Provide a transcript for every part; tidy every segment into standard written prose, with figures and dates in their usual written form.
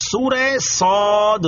سورہ صاد،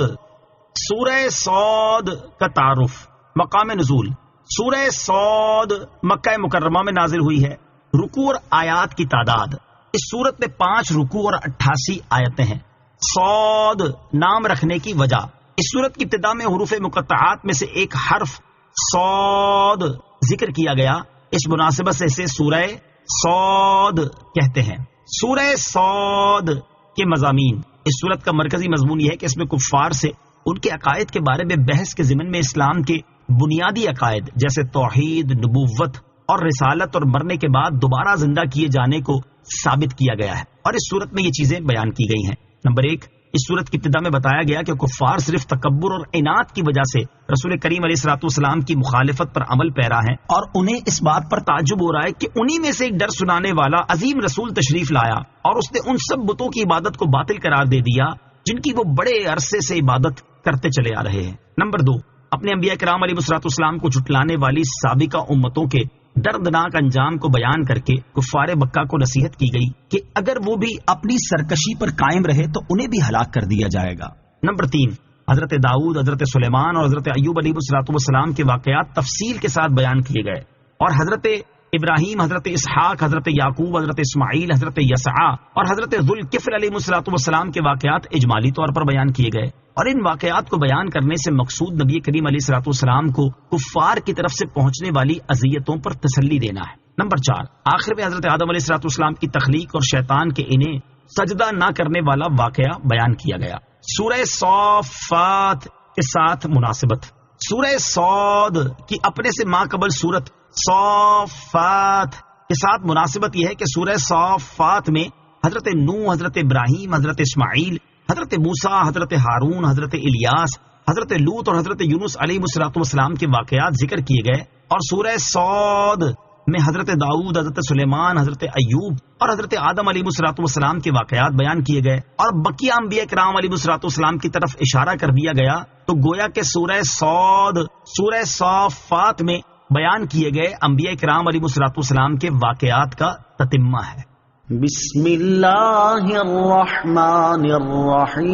سورہ صاد کا تعارف، مقام نزول۔ سورہ صاد مکہ مکرمہ میں نازل ہوئی ہے۔ رکوع اور آیات کی تعداد، اس سورت میں 5 رکوع اور 88 آیتیں ہیں۔ صاد نام رکھنے کی وجہ، اس سورت کی ابتدا میں حروف مقطعات میں سے ایک حرف صاد ذکر کیا گیا، اس مناسبت سے اسے سورہ صاد کہتے ہیں۔ سورہ صاد کے مضامین، اس سورت کا مرکزی مضمون یہ ہے کہ اس میں کفار سے ان کے عقائد کے بارے میں بحث کے ضمن میں اسلام کے بنیادی عقائد جیسے توحید، نبوت اور رسالت اور مرنے کے بعد دوبارہ زندہ کیے جانے کو ثابت کیا گیا ہے، اور اس صورت میں یہ چیزیں بیان کی گئی ہیں۔ نمبر 1، اس صورت کی ابتدا میں بتایا گیا کہ کفار صرف تکبر اور عناد کی وجہ سے رسول کریم علیہ الصلوۃ والسلام کی مخالفت پر عمل پیرا ہیں، اور انہیں اس بات پر تعجب ہو رہا ہے کہ انہی میں سے ایک ڈر سنانے والا عظیم رسول تشریف لایا اور اس نے ان سب بتوں کی عبادت کو باطل قرار دے دیا جن کی وہ بڑے عرصے سے عبادت کرتے چلے آ رہے ہیں۔ نمبر 2، اپنے انبیاء کرام علیہ الصلوۃ والسلام کو جھٹلانے والی سابقہ امتوں کے دردناک انجام کو بیان کر کے کفار مکہ کو نصیحت کی گئی کہ اگر وہ بھی اپنی سرکشی پر قائم رہے تو انہیں بھی ہلاک کر دیا جائے گا۔ نمبر 3، حضرت داؤد، حضرت سلیمان اور حضرت ایوب علیہ الصلوۃ والسلام کے واقعات تفصیل کے ساتھ بیان کیے گئے، اور حضرت ابراہیم، حضرت اسحاق، حضرت یعقوب، حضرت اسماعیل، حضرت یسع اور حضرت ذوالکفل علیہ الصلوۃ والسلام کے واقعات اجمالی طور پر بیان کیے گئے، اور ان واقعات کو بیان کرنے سے مقصود نبی کریم علیہ الصلوۃ والسلام کو کفار کی طرف سے پہنچنے والی اذیتوں پر تسلی دینا ہے۔ نمبر 4، آخر میں حضرت آدم علیہ الصلوۃ والسلام کی تخلیق اور شیطان کے انہیں سجدہ نہ کرنے والا واقعہ بیان کیا گیا۔ سورہ صافات کے ساتھ مناسبت، سورہ صاد کی اپنے سے ماقبل سورت صافات کے ساتھ مناسبت یہ ہے کہ سورہ صافات میں حضرت نوح، حضرت ابراہیم، حضرت اسماعیل، حضرت موسیٰ، حضرت ہارون، حضرت الیاس، حضرت لوط اور حضرت یونس علیہ الصلوۃ والسلام کے واقعات ذکر کیے گئے، اور سورہ صاد میں حضرت داؤد، حضرت سلیمان، حضرت ایوب اور حضرت آدم علیہ الصلوۃ والسلام کے واقعات بیان کیے گئے، اور بقیہ انبیاء کرام علیہ الصلوۃ والسلام کی طرف اشارہ کر دیا گیا، تو گویا کہ سورہ صاد سورہ صافات میں بیان کیے گئے انبیاء کرام علیہ الصلوۃ والسلام کے واقعات کا تتمہ ہے۔ بسم اللہ الرحمن الرحیم۔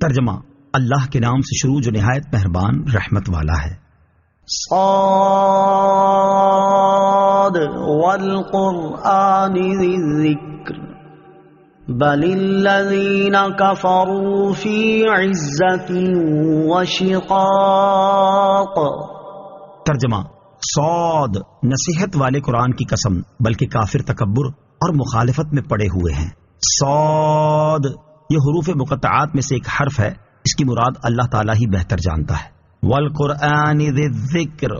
ترجمہ، اللہ کے نام سے شروع جو نہایت مہربان رحمت والا ہے۔ صاد والقرآن ذی الذکر بل الذین کفروا فی عزت وشقاق۔ ترجمہ، صاد نصیحت والے قرآن کی قسم، بلکہ کافر تکبر اور مخالفت میں پڑے ہوئے ہیں۔ صاد یہ حروف مقطعات میں سے ایک حرف ہے، اس کی مراد اللہ تعالیٰ ہی بہتر جانتا ہے۔ والقرآن ذی الذکر،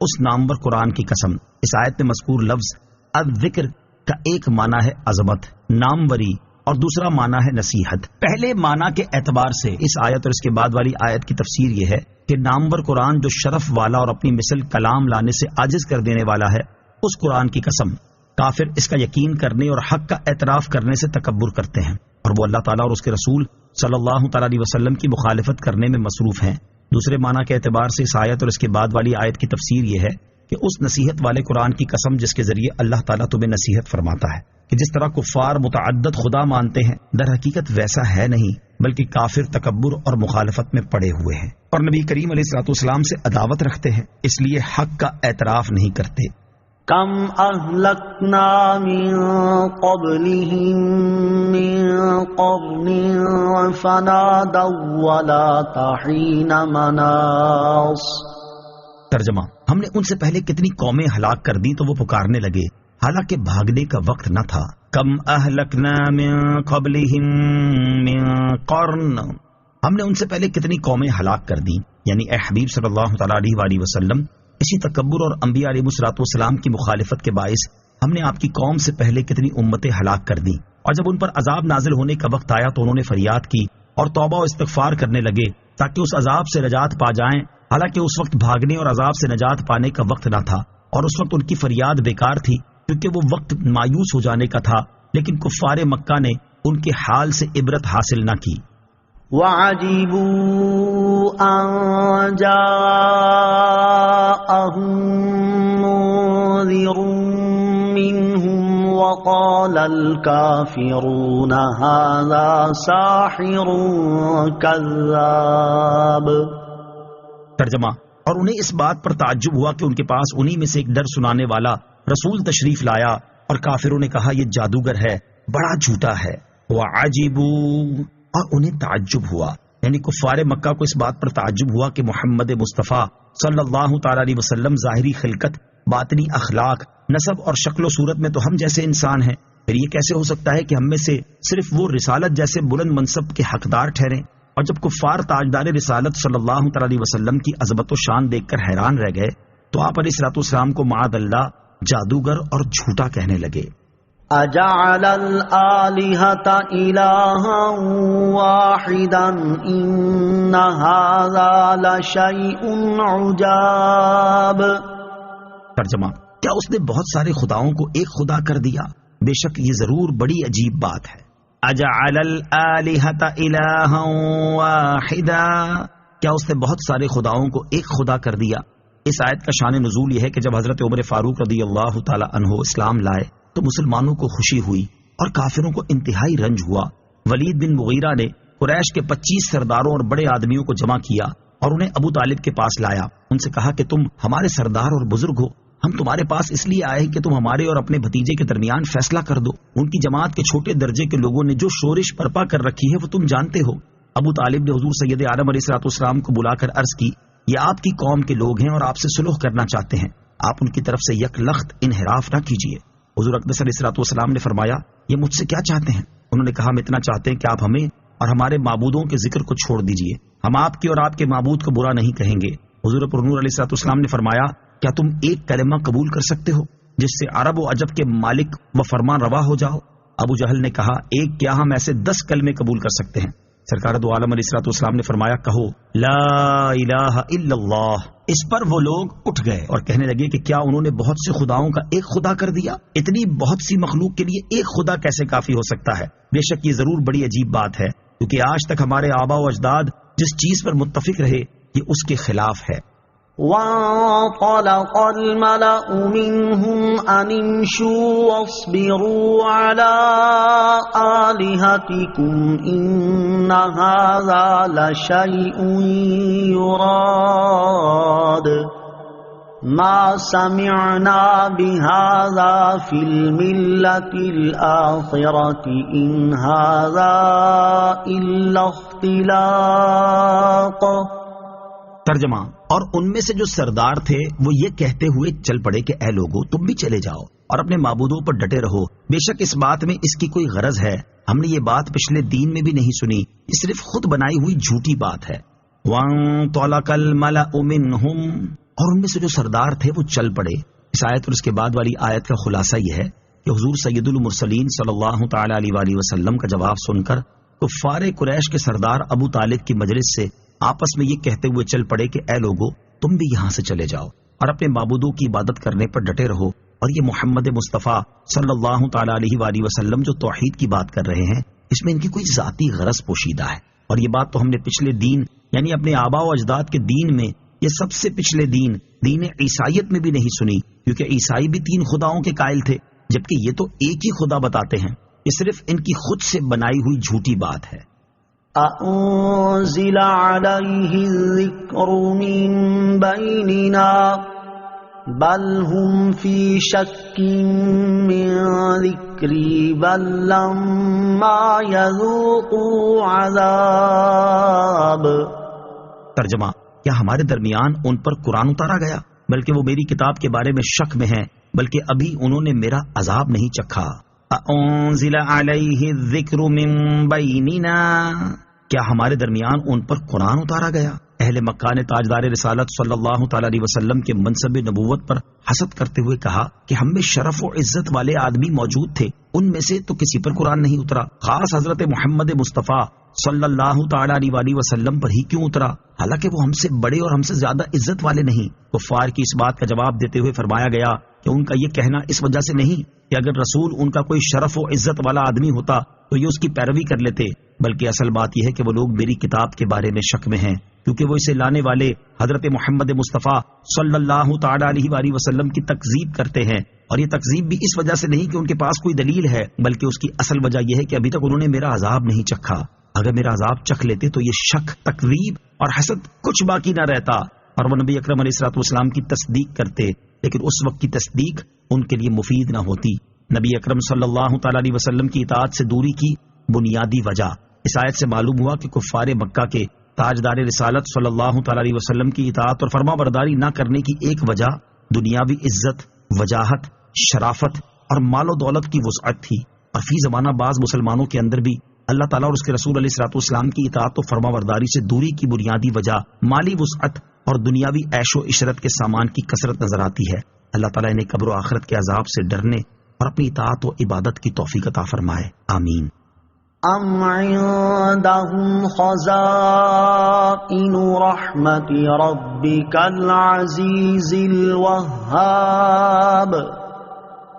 اس نامور قرآن کی قسم۔ اس آیت میں مذکور لفظ الذکر کا ایک معنی ہے عظمت، ناموری، اور دوسرا معنی ہے نصیحت۔ پہلے معنی کے اعتبار سے اس آیت اور اس کے بعد والی آیت کی تفسیر یہ ہے کہ نامور قرآن جو شرف والا اور اپنی مثل کلام لانے سے عاجز کر دینے والا ہے، اس قرآن کی قسم کافر اس کا یقین کرنے اور حق کا اعتراف کرنے سے تکبر کرتے ہیں، اور وہ اللہ تعالیٰ اور اس کے رسول صلی اللہ تعالیٰ علیہ وسلم کی مخالفت کرنے میں مصروف ہیں۔ دوسرے معنی کے اعتبار سے اس آیت اور اس کے بعد والی آیت کی تفسیر یہ ہے کہ اس نصیحت والے قرآن کی قسم جس کے ذریعے اللہ تعالیٰ تمہیں نصیحت فرماتا ہے، کہ جس طرح کفار متعدد خدا مانتے ہیں، در حقیقت ویسا ہے نہیں، بلکہ کافر تکبر اور مخالفت میں پڑے ہوئے ہیں، اور نبی کریم علیہ الصلوۃ والسلام سے عداوت رکھتے ہیں، اس لیے حق کا اعتراف نہیں کرتے۔ کم اہلکنا من قبلہم من قرن فنادوا ولا حین مناص۔ ترجمہ، ہم نے ان سے پہلے کتنی قومیں ہلاک کر دی تو وہ پکارنے لگے حالانکہ بھاگنے کا وقت نہ تھا۔ کم اہلکنا من قبلہم من قرن، ہم نے ان سے پہلے کتنی قومیں ہلاک کر دی، یعنی اے حبیب صلی اللہ تعالیٰ علیہ وآلہ وسلم، اسی تکبر اور انبیاء علیہ الصلوۃ والسلام کی مخالفت کے باعث ہم نے آپ کی قوم سے پہلے کتنی امتیں ہلاک کر دی، اور جب ان پر عذاب نازل ہونے کا وقت آیا تو انہوں نے فریاد کی اور توبہ و استغفار کرنے لگے تاکہ اس عذاب سے نجات پا جائیں، حالانکہ اس وقت بھاگنے اور عذاب سے نجات پانے کا وقت نہ تھا، اور اس وقت ان کی فریاد بیکار تھی کیونکہ وہ وقت مایوس ہو جانے کا تھا، لیکن کفار مکہ نے ان کے حال سے عبرت حاصل نہ کی۔ وَعَجِبُوا أَن جَاءَهُم مُّنذِرٌ مِّنْهُمْ وقال الكافرون هذا ساحر كذاب. ترجمہ: اور انہیں اس بات پر تعجب ہوا کہ ان کے پاس انہی میں سے ایک ڈر سنانے والا رسول تشریف لایا، اور کافروں نے کہا یہ جادوگر ہے، بڑا جھوٹا ہے. وعجبوا، اور انہیں تعجب ہوا، یعنی کفار مکہ کو اس بات پر تعجب ہوا کہ محمد مصطفیٰ صلی اللہ تعالی علیہ وسلم ظاہری خلقت، باطنی اخلاق، نسب اور شکل و صورت میں تو ہم جیسے انسان ہیں، پھر یہ کیسے ہو سکتا ہے کہ ہم میں سے صرف وہ رسالت جیسے بلند منصب کے حقدار ٹھہریں؟ اور جب کفار تاجدار رسالت صلی اللہ تعالی علیہ وسلم کی عظمت و شان دیکھ کر حیران رہ گئے تو آپ علیہ الصلوۃ والسلام کو معاذ اللہ جادوگر اور جھوٹا کہنے لگے. اجعل الآلہۃ الہا واحدا ان ھذا لشیء عجاب. ترجمہ: کیا اس نے بہت سارے خداؤں کو ایک خدا کر دیا؟ بے شک یہ ضرور بڑی عجیب بات ہے. اجعل الآلہۃ الہا واحدا، کیا اس نے بہت سارے خداؤں کو ایک خدا کر دیا؟ اس آیت کا شان نزول یہ ہے کہ جب حضرت عمر فاروق رضی اللہ تعالی عنہ اسلام لائے تو مسلمانوں کو خوشی ہوئی اور کافروں کو انتہائی رنج ہوا. ولید بن مغیرہ نے قریش کے 25 سرداروں اور بڑے آدمیوں کو جمع کیا اور انہیں ابو طالب کے پاس لایا. ان سے کہا کہ تم ہمارے سردار اور بزرگ ہو، ہم تمہارے پاس اس لیے آئے کہ تم ہمارے اور اپنے بھتیجے کے درمیان فیصلہ کر دو. ان کی جماعت کے چھوٹے درجے کے لوگوں نے جو شورش برپا کر رکھی ہے وہ تم جانتے ہو. ابو طالب نے حضور سید عالم علیہ الصلوۃ والسلام کو بلا کر عرض کی، یہ آپ کی قوم کے لوگ ہیں اور آپ سے صلح کرنا چاہتے ہیں، آپ ان کی طرف سے یک لخت انحراف نہ کیجیے. حضور اقدس علیہ الصلوۃ والسلام نے فرمایا، یہ مجھ سے کیا چاہتے ہیں؟ انہوں نے کہا، ہم اتنا چاہتے ہیں کہ آپ ہمیں اور ہمارے معبودوں کے ذکر کو چھوڑ دیجیے، ہم آپ کی اور آپ کے معبود کو برا نہیں کہیں گے. حضور پرنور علیہ الصلوۃ والسلام نے فرمایا، کیا تم ایک کلمہ قبول کر سکتے ہو جس سے عرب و عجب کے مالک و فرمان روا ہو جاؤ؟ ابو جہل نے کہا، ایک کیا ہم ایسے 10 کلمے قبول کر سکتے ہیں. سرکار دو عالم علیہ الصلوۃ والسلام نے فرمایا، کہو لا الہ الا اللہ. اس پر وہ لوگ اٹھ گئے اور کہنے لگے کہ کیا انہوں نے بہت سے خداؤں کا ایک خدا کر دیا؟ اتنی بہت سی مخلوق کے لیے ایک خدا کیسے کافی ہو سکتا ہے؟ بے شک یہ ضرور بڑی عجیب بات ہے، کیونکہ آج تک ہمارے آبا و اجداد جس چیز پر متفق رہے یہ اس کے خلاف ہے. وانطلق الملأ منهم أن امشوا واصبروا على آلهتكم إن هذا لشيء يراد ما سمعنا بهذا في الملة الآخرة إن هذا إلا اختلاق. ترجمہ: اور ان میں سے جو سردار تھے وہ یہ کہتے ہوئے چل پڑے کہ اے لوگو، تم بھی چلے جاؤ اور اپنے معبودوں پر ڈٹے رہو، بے شک اس بات میں اس کی کوئی غرض ہے، ہم نے یہ بات پچھلے دین میں بھی نہیں سنی، یہ صرف خود بنائی ہوئی جھوٹی بات ہے. وانطلق الملأ منهم، اور ان میں سے جو سردار تھے وہ چل پڑے. اس آیت اور اس کے بعد والی آیت کا خلاصہ یہ ہے کہ حضور سید المرسلین صلی اللہ تعالی علیہ وآلہ وسلم کا جواب سن کر کفار قریش کے سردار ابو طالب کی مجلس سے آپس میں یہ کہتے ہوئے چل پڑے کہ اے لوگو، تم بھی یہاں سے چلے جاؤ اور اپنے معبودوں کی عبادت کرنے پر ڈٹے رہو. اور یہ محمد مصطفیٰ صلی اللہ تعالی علیہ وآلہ وسلم جو توحید کی بات کر رہے ہیں، اس میں ان کی کوئی ذاتی غرض پوشیدہ ہے. اور یہ بات تو ہم نے پچھلے دین یعنی اپنے آبا و اجداد کے دین میں، یہ سب سے پچھلے دین عیسائیت میں بھی نہیں سنی، کیونکہ عیسائی بھی 3 خداؤں کے قائل تھے، جبکہ یہ تو ایک ہی خدا بتاتے ہیں. یہ صرف ان کی خود سے بنائی ہوئی جھوٹی بات ہے. أَأُنزِلَ عَلَيْهِ الذِّكْرُ مِن بَيْنِنَا بَلْ هُمْ فِي شَكٍّ مِّن ذِكْرِي بَل لَّمَّا يَذُوقُوا عَذَابِ. ترجمہ: کیا ہمارے درمیان ان پر قرآن اتارا گیا؟ بلکہ وہ میری کتاب کے بارے میں شک میں ہیں، بلکہ ابھی انہوں نے میرا عذاب نہیں چکھا. أَأُنزِلَ عَلَيْهِ الذِّكْرُ مِن بَيْنِنَا، کیا ہمارے درمیان ان پر قرآن اتارا گیا؟ اہل مکہ نے تاجدار رسالت صلی اللہ تعالی علیہ وسلم کے منصب نبوت پر حسد کرتے ہوئے کہا کہ ہم میں شرف و عزت والے آدمی موجود تھے، ان میں سے تو کسی پر قرآن نہیں اترا، خاص حضرت محمد مصطفیٰ صلی اللہ تعالی علیہ وآلہ وسلم پر ہی کیوں اترا، حالانکہ وہ ہم سے بڑے اور ہم سے زیادہ عزت والے نہیں. کفار کی اس بات کا جواب دیتے ہوئے فرمایا گیا کہ ان کا یہ کہنا اس وجہ سے نہیں کہ اگر رسول ان کا کوئی شرف و عزت والا آدمی ہوتا تو یہ اس کی پیروی کر لیتے، بلکہ اصل بات یہ ہے کہ وہ لوگ میری کتاب کے بارے میں شک میں ہیں، کیونکہ وہ اسے لانے والے حضرت محمد مصطفیٰ صلی اللہ تعالی علیہ وآلہ وسلم کی تکذیب کرتے ہیں. اور یہ تکذیب بھی اس وجہ سے نہیں کہ ان کے پاس کوئی دلیل ہے، بلکہ اس کی اصل وجہ یہ ہے کہ ابھی تک انہوں نے میرا عذاب نہیں چکھا۔ اگر میرا عذاب چکھ لیتے تو یہ شک، تکذیب اور حسد کچھ باقی نہ رہتا، اور وہ نبی اکرم علیہ الصلوۃ والسلام کی تصدیق کرتے، لیکن اس وقت کی تصدیق ان کے لیے مفید نہ ہوتی۔ نبی اکرم صلی اللہ تعالی علیہ وسلم کی اطاعت سے دوری کی بنیادی وجہ اس آیت سے معلوم ہوا کہ کفار مکہ کے تاجدار رسالت صلی اللہ تعالی علیہ وسلم کی اطاعت اور فرما برداری نہ کرنے کی ایک وجہ دنیاوی عزت، وجاہت، شرافت اور مال و دولت کی وسعت تھی، اور فی زمانہ بعض مسلمانوں کے اندر بھی اللہ تعالیٰ اور اس کے رسول علیہ الصلوۃ والسلام کی اطاعت و فرما برداری سے دوری کی بنیادی وجہ مالی وسعت اور دنیاوی عیش و عشرت کے سامان کی کثرت نظر آتی ہے۔ اللہ تعالیٰ انہیں قبر و آخرت کے عذاب سے ڈرنے اور اپنی اطاعت و عبادت کی توفیق عطا فرمائے، آمین۔ ام عندهم خزائن رحمت ربک العزیز الوہاب۔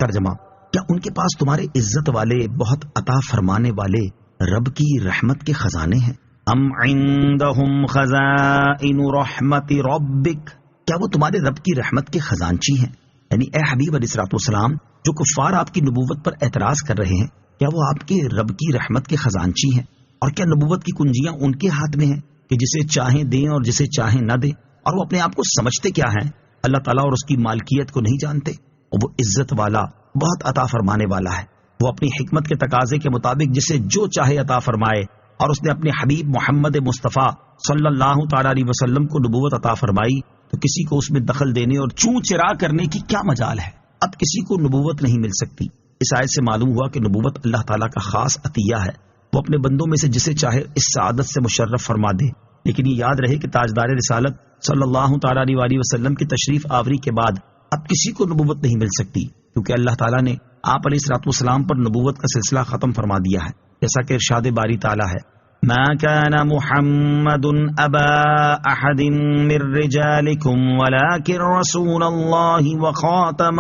ترجمہ، کیا ان کے پاس تمہارے عزت والے، بہت عطا فرمانے والے رب کی رحمت کے خزانے ہیں؟ ام عندهم خزائن رحمت ربک، کیا وہ تمہارے رب کی رحمت کے خزانچی ہیں؟ یعنی اے حبیب علیہ الصلوۃ والسلام، جو کفار آپ کی نبوت پر اعتراض کر رہے ہیں، کیا وہ آپ کے رب کی رحمت کے خزانچی ہیں؟ اور کیا نبوت کی کنجیاں ان کے ہاتھ میں ہیں کہ جسے چاہیں دیں اور جسے چاہیں نہ دیں؟ اور وہ اپنے آپ کو سمجھتے کیا ہیں؟ اللہ تعالیٰ اور اس کی مالکیت کو نہیں جانتے؟ اور وہ عزت والا، بہت عطا فرمانے والا ہے۔ وہ اپنی حکمت کے تقاضے کے مطابق جسے جو چاہے عطا فرمائے، اور اس نے اپنے حبیب محمد مصطفیٰ صلی اللہ تعالی علیہ وسلم کو نبوت عطا فرمائی، تو کسی کو اس میں دخل دینے اور چوں چرا کرنے کی کیا مجال ہے؟ اب کسی کو نبوت نہیں مل سکتی۔ اس آیت سے معلوم ہوا کہ نبوت اللہ تعالیٰ کا خاص عطیہ ہے، وہ اپنے بندوں میں سے جسے چاہے اس سعادت سے مشرف فرما دے۔ لیکن یہ یاد رہے کہ تاجدار رسالت صلی اللہ تعالی علیہ وسلم کی تشریف آوری کے بعد اب کسی کو نبوت نہیں مل سکتی، کیونکہ اللہ تعالیٰ نے آپ علیہ الصلوۃ والسلام پر نبوت کا سلسلہ ختم فرما دیا ہے، جیسا کہ ارشاد باری تعالیٰ ہے، ما كان محمد ابا احد من رجالكم ولكن رسول الله وخاتم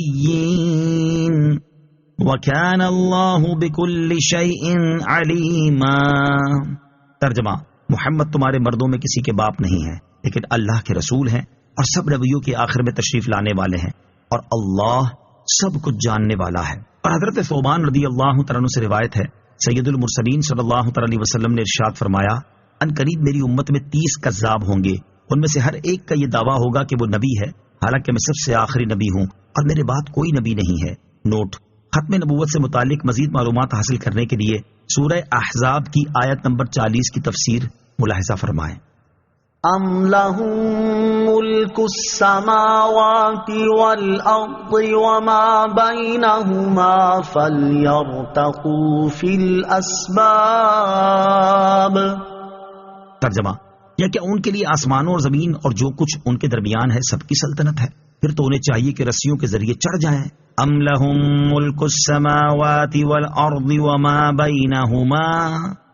النبيين وكان الله بكل شيء عليما۔ ترجمہ، محمد تمہارے مردوں میں کسی کے باپ نہیں ہے، لیکن اللہ کے رسول ہیں اور سب نبیوں کے آخر میں تشریف لانے والے ہیں، اور اللہ سب کچھ جاننے والا ہے۔ اور حضرت ثوبان رضی اللہ تعالیٰ عنہ سے روایت ہے، سید المرسلین صلی اللہ تعالی علیہ وسلم نے ارشاد فرمایا، ان قریب میری امت میں 30 کذاب ہوں گے، ان میں سے ہر ایک کا یہ دعویٰ ہوگا کہ وہ نبی ہے، حالانکہ میں سب سے آخری نبی ہوں اور میرے بعد کوئی نبی نہیں ہے۔ نوٹ: ختم نبوت سے متعلق مزید معلومات حاصل کرنے کے لیے سورہ احزاب کی آیت نمبر 40 کی تفسیر ملاحظہ فرمائیں۔ ام لهم ملک السماوات والارض وما بینہما فلیرتقوا فی الاسباب۔ ترجمہ، یا کیا ان کے لیے آسمانوں اور زمین اور جو کچھ ان کے درمیان ہے سب کی سلطنت ہے؟ پھر تو انہیں چاہیے کہ رسیوں کے ذریعے چڑھ جائیں۔ ام لهم ملک السماوات والارض وما بینہما،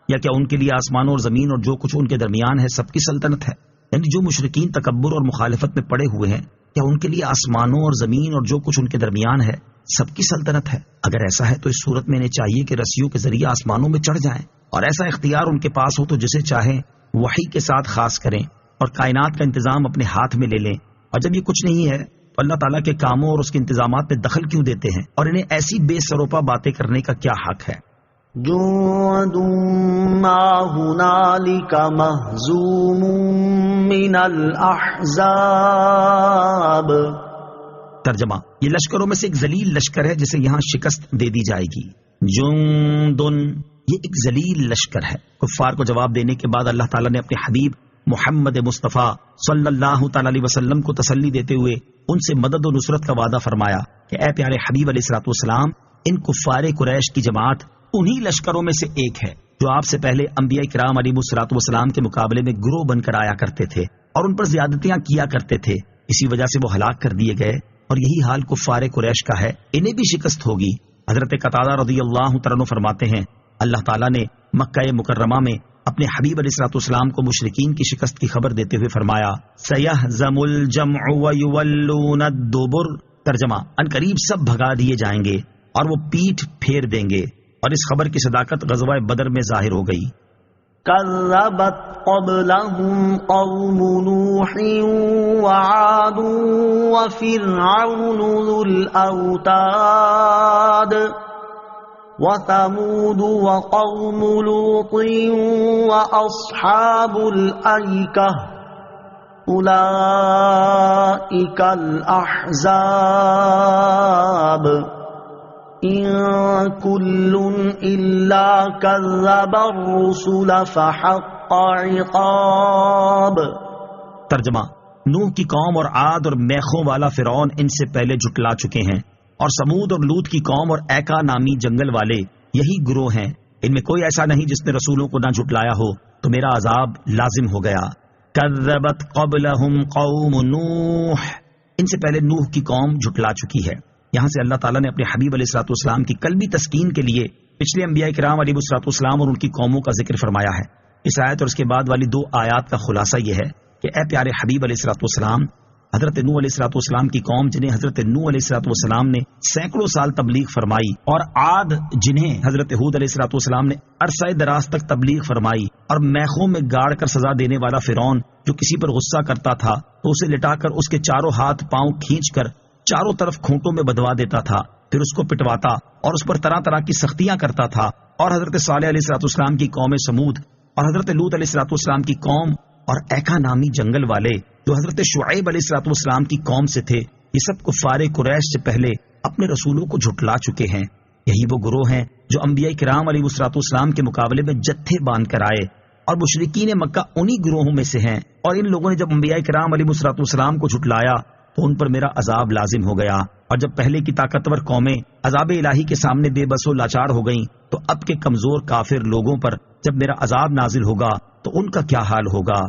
یا کیا ان کے لیے آسمانوں اور زمین اور جو کچھ ان کے درمیان ہے سب کی سلطنت ہے؟ یعنی جو مشرکین تکبر اور مخالفت میں پڑے ہوئے ہیں، کیا ان کے لیے آسمانوں اور زمین اور جو کچھ ان کے درمیان ہے سب کی سلطنت ہے؟ اگر ایسا ہے تو اس صورت میں انہیں چاہیے کہ رسیوں کے ذریعے آسمانوں میں چڑھ جائیں، اور ایسا اختیار ان کے پاس ہو تو جسے چاہیں وحی کے ساتھ خاص کریں اور کائنات کا انتظام اپنے ہاتھ میں لے لیں۔ اور جب یہ کچھ نہیں ہے تو اللہ تعالیٰ کے کاموں اور اس کے انتظامات میں دخل کیوں دیتے ہیں، اور انہیں ایسی بے سروپا باتیں کرنے کا کیا حق ہے؟ جند ما هنالك مهزوم من الاحزاب۔ ترجمہ، یہ لشکروں میں سے ایک ذلیل لشکر ہے جسے یہاں شکست دے دی جائے گی۔ جندن، یہ ایک ذلیل لشکر ہے۔ کفار کو جواب دینے کے بعد اللہ تعالیٰ نے اپنے حبیب محمد مصطفیٰ صلی اللہ تعالی علیہ وسلم کو تسلی دیتے ہوئے ان سے مدد و نصرت کا وعدہ فرمایا کہ اے پیارے حبیب علیہ الصلوۃ والسلام، ان کفار قریش کی جماعت انہی لشکروں میں سے ایک ہے جو آپ سے پہلے انبیاء کرام علیہ الصلوۃ والسلام کے مقابلے میں گروہ بن کر آیا کرتے تھے اور ان پر زیادتیاں کیا کرتے تھے، اسی وجہ سے وہ ہلاک کر دیے گئے، اور یہی حال کفار قریش کا ہے، انہیں بھی شکست ہوگی۔ حضرت قتادہ رضی اللہ تعالیٰ عنہ فرماتے ہیں، اللہ تعالیٰ نے مکہ مکرمہ میں اپنے حبیب علیہ الصلوۃ والسلام کو مشرکین کی شکست کی خبر دیتے ہوئے فرمایا، سیہزم الجمع ویولون الدبر۔ ترجمہ، ان قریب سب بھگا دیے جائیں گے اور وہ پیٹھ پھیر دیں گے، اور اس خبر کی صداقت غزوہ بدر میں ظاہر ہو گئی۔ كذبت قبلهم قوم نوح وعاد وفرعون ذو الأوتاد وثمود وقوم لوط وأصحاب الأيكة أولئك الأحزاب إن كل إلا كذب الرسل فحق عقاب۔ ترجمہ: نوح کی قوم اور عاد اور میخوں والا فرعون ان سے پہلے جھٹلا چکے ہیں، اور سمود اور لوط کی قوم اور ایکا نامی جنگل والے یہی گروہ ہیں۔ ان میں کوئی ایسا نہیں جس نے رسولوں کو نہ جھٹلایا ہو، تو میرا عذاب لازم ہو گیا۔ کذبت قبلہم قوم نوح، ان سے پہلے نوح کی قوم جھٹلا چکی ہے۔ یہاں سے اللہ تعالیٰ نے اپنے حبیب علیہ الصلوۃ والسلام کی قلبی تسکین کے لیے پچھلے انبیاء کرام علیہ الصلوۃ والسلام اور ان کی قوموں کا ذکر فرمایا ہے۔ اس آیت اور اس کے بعد والی 2 آیات کا خلاصہ یہ ہے کہ اے پیارے حبیب علیہ الصلوۃ والسلام، حضرت نوح علیہ الصلوۃ والسلام کی قوم جنہیں حضرت نوح علیہ الصلوۃ والسلام نے سینکڑوں سال تبلیغ فرمائی، اور عاد جنہیں حضرت ہود علیہ الصلوۃ والسلام نے عرصہ دراز تک تبلیغ فرمائی، اور میخوں میں گاڑ کر سزا دینے والا فرعون جو کسی پر غصہ کرتا تھا تو اسے لٹا کر اس کے چاروں ہاتھ پاؤں کھینچ کر چاروں طرف کھونٹوں میں بدوا دیتا تھا، پھر اس کو پٹواتا اور اس پر طرح طرح کی سختیاں کرتا تھا، اور حضرت صالح علیہ الصلوۃ والسلام کی قوم سمود اور حضرت لوط علیہ الصلوۃ والسلام کی قوم اور ایکا نامی جنگل والے جو حضرت شعیب علیہ الصلوۃ والسلام کی قوم سے تھے، یہ سب کفار قریش سے پہلے اپنے رسولوں کو جھٹلا چکے ہیں۔ یہی وہ گروہ ہیں جو انبیاء کرام علیہ الصلوۃ والسلام کے مقابلے میں جتھے باندھ کر آئے، اور مشرکین مکہ انہی گروہوں میں سے ہیں، اور ان لوگوں نے جب انبیاء کرام علیہ الصلوۃ والسلام کو جھٹلایا تو ان پر میرا عذاب لازم ہو گیا، اور جب پہلے کی طاقتور قومیں عذاب الہی کے سامنے بے بس و لاچار ہو گئیں تو اب کے کمزور کافر لوگوں پر جب میرا عذاب نازل ہوگا تو ان کا کیا حال ہوگا۔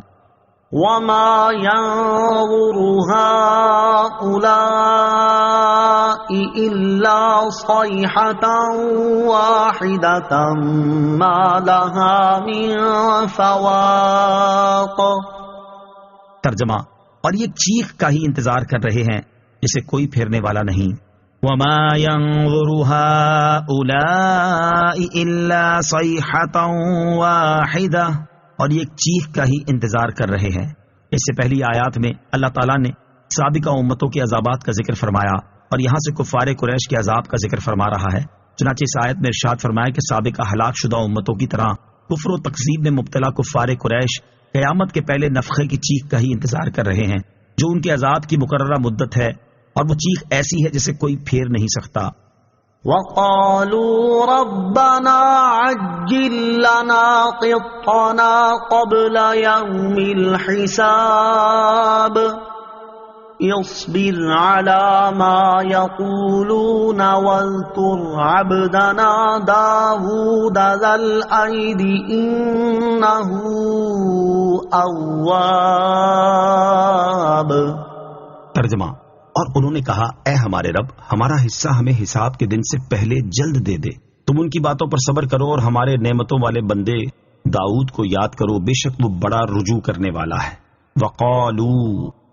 وما ينظر هؤلاء إلا صيحة واحدة ما لها من فواق۔ ترجمہ: اور یہ چیخ کا ہی انتظار کر رہے ہیں جسے کوئی پھیرنے والا نہیں۔ وما ينظر هؤلاء إلا صيحة واحدة، اور یہ چیخ کا ہی انتظار کر رہے ہیں۔ اس سے پہلی آیات میں اللہ تعالیٰ نے سابقہ امتوں کے عذابات کا ذکر فرمایا، اور یہاں سے کفار قریش کے عذاب کا ذکر فرما رہا ہے۔ چنانچہ اس آیت میں ارشاد فرمایا کہ سابقہ ہلاک شدہ امتوں کی طرح کفر و تکذیب میں مبتلا کفار قریش قیامت کے پہلے نفخے کی چیخ کا ہی انتظار کر رہے ہیں، جو ان کے عذاب کی مقررہ مدت ہے، اور وہ چیخ ایسی ہے جسے کوئی پھیر نہیں سکتا۔ وقالوا ربنا عجل لنا قطنا قبل يوم الحساب اصبر على ما يقولون واذكر عبدنا داود ذا الأيد إنه أواب۔ ترجمہ: اور انہوں نے کہا اے ہمارے رب، ہمارا حصہ ہمیں حساب کے دن سے پہلے جلد دے دے، تم ان کی باتوں پر صبر کرو اور ہمارے نعمتوں والے بندے داؤد کو یاد کرو، بے شک وہ بڑا رجوع کرنے والا ہے۔ وقالو،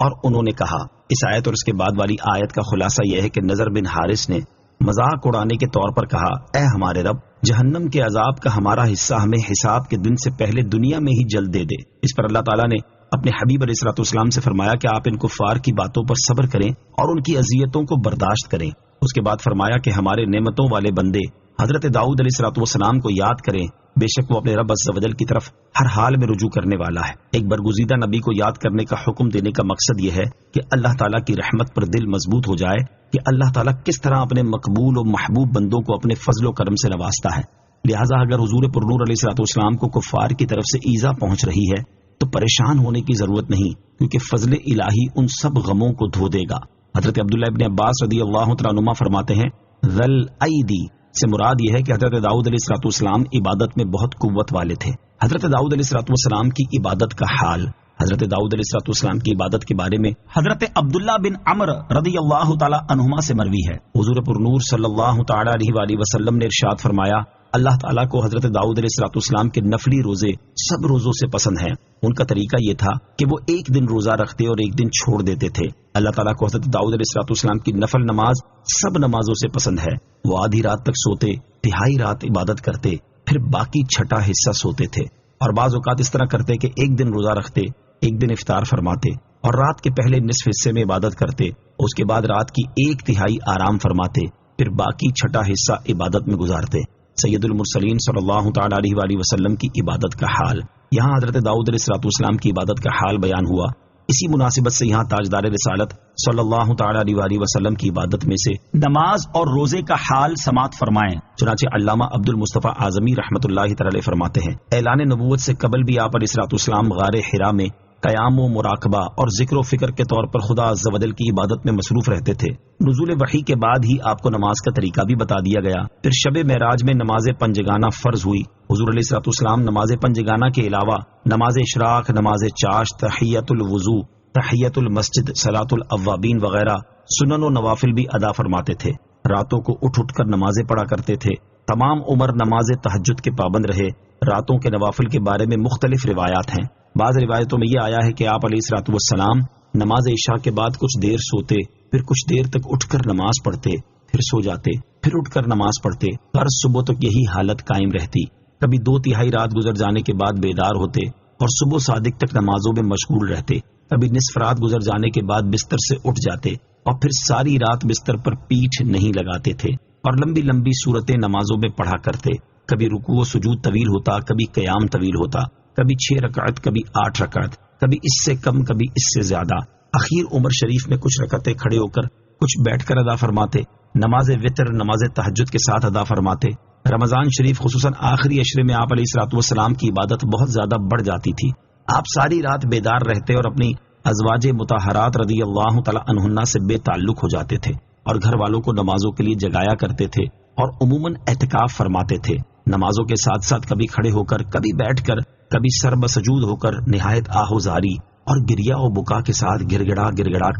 اور انہوں نے کہا۔ اس آیت اور اس کے بعد والی آیت کا خلاصہ یہ ہے کہ نضر بن حارث نے مذاق اڑانے کے طور پر کہا اے ہمارے رب، جہنم کے عذاب کا ہمارا حصہ ہمیں حساب کے دن سے پہلے دنیا میں ہی جلد دے دے۔ اس پر اللہ تعالیٰ نے اپنے حبیب علیہ الصلوۃ والسلام سے فرمایا کہ آپ ان کفار کی باتوں پر صبر کریں اور ان کی اذیتوں کو برداشت کریں۔ اس کے بعد فرمایا کہ ہمارے نعمتوں والے بندے حضرت داؤد علیہ الصلوۃ والسلام کو یاد کریں، بے شک وہ اپنے رب عز و جل کی طرف ہر حال میں رجوع کرنے والا ہے۔ ایک برگزیدہ نبی کو یاد کرنے کا حکم دینے کا مقصد یہ ہے کہ اللہ تعالیٰ کی رحمت پر دل مضبوط ہو جائے کہ اللہ تعالیٰ کس طرح اپنے مقبول و محبوب بندوں کو اپنے فضل و کرم سے نوازتا ہے۔ لہٰذا اگر حضور پرنور علیہ الصلوۃ والسلام کو کفار کی طرف سے ایذا پہنچ رہی ہے تو پریشان ہونے کی ضرورت نہیں، کیونکہ فضل الہی ان سب غموں کو دھو دے گا۔ حضرت عبداللہ ابن عباس رضی اللہ تعالیٰ عنہما فرماتے ہیں ذل ایدی سے مراد یہ ہے کہ حضرت داؤد علیہ الصلوۃ والسلام عبادت میں بہت قوت والے تھے۔ حضرت داؤد علیہ الصلوۃ والسلام کی عبادت کا حال حضرت داؤد علیہ الصلوۃ والسلام کی عبادت کے بارے میں حضرت عبداللہ بن عمرو رضی اللہ تعالیٰ عنہما سے مروی ہے۔ حضور پرنور صلی اللہ تعالیٰ علیہ وآلہ وسلم نے ارشاد فرمایا اللہ تعالیٰ کو حضرت داؤد علیہ الصلوۃ والسلام کے نفلی روزے سب روزوں سے پسند ہیں۔ ان کا طریقہ یہ تھا کہ وہ ایک دن روزہ رکھتے اور ایک دن چھوڑ دیتے تھے۔ اللہ تعالیٰ کو حضرت داؤد علیہ الصلوۃ والسلام کی نفل نماز سب نمازوں سے پسند ہے۔ وہ آدھی رات تک سوتے، تہائی رات عبادت کرتے، پھر باقی چھٹا حصہ سوتے تھے، اور بعض اوقات اس طرح کرتے کہ ایک دن روزہ رکھتے، ایک دن افطار فرماتے اور رات کے پہلے نصف حصے میں عبادت کرتے، اس کے بعد رات کی 1/3 آرام فرماتے، پھر باقی چھٹا حصہ عبادت میں گزارتے۔ سید المرسلین صلی اللہ تعالی علیہ وآلہ وسلم کی عبادت کا حال، یہاں حضرت داؤد علیہ السلام کی عبادت کا حال بیان ہوا۔ اسی مناسبت سے یہاں تاجدار رسالت صلی اللہ تعالی علیہ وآلہ وسلم کی عبادت میں سے نماز اور روزے کا حال سماعت فرمائیں۔ چنانچہ علامہ عبد المصطفیٰ اعظمی رحمۃ اللہ تعالی فرماتے ہیں، اعلان نبوت سے قبل بھی آپ علیہ السلام غار حرا میں قیام و مراقبہ اور ذکر و فکر کے طور پر خدا عز و جل کی عبادت میں مصروف رہتے تھے۔ نزول وحی کے بعد ہی آپ کو نماز کا طریقہ بھی بتا دیا گیا۔ پھر شب معراج میں نماز پنجگانہ فرض ہوئی۔ حضور علیہ السلام نماز پنجگانہ کے علاوہ نماز اشراق، نماز چاشت، تحیۃ الوضو، تحیۃ المسجد، صلاۃ الاوابین وغیرہ سنن و نوافل بھی ادا فرماتے تھے۔ راتوں کو اٹھ اٹھ کر نمازیں پڑھا کرتے تھے۔ تمام عمر نماز تہجد کے پابند رہے۔ راتوں کے نوافل کے بارے میں مختلف روایات ہیں۔ بعض روایتوں میں یہ آیا ہے کہ آپ علیہ السلام نماز عشاء کے بعد کچھ دیر سوتے، پھر کچھ دیر تک اٹھ کر نماز پڑھتے، پھر سو جاتے، پھر اٹھ کر نماز پڑھتے۔ ہر صبح تک یہی حالت قائم رہتی۔ کبھی 2/3 رات گزر جانے کے بعد بیدار ہوتے اور صبح صادق تک نمازوں میں مشغول رہتے۔ کبھی نصف رات گزر جانے کے بعد بستر سے اٹھ جاتے اور پھر ساری رات بستر پر پیٹھ نہیں لگاتے تھے اور لمبی لمبی صورتیں نمازوں میں پڑھا کرتے۔ کبھی رکوع و سجود طویل ہوتا، کبھی قیام طویل ہوتا، کبھی 6 رکعت، کبھی 8 رکعت، کبھی اس سے کم، کبھی اس سے زیادہ۔ اخیر عمر شریف میں کچھ رکعتیں کھڑے ہو کر، کچھ بیٹھ کر ادا فرماتے۔ نماز وتر نماز تہجد کے ساتھ ادا فرماتے۔ رمضان شریف خصوصاً آخری عشرے میں آپ علیہ السلام کی عبادت بہت زیادہ بڑھ جاتی تھی۔ آپ ساری رات بیدار رہتے اور اپنی ازواج مطہرات رضی اللہ تعالی عنہن سے بے تعلق ہو جاتے تھے اور گھر والوں کو نمازوں کے لیے جگایا کرتے تھے اور عموماً اعتکاف فرماتے تھے۔ نمازوں کے ساتھ ساتھ کبھی کھڑے ہو کر، کبھی بیٹھ کر، کبھی سر بسجود ہو کر نہایت آہوزاری اور گریا و بکا کے ساتھ گر گڑا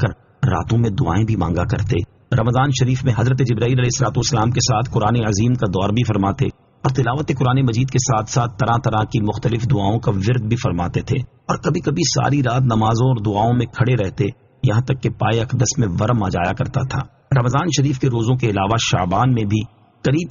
کر راتوں میں دعائیں بھی مانگا کرتے۔ رمضان شریف میں حضرت جبرائیل علیہ السلام کے ساتھ قرآن عظیم کا دور بھی فرماتے اور تلاوت قرآن مجید کے ساتھ ساتھ طرح طرح کی مختلف دعاؤں کا ورد بھی فرماتے تھے اور کبھی کبھی ساری رات نمازوں اور دعاؤں میں کھڑے رہتے، یہاں تک کہ پائے اقدس میں ورم آ جایا کرتا تھا۔ رمضان شریف کے روزوں کے علاوہ شعبان میں بھی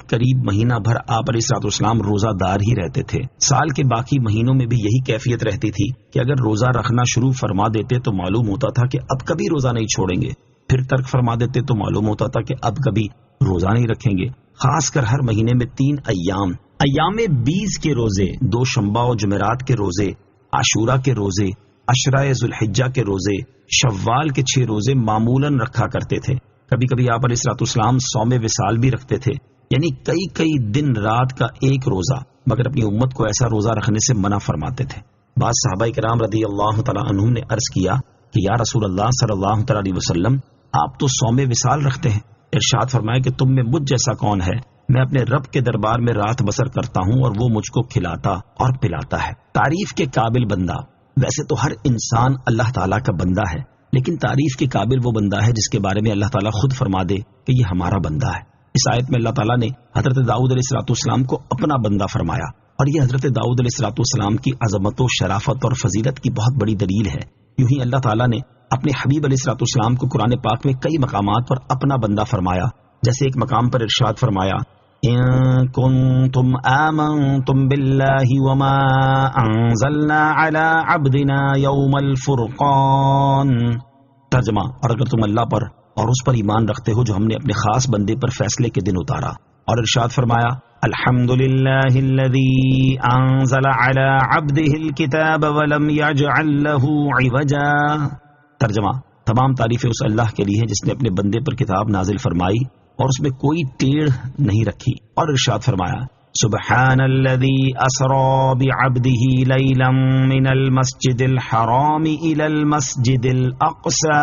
قریب مہینہ بھر آپ علیہ السلام روزہ دار ہی رہتے تھے۔ سال کے باقی مہینوں میں بھی یہی کیفیت رہتی تھی کہ اگر روزہ رکھنا شروع فرما دیتے تو معلوم ہوتا تھا کہ اب کبھی روزہ نہیں چھوڑیں گے، پھر ترک فرما دیتے تو معلوم ہوتا تھا کہ اب کبھی روزہ نہیں رکھیں گے۔ خاص کر ہر مہینے میں 3 ایام 20 کے روزے، 2 شنبہ و جمعرات کے روزے، عاشورہ کے روزے، عشرہ ذوالحجہ کے روزے، شوال کے 6 روزے معمولاً رکھا کرتے تھے۔ کبھی کبھی آپ علیہ السلام صوم وصال بھی رکھتے تھے، یعنی کئی دن رات کا ایک روزہ، مگر اپنی امت کو ایسا روزہ رکھنے سے منع فرماتے تھے۔ بعض صحابہ کرام رضی اللہ تعالی عنہم نے عرض کیا کہ یا رسول اللہ صلی اللہ تعالی علیہ وسلم، آپ تو صوم وصال رکھتے ہیں۔ ارشاد فرمایا کہ تم میں مجھ جیسا کون ہے؟ میں اپنے رب کے دربار میں رات بسر کرتا ہوں اور وہ مجھ کو کھلاتا اور پلاتا ہے۔ تعریف کے قابل بندہ، ویسے تو ہر انسان اللہ تعالیٰ کا بندہ ہے، لیکن تعریف کے قابل وہ بندہ ہے جس کے بارے میں اللہ تعالیٰ خود فرما دے کہ یہ ہمارا بندہ ہے۔ اس آیت میں اللہ تعالیٰ نے حضرت داؤد علیہ السلام کو اپنا بندہ فرمایا اور یہ حضرت داؤد علیہ السلام کی عظمت و شرافت اور فضیلت کی بہت بڑی دلیل ہے۔ یوں ہی اللہ تعالیٰ نے اپنے حبیب علیہ السلام کو قرآن پاک میں کئی مقامات پر اپنا بندہ فرمایا۔ جیسے ایک مقام پر ارشاد فرمایا، ان کنتم آمنتم باللہ وما انزلنا علی عبدنا یوم الفرقان۔ ترجمہ، اور اگر تم اللہ پر اور اس پر ایمان رکھتے ہو جو ہم نے اپنے خاص بندے پر فیصلے کے دن اتارا۔ اور ارشاد فرمایا، الحمدللہ الذی انزل علی عبدہ الکتاب ولم یجعل لہ عوجا۔ ترجمہ، تمام تعریفیں اس اللہ کے لیے ہیں جس نے اپنے بندے پر کتاب نازل فرمائی اور اس میں کوئی ٹیڑھ نہیں رکھی۔ اور ارشاد فرمایا، سبحان الذی اسری بعبدہ لیلا من المسجد الحرام الی المسجد الاقصی۔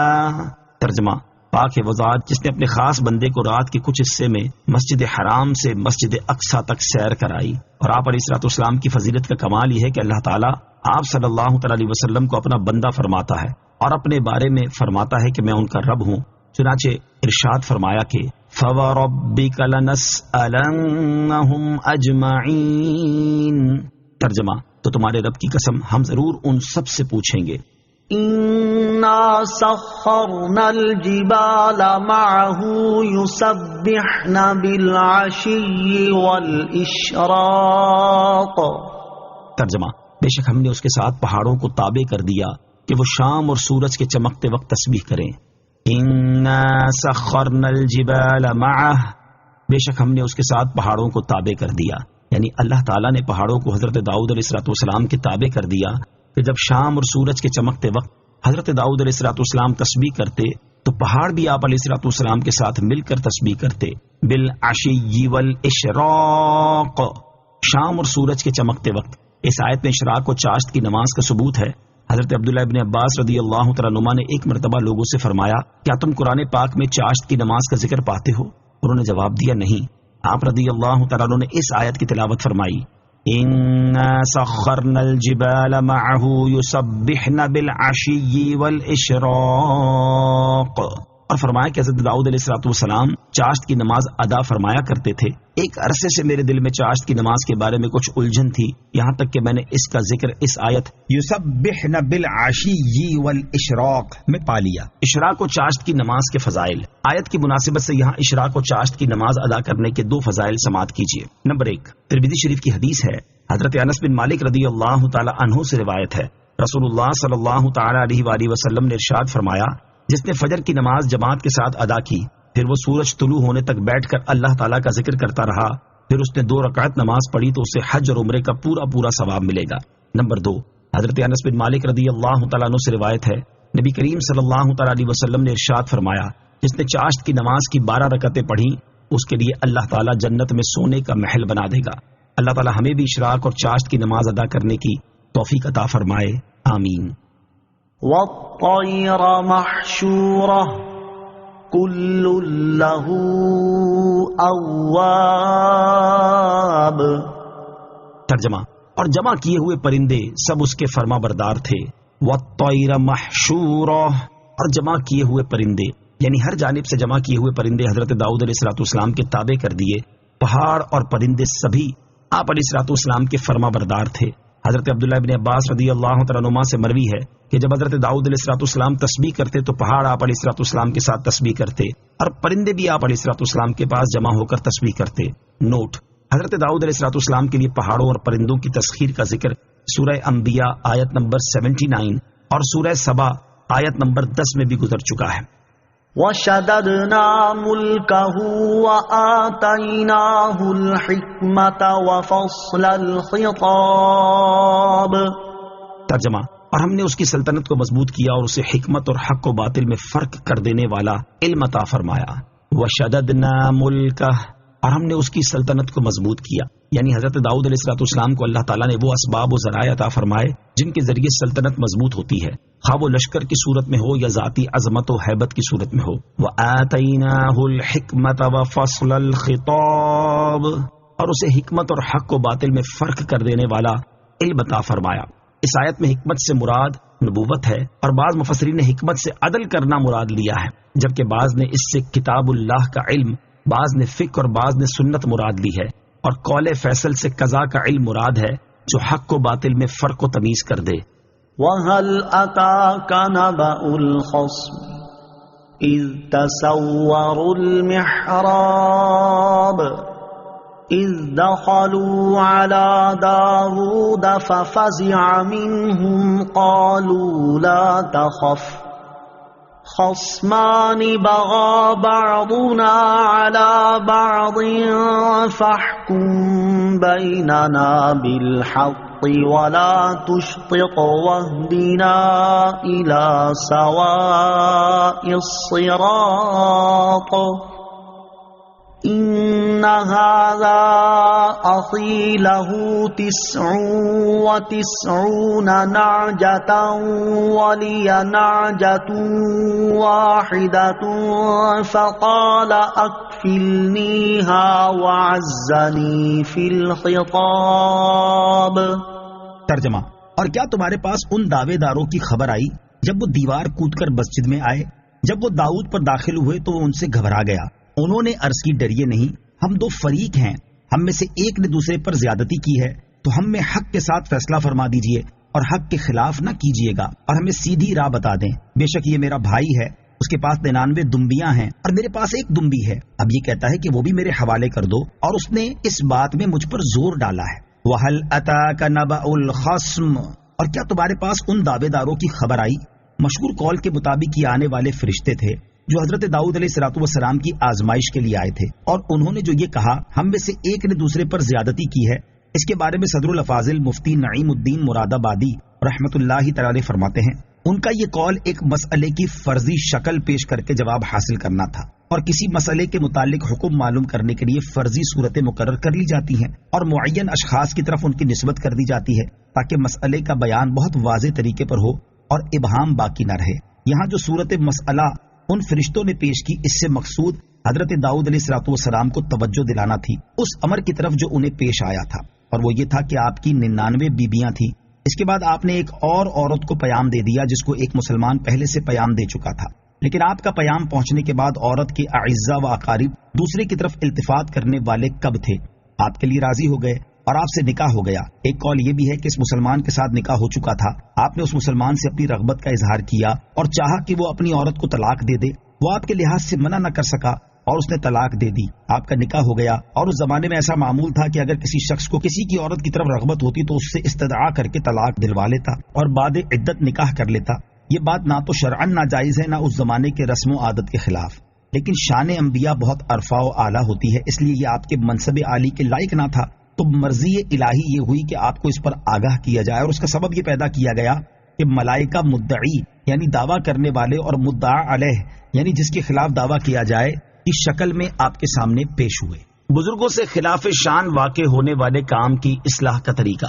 ترجمہ، پاک ہے وہ ذات جس نے اپنے خاص بندے کو رات کے کچھ حصے میں مسجد حرام سے مسجد اقصی تک سیر کرائی۔ اور آپ علیہ السلام کی فضیلت کا کمال یہ ہے کہ اللہ تعالیٰ آپ صلی اللہ تعالی علیہ وسلم کو اپنا بندہ فرماتا ہے اور اپنے بارے میں فرماتا ہے کہ میں ان کا رب ہوں۔ چنانچہ ارشاد فرمایا کہ فَوَرَبِّكَ لَنَسْأَلَنَّهُمْ أَجْمَعِينَ۔ ترجمہ، تو تمہارے رب کی قسم ہم ضرور ان سب سے پوچھیں گے۔ إِنَّا سَخَّرْنَا الْجِبَالَ مَعَهُ يُسَبِّحْنَ بِالْعَشِيِّ وَالْإِشْرَاقِ۔ ترجمہ، بے شک ہم نے اس کے ساتھ پہاڑوں کو تابع کر دیا کہ وہ شام اور سورج کے چمکتے وقت تسبیح کریں. انا سخرنا الجبال معه، بے شک ہم نے اس کے ساتھ پہاڑوں کو تابع کر دیا. یعنی اللہ تعالیٰ نے پہاڑوں کو حضرت داؤد علیہ السلام کے تابع کر دیا کہ جب شام اور سورج کے چمکتے وقت حضرت داؤد علیہ السلام تسبیح کرتے تو پہاڑ بھی آپ علیہ السلام کے ساتھ مل کر تسبیح کرتے. بالعشی والاشراق، شام اور سورج کے چمکتے وقت. اس آیت میں اشراق و چاشت کی نماز کا ثبوت ہے. حضرت عبداللہ ابن عباس رضی اللہ تعالیٰ عنہما نے ایک مرتبہ لوگوں سے فرمایا، کیا تم قرآن پاک میں چاشت کی نماز کا ذکر پاتے ہو؟ انہوں نے جواب دیا، نہیں. آپ رضی اللہ تعالیٰ عنہ نے اس آیت کی تلاوت فرمائی، اِنَّا سَخَّرْنَا الْجِبَالَ مَعَهُ يُسَبِّحْنَ بِالْعَشِيِّ وَالْإِشْرَاقِ، اور فرمایا کہ حضرت داؤد علیہ السلام چاشت کی نماز ادا فرمایا کرتے تھے. ایک عرصے سے میرے دل میں چاشت کی نماز کے بارے میں کچھ الجھن تھی، یہاں تک کہ میں نے اس کا ذکر اس آیت یسبحن بالعشی والاشراق میں پا لیا. اشراق و چاشت کی نماز کے فضائل. آیت کی مناسبت سے یہاں اشراق و چاشت کی نماز ادا کرنے کے 2 فضائل سماعت کیجیے. نمبر 1، ترمذی شریف کی حدیث ہے، حضرت انس بن مالک رضی اللہ تعالی عنہ سے روایت ہے، رسول اللہ صلی اللہ تعالی علیہ وآلہ وسلم نے ارشاد فرمایا، جس نے فجر کی نماز جماعت کے ساتھ ادا کی، پھر وہ سورج طلوع ہونے تک بیٹھ کر اللہ تعالیٰ کا ذکر کرتا رہا، پھر اس نے 2 رکعت نماز پڑھی تو اسے حج اور عمرے کا پورا ثواب ملے گا. نمبر 2، حضرت انس بن مالک رضی اللہ تعالیٰ عنہ سے روایت ہے، نبی کریم صلی اللہ تعالیٰ علیہ وسلم نے ارشاد فرمایا، جس نے چاشت کی نماز کی 12 رکعتیں پڑھی اس کے لیے اللہ تعالیٰ جنت میں سونے کا محل بنا دے گا. اللہ تعالیٰ ہمیں بھی اشراق اور چاشت کی نماز ادا کرنے کی توفیق عطا فرمائے، آمین. والطير محشورة كل له أواب. ترجمہ، اور جمع کیے ہوئے پرندے سب اس کے فرما بردار تھے. والطير محشورة، اور جمع کیے ہوئے پرندے یعنی ہر جانب سے جمع کیے ہوئے پرندے حضرت داؤد علیہ السلام کے تابع کر دیے. پہاڑ اور پرندے سبھی آپ علیہ السلام کے فرما بردار تھے. حضرت عبداللہ ابن عباس رضی اللہ تعالیٰ عنہما سے مروی ہے کہ جب حضرت داؤد علیہ السلام تسبیح کرتے تو پہاڑ آپ علیہ السلام کے ساتھ تسبیح کرتے اور پرندے بھی آپ علیہ السلام کے پاس جمع ہو کر تسبیح کرتے. نوٹ، حضرت داؤد علیہ السلام کے لیے پہاڑوں اور پرندوں کی تسخیر کا ذکر سورہ انبیاء آیت نمبر 79 اور سورہ سبا آیت نمبر 10 میں بھی گزر چکا ہے. وَشَدَدْنَا مُلْكَهُ وَآتَيْنَاهُ الْحِكْمَةَ وَفَصْلَ الْخِطَابِ. ترجمہ، اور ہم نے اس کی سلطنت کو مضبوط کیا اور اسے حکمت اور حق و باطل میں فرق کر دینے والا علم عطا فرمایا. وَشَدَدْنَا مُلْكَهُ، اور ہم نے اس کی سلطنت کو مضبوط کیا، یعنی حضرت داؤد علیہ السلام کو اللہ تعالیٰ نے وہ اسباب و ذرائع عطا فرمائے جن کے ذریعے سلطنت مضبوط ہوتی ہے، خواہ وہ لشکر کی صورت میں ہو یا ذاتی عظمت و ہیبت کی صورت میں ہو. وَآتَيْنَاهُ الْحِكْمَةَ وَفَصْلَ الْخِطَابِ، اور اسے حکمت اور حق و باطل میں فرق کر دینے والا علم عطا فرمایا. اس آیت میں حکمت سے مراد نبوت ہے، اور بعض مفسرین نے حکمت سے عدل کرنا مراد لیا ہے، جبکہ بعض نے اس سے کتاب اللہ کا علم، بعض نے فقہ اور بعض نے سنت مراد لی ہے، اور قول فیصل سے قضا کا علم مراد ہے جو حق و باطل میں فرق و تمیز کر دے. وَهَلْ أَتَاكَ نَبَأُ الْخَصْمِ إِذْ تَسَوَّرُوا الْمِحْرَابَ إِذْ دَخَلُوا عَلَى دَاوُودَ فَفَزِعَ مِنْهُمْ قَالُوا لَا تَخَفْ خصمان بغى بعضنا على بعض فاحكم بيننا بالحق ولا تشطط واهدنا إلى سواء الصراط إن هذا أخي له 99 نعجة ولي نعجة واحدة فقال أكفلنيها وعزني في الخطاب. ترجمہ، اور کیا تمہارے پاس ان دعوے داروں کی خبر آئی جب وہ دیوار کود کر مسجد میں آئے؟ جب وہ داؤد پر داخل ہوئے تو وہ ان سے گھبرا گیا. انہوں نے عرض کی، ڈریے نہیں، ہم 2 فریق ہیں، ہم میں سے ایک نے دوسرے پر زیادتی کی ہے، تو ہم میں حق کے ساتھ فیصلہ فرما دیجئے اور حق کے خلاف نہ کیجئے گا اور ہمیں سیدھی راہ بتا دیں. بے شک یہ میرا بھائی ہے، اس کے پاس 99 دمبیاں ہیں اور میرے پاس 1 دمبی ہے. اب یہ کہتا ہے کہ وہ بھی میرے حوالے کر دو، اور اس نے اس بات میں مجھ پر زور ڈالا ہے. وَهَلْ أَتَاكَ نَبَأُ الْخَصْمِ، اور کیا تمہارے پاس ان دعوے داروں کی خبر آئی؟ مشہور قول کے مطابق یہ آنے والے فرشتے تھے جو حضرت داؤد علیہ الصلوۃ والسلام کی آزمائش کے لیے آئے تھے، اور انہوں نے جو یہ کہا ہم میں سے ایک نے دوسرے پر زیادتی کی ہے، اس کے بارے میں صدر الافاضل مفتی نعیم الدین مراد آبادی رحمۃ اللہ تعالی فرماتے ہیں ان کا یہ قول ایک مسئلے کی فرضی شکل پیش کر کے جواب حاصل کرنا تھا، اور کسی مسئلے کے متعلق حکم معلوم کرنے کے لیے فرضی صورتیں مقرر کر لی جاتی ہیں اور معین اشخاص کی طرف ان کی نسبت کر دی جاتی ہے تاکہ مسئلے کا بیان بہت واضح طریقے پر ہو اور ابہام باقی نہ رہے۔ یہاں جو صورت مسئلہ ان فرشتوں نے پیش کی، اس سے مقصود حضرت داؤد علیہ الصلوۃ والسلام کو توجہ دلانا تھی اس امر کی طرف جو انہیں پیش آیا تھا، اور وہ یہ تھا کہ آپ کی 99 بیویاں تھیں۔ اس کے بعد آپ نے ایک اور عورت کو پیام دے دیا جس کو ایک مسلمان پہلے سے پیام دے چکا تھا، لیکن آپ کا پیام پہنچنے کے بعد عورت کے اعزاء و اقارب دوسرے کی طرف التفات کرنے والے کب تھے؟ آپ کے لیے راضی ہو گئے اور آپ سے نکاح ہو گیا۔ ایک قول یہ بھی ہے کہ اس مسلمان کے ساتھ نکاح ہو چکا تھا، آپ نے اس مسلمان سے اپنی رغبت کا اظہار کیا اور چاہا کہ وہ اپنی عورت کو طلاق دے دے، وہ آپ کے لحاظ سے منع نہ کر سکا اور اس نے طلاق دے دی، آپ کا نکاح ہو گیا۔ اور اس زمانے میں ایسا معمول تھا کہ اگر کسی شخص کو کسی کی عورت کی طرف رغبت ہوتی تو اس سے استدعا کر کے طلاق دلوا لیتا اور بعد عدت نکاح کر لیتا۔ یہ بات نہ تو شرعاً ناجائز ہے نہ اس زمانے کے رسم و عادت کے خلاف، لیکن شان انبیاء بہت عرفا و اعلیٰ ہوتی ہے، اس لیے یہ آپ کے منصب عالی کے لائق نہ تھا، تو مرضی الہی یہ ہوئی کہ آپ کو اس پر آگاہ کیا جائے، اور اس کا سبب یہ پیدا کیا گیا کہ ملائکہ مدعی یعنی دعویٰ کرنے والے اور مدعا علیہ یعنی جس کے خلاف دعویٰ کیا جائے کی شکل میں آپ کے سامنے پیش ہوئے۔ بزرگوں سے خلاف شان واقع ہونے والے کام کی اصلاح کا طریقہ،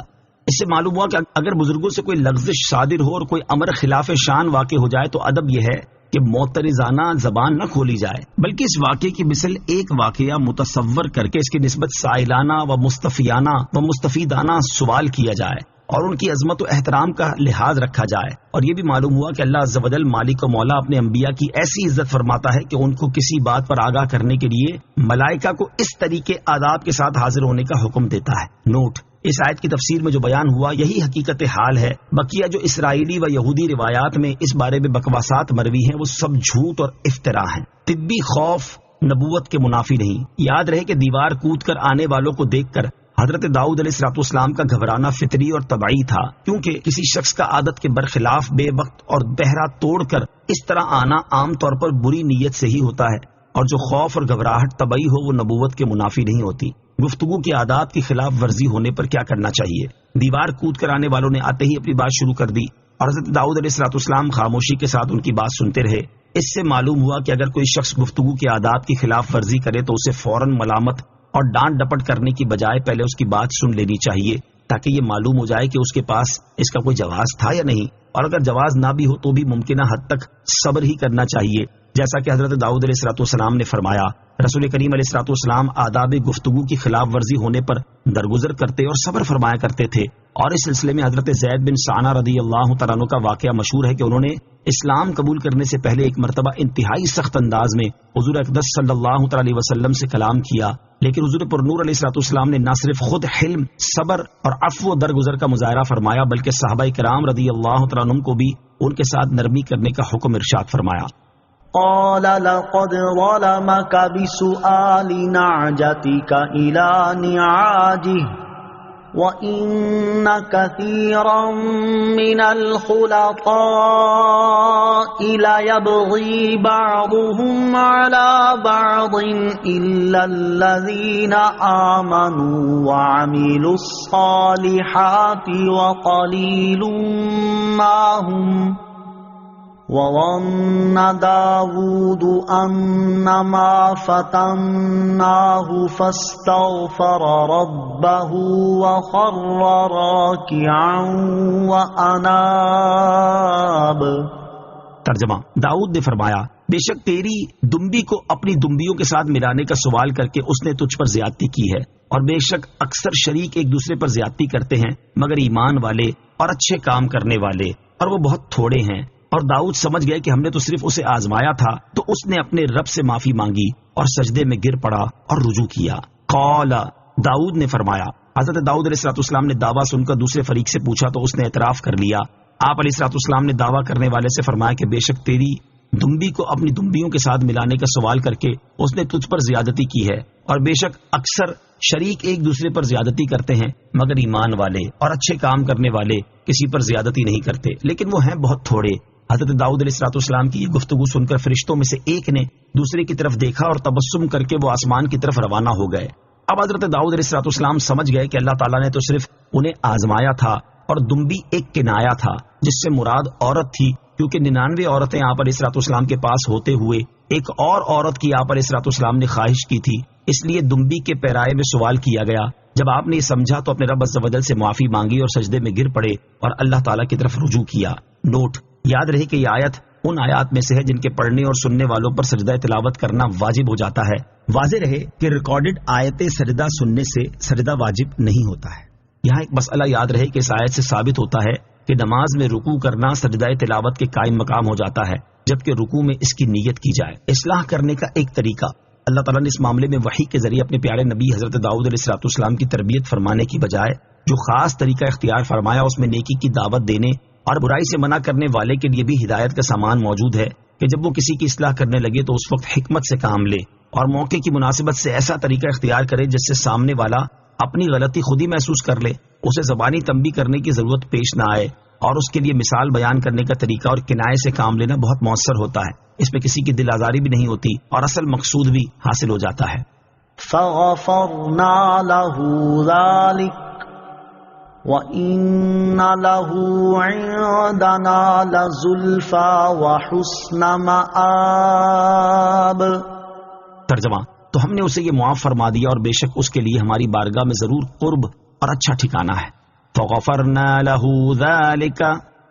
اس سے معلوم ہوا کہ اگر بزرگوں سے کوئی لغزش صادر ہو اور کوئی امر خلاف شان واقع ہو جائے تو ادب یہ ہے کہ معترضانہ زبان نہ کھولی جائے، بلکہ اس واقعے کی مثل ایک واقعہ متصور کر کے اس کی نسبت سائلانہ و مستفیانہ و مستفیدانہ سوال کیا جائے اور ان کی عظمت و احترام کا لحاظ رکھا جائے۔ اور یہ بھی معلوم ہوا کہ اللہ عز و جل مالک و مولا اپنے انبیاء کی ایسی عزت فرماتا ہے کہ ان کو کسی بات پر آگاہ کرنے کے لیے ملائکہ کو اس طریقے آداب کے ساتھ حاضر ہونے کا حکم دیتا ہے۔ نوٹ: اس آیت کی تفسیر میں جو بیان ہوا یہی حقیقت حال ہے، بقیہ جو اسرائیلی و یہودی روایات میں اس بارے میں بکواسات مروی ہیں وہ سب جھوٹ اور افتراء ہیں۔ طبی خوف نبوت کے منافی نہیں۔ یاد رہے کہ دیوار کود کر آنے والوں کو دیکھ کر حضرت داؤد علیہ الصلوۃ والسلام کا گھبرانا فطری اور طبعی تھا، کیونکہ کسی شخص کا عادت کے برخلاف بے وقت اور بہرا توڑ کر اس طرح آنا عام طور پر بری نیت سے ہی ہوتا ہے، اور جو خوف اور گھبراہٹ طبعی ہو وہ نبوت کے منافی نہیں ہوتی۔ گفتگو کے آداب کی خلاف ورزی ہونے پر کیا کرنا چاہیے؟ دیوار کود کر آنے والوں نے آتے ہی اپنی بات شروع کر دی اور حضرت داؤد علیہ الصلوۃ والسلام خاموشی کے ساتھ ان کی بات سنتے رہے۔ اس سے معلوم ہوا کہ اگر کوئی شخص گفتگو کے آداب کی خلاف ورزی کرے تو اسے فوراً ملامت اور ڈانٹ ڈپٹ کرنے کی بجائے پہلے اس کی بات سن لینی چاہیے تاکہ یہ معلوم ہو جائے کہ اس کے پاس اس کا کوئی جواز تھا یا نہیں، اور اگر جواز نہ بھی ہو تو بھی ممکنہ حد تک صبر ہی کرنا چاہیے، جیسا کہ حضرت داؤد علیہ الصلوۃ والسلام نے فرمایا۔ رسول کریم علیہ الصلوۃ والسلام آداب گفتگو کی خلاف ورزی ہونے پر درگزر کرتے اور صبر فرمایا کرتے تھے، اور اس سلسلے میں حضرت زید بن ثانہ رضی اللہ تعالیٰ عنہ کا واقعہ مشہور ہے کہ انہوں نے اسلام قبول کرنے سے پہلے ایک مرتبہ انتہائی سخت انداز میں حضور اقدس صلی اللہ تعالی علیہ وسلم سے کلام کیا، لیکن حضور پر نور علیہ الصلوۃ والسلام نے نہ صرف خود حلم، صبر اور عفو و درگزر کا مظاہرہ فرمایا بلکہ صحابہ کرام رضی اللہ تعالیٰ عنہم کو بھی ان کے ساتھ نرمی کرنے کا حکم ارشاد فرمایا۔ قال لقد ظلمك بسؤال نعجتك إلى نعاجه وَإِنَّ كَثِيرًا مِنَ الْخُلَطَاءِ لَيَبْغِي بَعْضُهُمْ عَلَى بَعْضٍ إِلَّا الَّذِينَ آمَنُوا وَعَمِلُوا الصَّالِحَاتِ وَقَلِيلٌ مَّا هُمْ وَظَنَّ دَاوُودُ أَنَّمَا فَتَنَّاهُ فَاسْتَغْفَرَ رَبَّهُ وَخَرَّ رَاكِعًا وَأَنَابَ۔ ترجمہ: داؤد نے فرمایا، بے شک تیری دمبی کو اپنی دمبیوں کے ساتھ ملانے کا سوال کر کے اس نے تجھ پر زیادتی کی ہے، اور بے شک اکثر شریک ایک دوسرے پر زیادتی کرتے ہیں مگر ایمان والے اور اچھے کام کرنے والے، اور وہ بہت تھوڑے ہیں۔ اور داؤد سمجھ گئے کہ ہم نے تو صرف اسے آزمایا تھا، تو اس نے اپنے رب سے معافی مانگی اور سجدے میں گر پڑا اور رجوع کیا۔ قال، داؤد نے فرمایا، حضرت داؤد علیہ الصلوۃ والسلام نے دعویٰ سن کر دوسرے فریق سے پوچھا تو اس نے اعتراف کر لیا۔ آپ علیہ الصلوۃ والسلام نے دعویٰ کرنے والے سے فرمایا کہ بے شک تیری دمبی کو اپنی دمبیوں کے ساتھ ملانے کا سوال کر کے اس نے تجھ پر زیادتی کی ہے، اور بے شک اکثر شریک ایک دوسرے پر زیادتی کرتے ہیں، مگر ایمان والے اور اچھے کام کرنے والے کسی پر زیادتی نہیں کرتے، لیکن وہ ہیں بہت تھوڑے۔ حضرت داؤد علیہ السلام کی یہ گفتگو سن کر فرشتوں میں سے ایک نے دوسرے کی طرف دیکھا اور تبسم کر کے وہ آسمان کی طرف روانہ ہو گئے۔ اب حضرت داؤد علیہ السلام سمجھ گئے کہ اللہ تعالیٰ نے تو صرف انہیں آزمایا تھا، اور دمبی ایک کنایا تھا جس سے مراد عورت تھی، کیونکہ 99 عورتیں آپ علیہ السلام کے پاس ہوتے ہوئے ایک اور عورت کی آپ علیہ السلام نے خواہش کی تھی، اس لیے دمبی کے پیرائے میں سوال کیا گیا۔ جب آپ نے یہ سمجھا تو اپنے رب عز و جل سے معافی مانگی اور سجدے میں گر پڑے اور اللہ تعالیٰ کی طرف رجوع کیا۔ نوٹ: یاد رہے کہ یہ آیت ان آیات میں سے ہے جن کے پڑھنے اور سننے والوں پر سجدہ تلاوت کرنا واجب ہو جاتا ہے۔ واضح رہے کہ ریکارڈڈ آیت سجدہ سننے سے سجدہ واجب نہیں ہوتا ہے۔ یہاں ایک مسئلہ یاد رہے کہ اس آیت سے ثابت ہوتا ہے کہ نماز میں رکوع کرنا سجدہ تلاوت کے قائم مقام ہو جاتا ہے، جبکہ رکوع میں اس کی نیت کی جائے۔ اصلاح کرنے کا ایک طریقہ، اللہ تعالیٰ نے اس معاملے میں وحی کے ذریعے اپنے پیارے نبی حضرت داؤد علیہ السلام کی تربیت فرمانے کی بجائے جو خاص طریقہ اختیار فرمایا اس میں نیکی کی دعوت دینے اور برائی سے منع کرنے والے کے لیے بھی ہدایت کا سامان موجود ہے کہ جب وہ کسی کی اصلاح کرنے لگے تو اس وقت حکمت سے کام لے اور موقع کی مناسبت سے ایسا طریقہ اختیار کرے جس سے سامنے والا اپنی غلطی خود ہی محسوس کر لے، اسے زبانی تنبیہ کرنے کی ضرورت پیش نہ آئے، اور اس کے لیے مثال بیان کرنے کا طریقہ اور کنایے سے کام لینا بہت مؤثر ہوتا ہے۔ اس میں کسی کی دل آزاری بھی نہیں ہوتی اور اصل مقصود بھی حاصل ہو جاتا ہے۔ فغفرنا له ذلك وإن له عندنا لزلفى وحسن مآب۔ ترجمہ: تو ہم نے اسے یہ معاف فرما دیا اور بے شک اس کے لیے ہماری بارگاہ میں ضرور قرب اور اچھا ٹھکانہ ہے۔ فغفرنا له ذلك،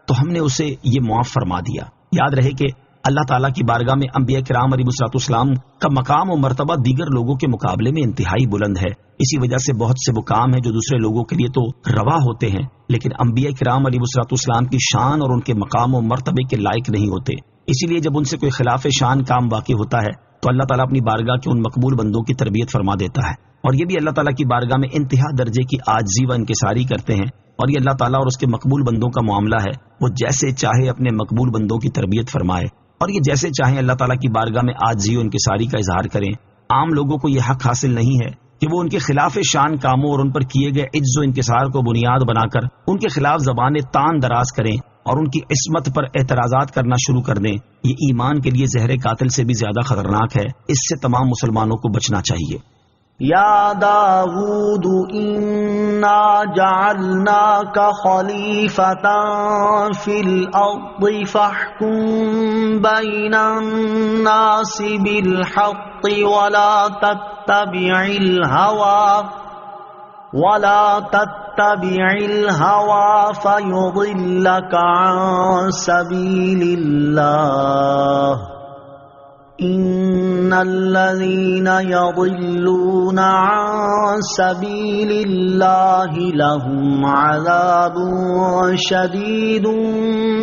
تو ہم نے اسے یہ معاف فرما دیا۔ یاد رہے کہ اللہ تعالیٰ کی بارگاہ میں انبیاء کرام علیہ السلام کا مقام و مرتبہ دیگر لوگوں کے مقابلے میں انتہائی بلند ہے۔ اسی وجہ سے بہت سے وہ کام ہیں جو دوسرے لوگوں کے لیے تو روا ہوتے ہیں، لیکن انبیاء کرام علیہ السلام کی شان اور ان کے مقام و مرتبے کے لائق نہیں ہوتے۔ اسی لیے جب ان سے کوئی خلاف شان کام واقع ہوتا ہے تو اللہ تعالیٰ اپنی بارگاہ کے ان مقبول بندوں کی تربیت فرما دیتا ہے، اور یہ بھی اللہ تعالیٰ کی بارگاہ میں انتہا درجے کی عاجزی و انکساری کرتے ہیں، اور یہ اللہ تعالیٰ اور اس کے مقبول بندوں کا معاملہ ہے، وہ جیسے چاہے اپنے مقبول بندوں کی تربیت فرمائے، اور یہ جیسے چاہیں اللہ تعالیٰ کی بارگاہ میں عاجزی و انکساری کا اظہار کریں۔ عام لوگوں کو یہ حق حاصل نہیں ہے کہ وہ ان کے خلاف شان کاموں اور ان پر کیے گئے عجز و انکسار کو بنیاد بنا کر ان کے خلاف زبانیں تان دراز کریں اور ان کی عصمت پر اعتراضات کرنا شروع کر دیں۔ یہ ایمان کے لیے زہر قاتل سے بھی زیادہ خطرناک ہے، اس سے تمام مسلمانوں کو بچنا چاہیے۔ یا داود انا جعلناک خلیفۃ فی الارض فاحکم بین الناس بالحق ولا تتبع الهوى فيضلك عن سبيل الله ان الذين يضلون عن سبيل الله لهم عذاب شديد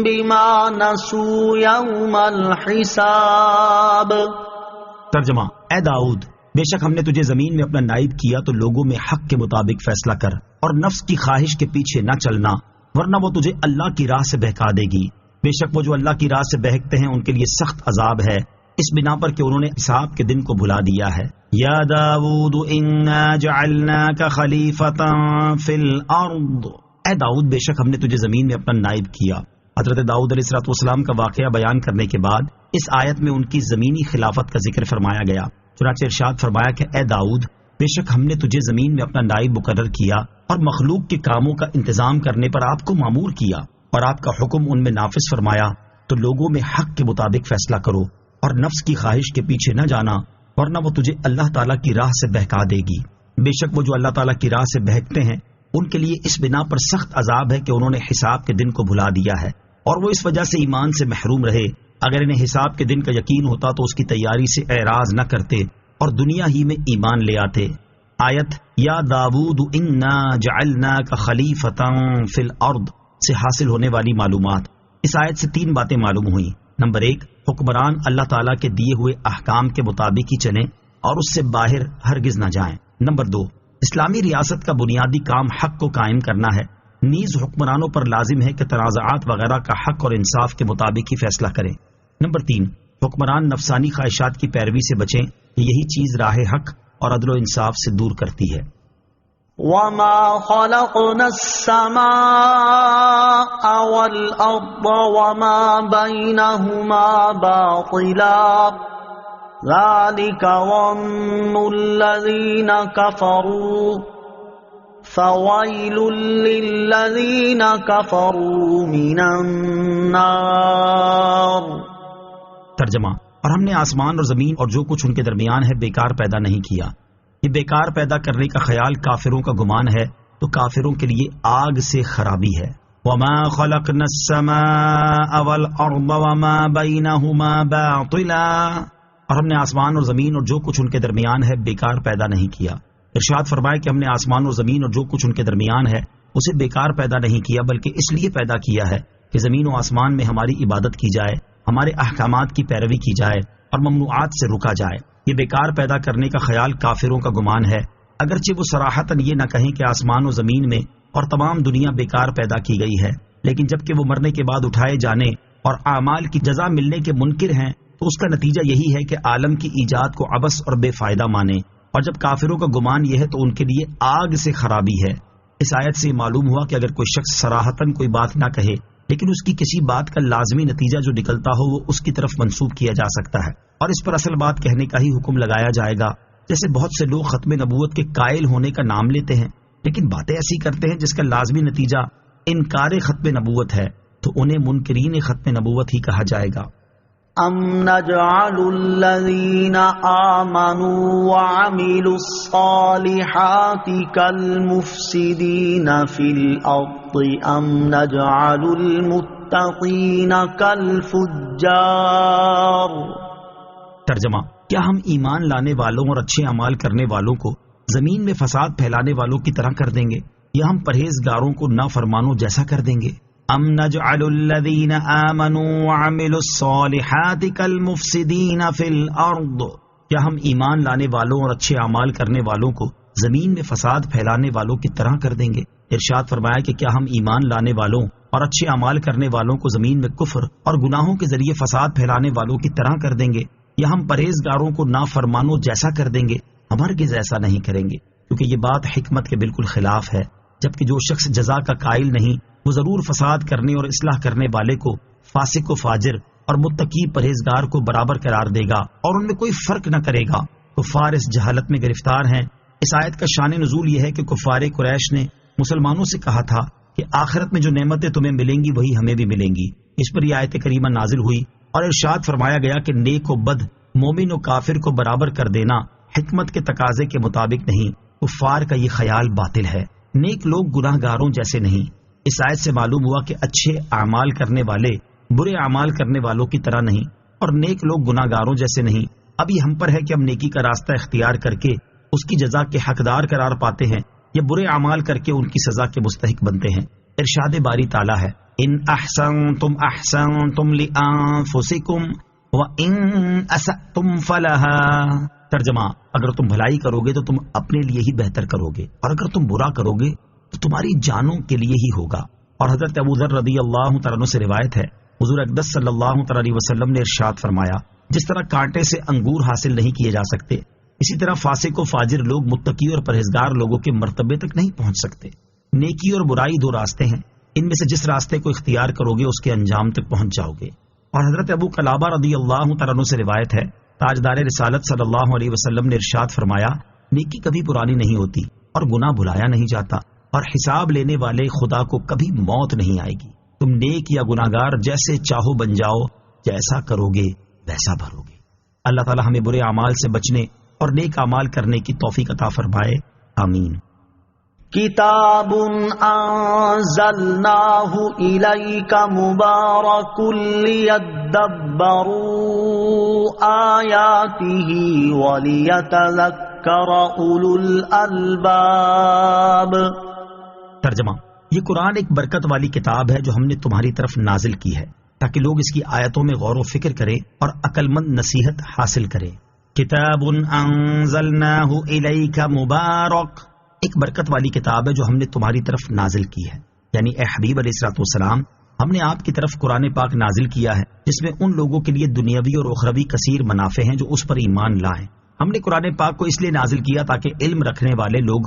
بما نسوا يوم الحساب۔ ترجمہ: اے داؤد، بے شک ہم نے تجھے زمین میں اپنا نائب کیا تو لوگوں میں حق کے مطابق فیصلہ کر اور نفس کی خواہش کے پیچھے نہ چلنا، ورنہ وہ تجھے اللہ کی راہ سے بہکا دے گی۔ بے شک وہ جو اللہ کی راہ سے بہکتے ہیں ان کے لیے سخت عذاب ہے، اس بنا پر کہ انہوں نے حساب کے دن کو بھلا دیا ہے۔ یا داؤد انا جعلناک خلیفۃ فی الارض، اے داؤد بے شک ہم نے تجھے زمین میں اپنا نائب کیا۔ حضرت داؤد علیہ السلام کا واقعہ بیان کرنے کے بعد اس آیت میں ان کی زمینی خلافت کا ذکر فرمایا گیا۔ چنانچہ ارشاد فرمایا کہ اے داؤد بے شک ہم نے تجھے زمین میں اپنا نائب مقرر کیا اور مخلوق کے کاموں کا انتظام کرنے پر آپ کو مامور کیا اور آپ کا حکم ان میں نافذ فرمایا، تو لوگوں میں حق کے مطابق فیصلہ کرو اور نفس کی خواہش کے پیچھے نہ جانا، ورنہ وہ تجھے اللہ تعالیٰ کی راہ سے بہکا دے گی۔ بے شک وہ جو اللہ تعالیٰ کی راہ سے بہکتے ہیں ان کے لیے اس بنا پر سخت عذاب ہے کہ انہوں نے حساب کے دن کو بھلا دیا ہے، اور وہ اس وجہ سے ایمان سے محروم رہے۔ اگر انہیں حساب کے دن کا یقین ہوتا تو اس کی تیاری سے اعراض نہ کرتے اور دنیا ہی میں ایمان لے آتے۔ آیت یا داود انا جعلناک خلیفۃ فی الارض سے حاصل ہونے والی معلومات۔ اس آیت سے 3 باتیں معلوم ہوئیں۔ نمبر 1، حکمران اللہ تعالیٰ کے دیے ہوئے احکام کے مطابق ہی چلیں اور اس سے باہر ہرگز نہ جائیں۔ نمبر 2، اسلامی ریاست کا بنیادی کام حق کو قائم کرنا ہے، نیز حکمرانوں پر لازم ہے کہ تنازعات وغیرہ کا حق اور انصاف کے مطابق ہی فیصلہ کریں۔ نمبر 3، حکمران نفسانی خواہشات کی پیروی سے بچیں، یہی چیز راہ حق اور عدل و انصاف سے دور کرتی ہے۔ وما خلقنا السماء والأرض وما بينهما باطلا ذلك ظن الذين كفروا فويل للذين كفروا من النار۔ ترجمہ، اور ہم نے آسمان اور زمین اور جو کچھ ان کے درمیان ہے بیکار پیدا نہیں کیا۔ یہ بیکار پیدا کرنے کا خیال کافروں کا گمان ہے تو کافروں کے لیے آگ سے خرابی ہے۔ وما خلقنا السماء والارض وما بينهما باطلا، اور ہم نے آسمان اور زمین اور جو کچھ ان کے درمیان ہے بیکار پیدا نہیں کیا۔ ارشاد فرمائے کہ ہم نے آسمان اور زمین اور جو کچھ ان کے درمیان ہے اسے بیکار پیدا نہیں کیا، بلکہ اس لیے پیدا کیا ہے کہ زمین و آسمان میں ہماری عبادت کی جائے، ہمارے احکامات کی پیروی کی جائے اور ممنوعات سے رکا جائے۔ یہ بیکار پیدا کرنے کا خیال کافروں کا گمان ہے، اگرچہ وہ صراحتاً یہ نہ کہیں کہ آسمان و زمین میں اور تمام دنیا بیکار پیدا کی گئی ہے، لیکن جبکہ وہ مرنے کے بعد اٹھائے جانے اور اعمال کی جزا ملنے کے منکر ہیں تو اس کا نتیجہ یہی ہے کہ عالم کی ایجاد کو عبث اور بے فائدہ مانیں، اور جب کافروں کا گمان یہ ہے تو ان کے لیے آگ سے خرابی ہے۔ اس آیت سے معلوم ہوا کہ اگر کوئی شخص صراحتاً کوئی بات نہ کہے لیکن اس کی کسی بات کا لازمی نتیجہ جو نکلتا ہو وہ اس کی طرف منسوب کیا جا سکتا ہے، اور اس پر اصل بات کہنے کا ہی حکم لگایا جائے گا۔ جیسے بہت سے لوگ ختم نبوت کے قائل ہونے کا نام لیتے ہیں لیکن باتیں ایسی کرتے ہیں جس کا لازمی نتیجہ انکار ختم نبوت ہے، تو انہیں منکرین ختم نبوت ہی کہا جائے گا۔ ام نجعل الذین آمنوا وعملوا الصالحات كالمفسدین فی الارض ام نجعل المتقین كالفجار۔ ترجمہ، کیا ہم ایمان لانے والوں اور اچھے اعمال کرنے والوں کو زمین میں فساد پھیلانے والوں کی طرح کر دیں گے یا ہم پرہیزگاروں کو نافرمانوں جیسا کر دیں گے؟ ام نجعل الذین آمنوا وعملوا الصالحات كالمفسدین فی الارض، کیا ہم ایمان لانے والوں اور اچھے اعمال کرنے والوں کو زمین میں فساد پھیلانے والوں کی طرح کر دیں گے؟ ارشاد فرمایا کہ کیا ہم ایمان لانے والوں اور اچھے اعمال کرنے والوں کو زمین میں کفر اور گناہوں کے ذریعے فساد پھیلانے والوں کی طرح کر دیں گے یا ہم پرہیزگاروں کو نافرمانوں جیسا کر دیں گے؟ ہم ہرگز ایسا نہیں کریں گے، کیونکہ یہ بات حکمت کے بالکل خلاف ہے، جبکہ جو شخص جزا کا قائل نہیں وہ ضرور فساد کرنے اور اصلاح کرنے والے کو فاسق و فاجر اور متقی پرہیزگار کو برابر قرار دے گا اور ان میں کوئی فرق نہ کرے گا۔ کفار اس جہالت میں گرفتار ہیں۔ اس آیت کا شان نزول یہ ہے کہ کفار قریش نے مسلمانوں سے کہا تھا کہ آخرت میں جو نعمتیں تمہیں ملیں گی وہی ہمیں بھی ملیں گی۔ اس پر یہ آیت کریمہ نازل ہوئی اور ارشاد فرمایا گیا کہ نیک و بد، مومن و کافر کو برابر کر دینا حکمت کے تقاضے کے مطابق نہیں، کفار کا یہ خیال باطل ہے۔ نیک لوگ گناہ گاروں جیسے نہیں۔ اس آیت سے معلوم ہوا کہ اچھے اعمال کرنے والے برے اعمال کرنے والوں کی طرح نہیں اور نیک لوگ گناہ گاروں جیسے نہیں۔ اب یہ ہم پر ہے کہ ہم نیکی کا راستہ اختیار کر کے اس کی جزا کے حقدار قرار پاتے ہیں یا برے اعمال کر کے ان کی سزا کے مستحق بنتے ہیں۔ ارشاد باری تعالیٰ ہے، ان احسنتم احسنتم لانفسکم وان اسأتم فلہا۔ ترجمہ، اگر تم بھلائی کرو گے تو تم اپنے لیے ہی بہتر کرو گے اور اگر تم برا کرو گے تو تمہاری جانوں کے لیے ہی ہوگا۔ اور حضرت ابو ذر رضی اللہ تعالیٰ عنہ سے روایت ہے، حضور اقدس صلی اللہ تعالیٰ علیہ وسلم نے ارشاد فرمایا، جس طرح کانٹے سے انگور حاصل نہیں کیے جا سکتے اسی طرح فاسق و فاجر لوگ متقی اور پرہیزگار لوگوں کے مرتبے تک نہیں پہنچ سکتے۔ نیکی اور برائی دو راستے ہیں، ان میں سے جس راستے کو اختیار کرو گے اس کے انجام تک پہنچ جاؤ گے۔ اور حضرت ابو قلابہ رضی اللہ تعالیٰ عنہ سے روایت ہے، تاجدار رسالت صلی اللہ علیہ وسلم نے ارشاد فرمایا، نیکی کبھی پرانی نہیں ہوتی اور گناہ بھلایا نہیں جاتا اور حساب لینے والے خدا کو کبھی موت نہیں آئے گی۔ تم نیک یا گناہگار جیسے چاہو بن جاؤ، جیسا کرو گے ویسا بھرو گے۔ اللہ تعالی ہمیں برے اعمال سے بچنے اور نیک اعمال کرنے کی توفیق عطا فرمائے، آمین۔ کتاب انزلناہ الیک مبارک لیدبروا آیاتہ ولیتذکر اولو الالباب۔ ترجمہ، یہ قرآن ایک برکت والی کتاب ہے جو ہم نے تمہاری طرف نازل کی ہے تاکہ لوگ اس کی آیتوں میں غور و فکر کریں اور عقل مند نصیحت حاصل کریں۔ کتاب انزلناہ الیک مبارک، ایک برکت والی کتاب ہے جو ہم نے تمہاری طرف نازل کی ہے، یعنی اے حبیب علیہ الصلوۃ والسلام، ہم نے آپ کی طرف قرآن پاک نازل کیا ہے جس میں ان لوگوں کے لیے دنیاوی اور اخروی کثیر منافع ہیں جو اس پر ایمان لائیں۔ ہم نے قرآن پاک کو اس لیے نازل کیا تاکہ علم رکھنے والے لوگ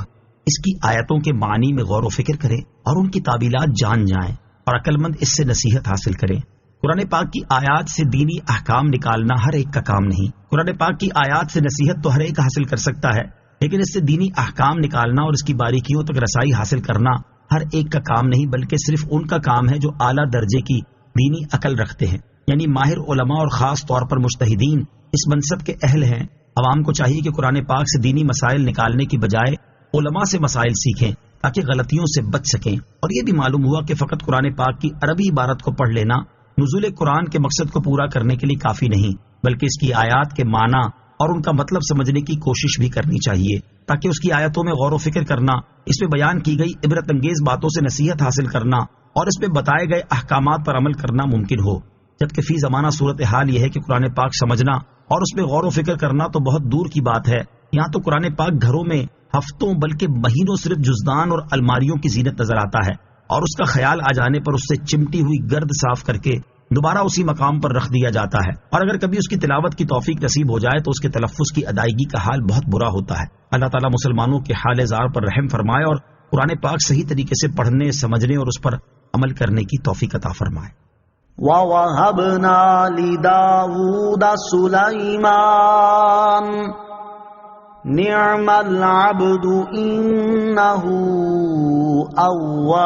اس کی آیتوں کے معنی میں غور و فکر کریں اور ان کی تعبیلات جان جائیں اور عقل مند اس سے نصیحت حاصل کریں۔ قرآن پاک کی آیات سے دینی احکام نکالنا ہر ایک کا کام نہیں۔ قرآن پاک کی آیات سے نصیحت تو ہر ایک حاصل کر سکتا ہے، لیکن اس سے دینی احکام نکالنا اور اس کی باریکیوں تک رسائی حاصل کرنا ہر ایک کا کام نہیں، بلکہ صرف ان کا کام ہے جو اعلیٰ درجے کی دینی عقل رکھتے ہیں، یعنی ماہر علماء اور خاص طور پر مجتہدین اس منصب کے اہل ہیں۔ عوام کو چاہیے کہ قرآن پاک سے دینی مسائل نکالنے کی بجائے علماء سے مسائل سیکھیں تاکہ غلطیوں سے بچ سکیں۔ اور یہ بھی معلوم ہوا کہ فقط قرآن پاک کی عربی عبارت کو پڑھ لینا نزول قرآن کے مقصد کو پورا کرنے کے لیے کافی نہیں، بلکہ اس کی آیات کے معنی اور ان کا مطلب سمجھنے کی کوشش بھی کرنی چاہیے تاکہ اس کی آیتوں میں غور و فکر کرنا، اس میں بیان کی گئی عبرت انگیز باتوں سے نصیحت حاصل کرنا اور اس میں بتائے گئے احکامات پر عمل کرنا ممکن ہو۔ جبکہ فی زمانہ صورتحال یہ ہے کہ قرآن پاک سمجھنا اور اس میں غور و فکر کرنا تو بہت دور کی بات ہے۔ یہاں تو قرآن پاک گھروں میں ہفتوں بلکہ مہینوں صرف جزدان اور الماریوں کی زینت نظر آتا ہے، اور اس کا خیال آ جانے پر اس سے چمٹی ہوئی گرد صاف کر کے دوبارہ اسی مقام پر رکھ دیا جاتا ہے، اور اگر کبھی اس کی تلاوت کی توفیق نصیب ہو جائے تو اس کے تلفظ کی ادائیگی کا حال بہت برا ہوتا ہے۔ اللہ تعالیٰ مسلمانوں کے حال زار پر رحم فرمائے اور قرآن پاک صحیح طریقے سے پڑھنے، سمجھنے اور اس پر عمل کرنے کی توفیق عطا فرمائے۔ وَوَهَبْنَا لِدَاوُودَ سُلَيْمَانَ نِعْمَ الْعَبْدُ إِنَّهُ أَوَّابٌ۔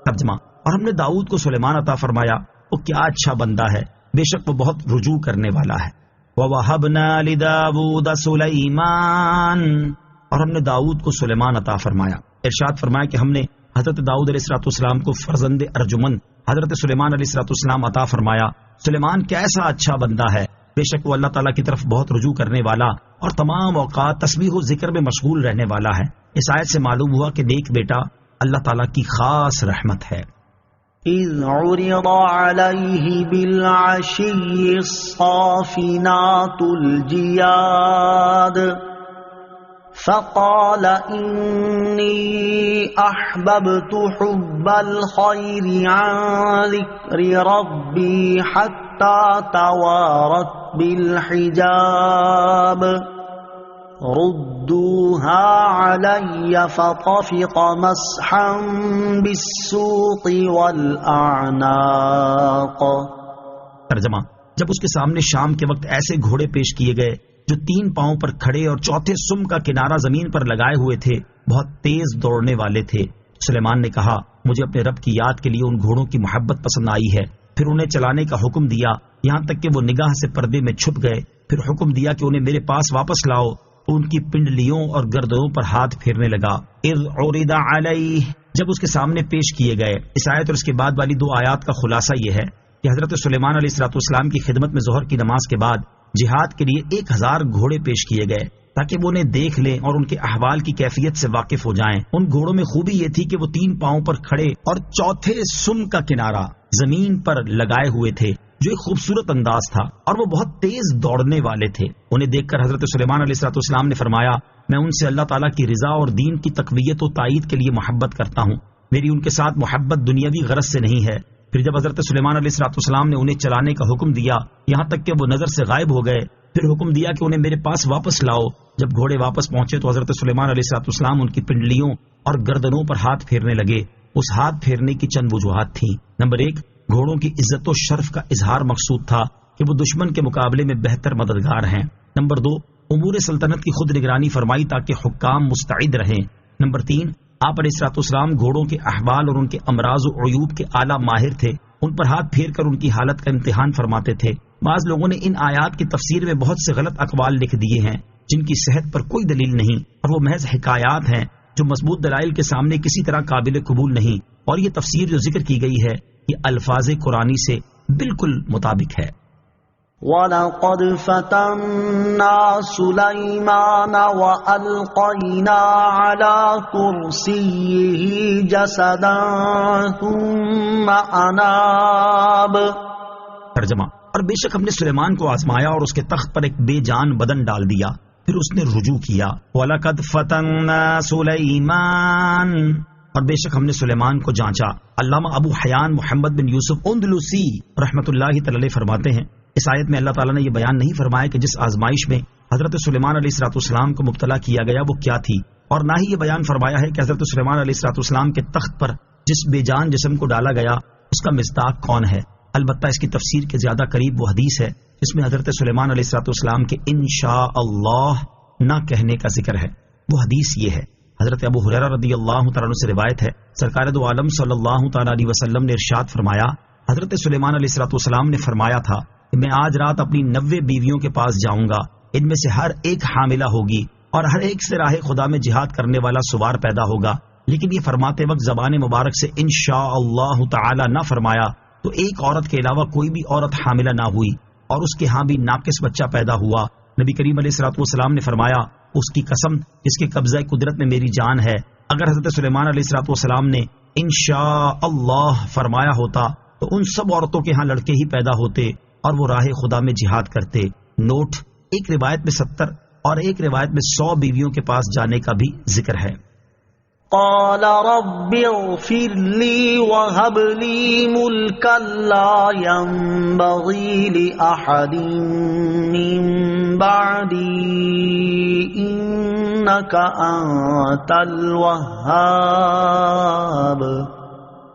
ترجمہ، اور ہم نے داؤد کو سلیمان عطا فرمایا، وہ کیا اچھا بندہ ہے، بے شک وہ بہت رجوع کرنے والا ہے۔ وَوَهَبْنَا لِدَاوُودَ سُلَيْمَانَ، اور ہم نے داؤد کو سلیمان عطا فرمایا۔ ارشاد فرمایا کہ ہم نے حضرت داؤد علیہ السلام کو فرزند ارجمند حضرت سلیمان علیہ السلام عطا فرمایا۔ سلیمان کیسا اچھا بندہ ہے، بے شک وہ اللہ تعالیٰ کی طرف بہت رجوع کرنے والا اور تمام اوقات تسبیح و ذکر میں مشغول رہنے والا ہے۔ اس آیت سے معلوم ہوا کہ نیک بیٹا اللہ تعالیٰ کی خاص رحمت ہے۔ إِذْ عُرِضَ عَلَيْهِ بِالْعَشِيِّ الصَّافِنَاتُ الْجِيَادُ فَقَالَ إِنِّي أَحْبَبْتُ حُبَّ الْخَيْرِ عَنْ ذِكْرِ رَبِّي حَتَّى تَوَارَتْ بِالْحِجَابِ رُدُّوهَا عَلَيَّ فَطَفِقَ مَسْحًا بِالسُّوقِ وَالْأَعْنَاقِ۔ ترجمہ، جب اس کے سامنے شام کے وقت ایسے گھوڑے پیش کیے گئے جو 3 پاؤں پر کھڑے اور چوتھے سم کا کنارہ زمین پر لگائے ہوئے تھے، بہت تیز دوڑنے والے تھے، سلیمان نے کہا مجھے اپنے رب کی یاد کے لیے ان گھوڑوں کی محبت پسند آئی ہے۔ پھر انہیں چلانے کا حکم دیا یہاں تک کہ وہ نگاہ سے پردے میں چھپ گئے۔ پھر حکم دیا کہ انہیں میرے پاس واپس لاؤ۔ ان کی پنڈلیوں اور گردنوں پر ہاتھ پھیرنے لگا۔ اذ عرض علیہ، جب اس کے سامنے پیش کیے گئے۔ اس آیت اور اس کے بعد والی 2 آیات کا خلاصہ یہ ہے کہ حضرت سلیمان علیہ السلام کی خدمت میں ظہر کی نماز کے بعد جہاد کے لیے 1000 گھوڑے پیش کیے گئے تاکہ وہ انہیں دیکھ لیں اور ان کے احوال کی کیفیت سے واقف ہو جائیں۔ ان گھوڑوں میں خوبی یہ تھی کہ وہ 3 پاؤں پر کھڑے اور چوتھے سم کا کنارہ زمین پر لگائے ہوئے تھے، جو ایک خوبصورت انداز تھا، اور وہ بہت تیز دوڑنے والے تھے۔ انہیں دیکھ کر حضرت سلیمان علیہ السلام نے فرمایا میں ان سے اللہ تعالیٰ کی رضا اور دین کی تقویت و تائید کے لیے محبت کرتا ہوں، میری ان کے ساتھ محبت دنیاوی غرض سے نہیں ہے۔ پھر جب حضرت سلیمان علیہ السلام نے انہیں چلانے کا حکم دیا یہاں تک کہ وہ نظر سے غائب ہو گئے، پھر حکم دیا کہ انہیں میرے پاس واپس لاؤ۔ جب گھوڑے واپس پہنچے تو حضرت سلیمان علیہ السلام ان کی پنڈلیوں اور گردنوں پر ہاتھ پھیرنے لگے۔ اس ہاتھ پھیرنے کی چند وجوہات تھیں۔ نمبر 1، گھوڑوں کی عزت و شرف کا اظہار مقصود تھا کہ وہ دشمن کے مقابلے میں بہتر مددگار ہیں۔ نمبر 2، امور سلطنت کی خود نگرانی فرمائی تاکہ حکام مستعد رہیں۔ نمبر 3، آپ علیہ السلام گھوڑوں کے احوال اور ان کے امراض و عیوب کے اعلیٰ ماہر تھے، ان پر ہاتھ پھیر کر ان کی حالت کا امتحان فرماتے تھے۔ بعض لوگوں نے ان آیات کی تفسیر میں بہت سے غلط اقوال لکھ دیے ہیں جن کی صحت پر کوئی دلیل نہیں، اور وہ محض حکایات ہیں جو مضبوط دلائل کے سامنے کسی طرح قابل قبول نہیں، اور یہ تفسیر جو ذکر کی گئی ہے یہ الفاظ قرآنی سے بالکل مطابق ہے۔ وَلَقَدْ فَتَنَّا سُلَيْمَانَ وَأَلْقَيْنَا عَلَى كُرْسِيِّهِ جَسَدًا ثُمَّ أَنَابَ۔ ترجمہ، اور بے شک ہم نے سلیمان کو آزمایا اور اس کے تخت پر ایک بے جان بدن ڈال دیا، پھر اس نے رجوع کیا۔ وَلَقَدْ فَتَنَّا سُلَيْمَانَ، اور بے شک ہم نے سلیمان کو جانچا۔ علامہ ابو حیان محمد بن یوسف اندلسی رحمۃ اللہ تعالی فرماتے ہیں اس آیت میں اللہ تعالیٰ نے یہ بیان نہیں فرمایا کہ جس آزمائش میں حضرت سلیمان علیہ السلام کو مبتلا کیا گیا وہ کیا تھی، اور نہ ہی یہ بیان فرمایا ہے کہ حضرت سلیمان علیہ السلام کے تخت پر جس بے جان جسم کو ڈالا گیا اس کا مصداق کون ہے۔ البتہ اس کی تفسیر کے زیادہ قریب وہ حدیث ہے جس میں حضرت سلیمان علیہ السلام کے انشاءاللہ نہ کہنے کا ذکر ہے۔ وہ حدیث یہ ہے، حضرت ابو ہریرہ رضی اللہ تعالیٰ عنہ سے روایت ہے، سرکار دو عالم صلی اللہ تعالیٰ علیہ وسلم نے ارشاد فرمایا، حضرت سلیمان علیہ السلام نے فرمایا تھا کہ میں آج رات اپنی 90 بیویوں کے پاس جاؤں گا، ان میں سے ہر ایک حاملہ ہوگی اور ہر ایک سے راہ خدا میں جہاد کرنے والا سوار پیدا ہوگا، لیکن یہ فرماتے وقت زبان مبارک سے انشاءاللہ تعالی نہ فرمایا تو ایک عورت کے علاوہ کوئی بھی عورت حاملہ نہ ہوئی اور اس کے ہاں بھی ناقص بچہ پیدا ہوا۔ نبی کریم علیہ السلام نے فرمایا، اس کی قسم جس کے قبضہ قدرت میں میری جان ہے، اگر حضرت سلیمان علیہ السلام نے انشاءاللہ فرمایا ہوتا تو ان سب عورتوں کے ہاں لڑکے ہی پیدا ہوتے اور وہ راہ خدا میں جہاد کرتے۔ نوٹ، ایک روایت میں 70 اور ایک روایت میں 100 بیویوں کے پاس جانے کا بھی ذکر ہے۔ قال رب اغفر لي وهب لي ملكا لا ينبغي لأحد من بعدي إنك أنت الوهاب۔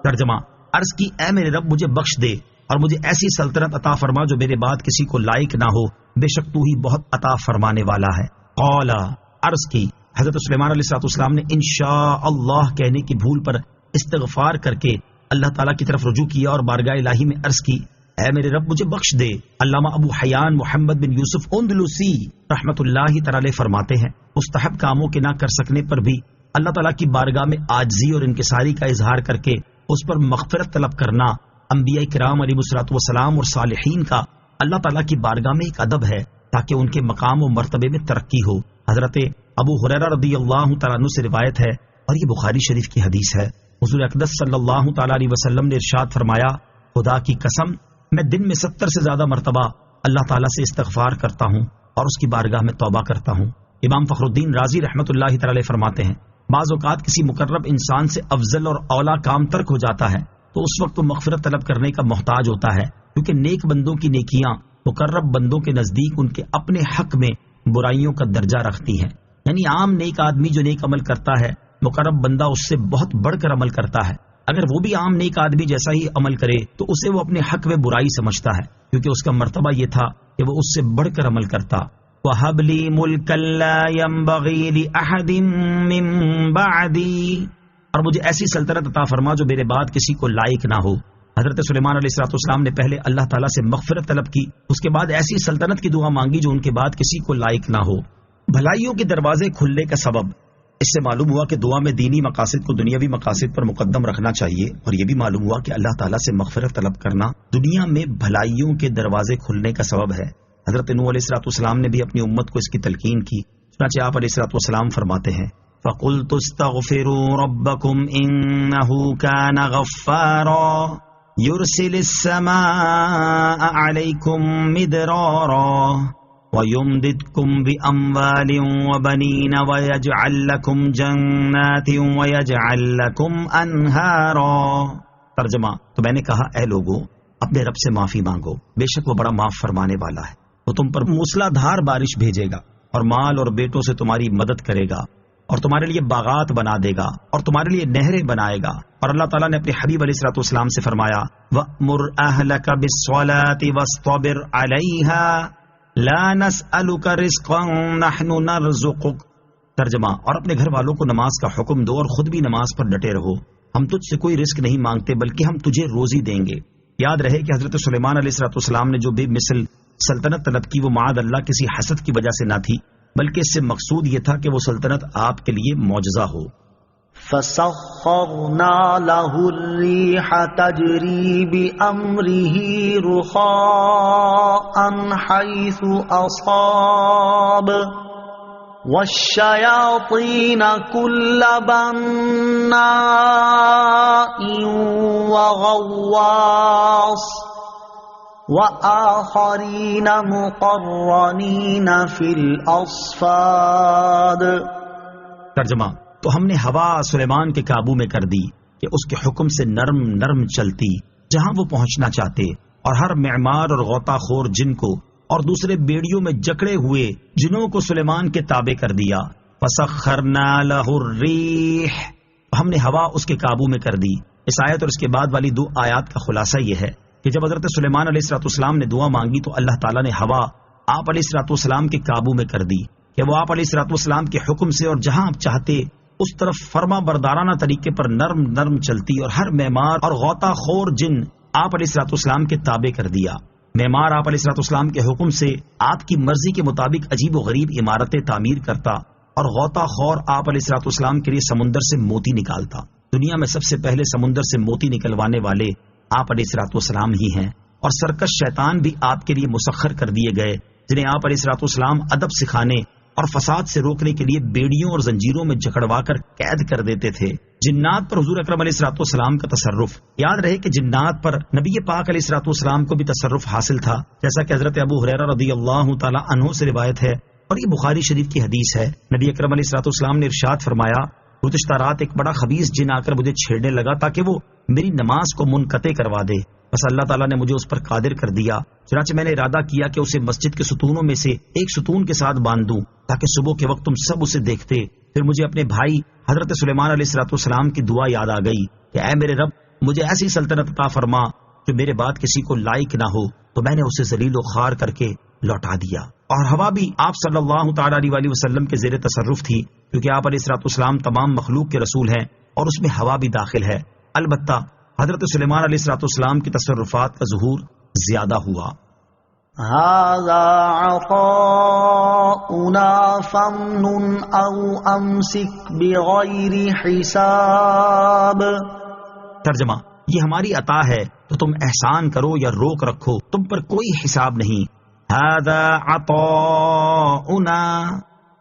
ترجمہ، عرض کی اے میرے رب مجھے بخش دے اور مجھے ایسی سلطنت عطا فرما جو میرے بعد کسی کو لائق نہ ہو، بے شک تو ہی بہت عطا فرمانے والا ہے۔ قال، عرض کی حضرت سلیمان علیہ السلام نے انشاءاللہ کہنے کی بھول پر استغفار کر کے اللہ تعالیٰ کی طرف رجوع کیا اور بارگاہ الہی میں عرض کی، اے میرے رب مجھے بخش دے۔ علامہ ابو حیان محمد بن یوسف اندلسی رحمت اللہ تعالی فرماتے ہیں، مستحب کاموں کے نہ کر سکنے پر بھی اللہ تعالیٰ کی بارگاہ میں عاجزی اور انکساری کا اظہار کر کے اس پر مغفرت طلب کرنا انبیاء کرام علیہ السلام اور صالحین کا اللہ تعالیٰ کی بارگاہ میں ایک ادب ہے تاکہ ان کے مقام و مرتبے میں ترقی ہو۔ حضرت ابو ہریرہ رضی اللہ تعالیٰ عنہ سے روایت ہے اور یہ بخاری شریف کی حدیث ہے، حضور اقدس صلی اللہ تعالیٰ علیہ وسلم نے ارشاد فرمایا، خدا کی قسم میں دن میں 70 سے زیادہ مرتبہ اللہ تعالیٰ سے استغفار کرتا ہوں اور اس کی بارگاہ میں توبہ کرتا ہوں۔ امام فخر الدین رازی رحمت اللہ تعالی فرماتے ہیں، بعض اوقات کسی مقرب انسان سے افضل اور اولا کام ترک ہو جاتا ہے تو اس وقت وہ مغفرت طلب کرنے کا محتاج ہوتا ہے، کیونکہ نیک بندوں کی نیکیاں مقرب بندوں کے نزدیک ان کے اپنے حق میں برائیوں کا درجہ رکھتی ہیں۔ یعنی عام نیک آدمی جو نیک عمل کرتا ہے، مقرب بندہ اس سے بہت بڑھ کر عمل کرتا ہے، اگر وہ بھی عام نیک آدمی جیسا ہی عمل کرے تو اسے وہ اپنے حق میں برائی سمجھتا ہے، کیونکہ اس کا مرتبہ یہ تھا کہ وہ اس سے بڑھ کر عمل کرتا۔ وَهَبْ لِي مُلْكًا لَا يَنبَغِي لِأَحَدٍ مِّن بَعْدِي، اور مجھے ایسی سلطنت عطا فرما جو میرے بعد کسی کو لائق نہ ہو۔ حضرت سلیمان علیہ السلام نے پہلے اللہ تعالیٰ سے مغفرت طلب کی، اس کے بعد ایسی سلطنت کی دعا مانگی جو ان کے بعد کسی کو لائق نہ ہو۔ بھلائیوں کے دروازے کھلنے کا سبب، اس سے معلوم ہوا کہ دعا میں دینی مقاصد کو دنیاوی مقاصد پر مقدم رکھنا چاہیے، اور یہ بھی معلوم ہوا کہ اللہ تعالیٰ سے مغفرت طلب کرنا دنیا میں بھلائیوں کے دروازے کھلنے کا سبب ہے۔ حضرت نوح علیہ السلام نے بھی اپنی امت کو اس کی تلقین کی، چنانچہ آپ علیہ السلام فرماتے ہیں، فَقُلْتُ اسْتَغْفِرُوا رَبَّكُمْ إِنَّهُ كَانَ غَفَّارًا يُرْسِلِ السَّمَاءَ عَلَيْكُمْ مِدْرَارًا وَيُمْدِدْكُمْ بِأَمْوَالٍ وَبَنِينَ وَيَجْعَلْ لَكُمْ جَنَّاتٍ وَيَجْعَلْ لَكُمْ أَنْهَارًا۔ ترجمہ، تو میں نے کہا، اے لوگو اپنے رب سے معافی مانگو، بے شک وہ بڑا معاف فرمانے والا ہے، وہ تم پر موسلا دھار بارش بھیجے گا اور مال اور بیٹوں سے تمہاری مدد کرے گا اور تمہارے لیے باغات بنا دے گا اور تمہارے لیے نہریں بنائے گا۔ اور اللہ تعالیٰ نے اپنے حبیب علیہ السلام سے فرمایا، وَأْمُرْ أَهْلَكَ بِالصَّلَاةِ وَاصْطَبِرْ عَلَيْهَا لَا نَسْأَلُكَ رِزْقًا نَحْنُ نَرْزُقُكَ۔ ترجمہ، اور اپنے گھر والوں کو نماز کا حکم دو اور خود بھی نماز پر ڈٹے رہو، ہم تجھ سے کوئی رزق نہیں مانگتے بلکہ ہم تجھے روزی دیں گے۔ یاد رہے کہ حضرت سلیمان علیہ السلام نے جو بھی مثل سلطنت طلب کی وہ معاذ اللہ کسی حسد کی وجہ سے نہ تھی، بلکہ اس سے مقصود یہ تھا کہ وہ سلطنت آپ کے لیے معجزہ ہو۔ فَسَخَّرْنَا لَهُ الرِّيحَ تَجْرِي بِأَمْرِهِ رُخَاءً حَيْثُ أَصَابَ وَالشَّيَاطِينَ كُلَّ بَنَّاءٍ وَغَوَّاصٍ وَآخَرِينَ مُقَرَّنِينَ فِي الْأَصْفَادِ۔ ترجمہ، تو ہم نے ہوا سلیمان کے قابو میں کر دی کہ اس کے حکم سے نرم نرم چلتی جہاں وہ پہنچنا چاہتے، اور ہر معمار اور غوطہ خور جن کو اور دوسرے بیڑیوں میں جکڑے ہوئے جنوں کو سلیمان کے تابع کر دیا. فسخرنا له الريح، ہم نے ہوا اس کے قابو میں کر دی. اس آیت اور اس کے بعد والی 2 آیات کا خلاصہ یہ ہے کہ جب حضرت سلیمان علیہ الصلوۃ والسلام نے دعا مانگی تو اللہ تعالیٰ نے ہوا آپ علیہ الصلوۃ والسلام کے قابو میں کر دی کہ وہ آپ علیہ الصلوۃ والسلام کے حکم سے اور جہاں آپ چاہتے اس طرف فرما بردارانہ طریقے پر نرم نرم چلتی، اور ہر معمار اور غوطہ خور جن آپ علیہ الصلوۃ والسلام کے تابع کر دیا. معمار آپ علیہ الصلوۃ والسلام کے حکم سے آپ کی مرضی کے مطابق عجیب و غریب عمارتیں تعمیر کرتا، اور غوطہ خور آپ علیہ الصلوۃ والسلام کے لیے سمندر سے موتی نکالتا. دنیا میں سب سے پہلے سمندر سے موتی نکلوانے والے آپ علیہ الصلوۃ والسلام ہی ہیں، اور سرکش شیطان بھی آپ کے لیے مسخر کر دیے گئے جنہیں آپ علیہ الصلوۃ والسلام ادب سکھانے اور فساد سے روکنے کے لیے بیڑیوں اور زنجیروں میں جکڑوا کر قید کر دیتے تھے. جنات پر حضور اکرم علیہ الصلوۃ والسلام کا تصرف. یاد رہے کہ جنات پر نبی پاک علیہ الصلوۃ والسلام کو بھی تصرف حاصل تھا، جیسا کہ حضرت ابو ہریرہ رضی اللہ تعالی عنہ سے روایت ہے، اور یہ بخاری شریف کی حدیث ہے. نبی اکرم علیہ الصلوۃ والسلام نے ارشاد فرمایا، گزشتہ رات ایک بڑا خبیث جن آ کر مجھے چھیڑنے لگا تاکہ وہ میری نماز کو منقطع کروا دے، بس اللہ تعالیٰ نے مجھے اس پر قادر کر دیا. چنانچہ میں نے ارادہ کیا کہ اسے مسجد کے ستونوں میں سے ایک ستون کے ساتھ باندھ دوں تاکہ صبح کے وقت تم سب اسے دیکھتے. پھر مجھے اپنے بھائی حضرت سلیمان علیہ الصلوۃ والسلام کی دعا یاد آ گئی کہ اے میرے رب، مجھے ایسی سلطنت عطا فرما جو میرے بعد کسی کو لائق نہ ہو. تو میں نے اسے ذلیل و خوار کر کے لوٹا دیا. اور ہوا بھی آپ صلی اللہ تعالی علیہ وسلم کے زیر تصرف تھی، کیونکہ آپ علیہ الصلوۃ والسلام تمام مخلوق کے رسول ہیں اور اس میں ہوا بھی داخل ہے. البتہ حضرت سلیمان علیہ الصلوۃ والسلام کی تصرفات کا ظہور زیادہ ہوا. هذا عطاؤنا فامنن او امسک بغیر حساب. ترجمہ، یہ ہماری عطا ہے تو تم احسان کرو یا روک رکھو، تم پر کوئی حساب نہیں. هذا عطاؤنا،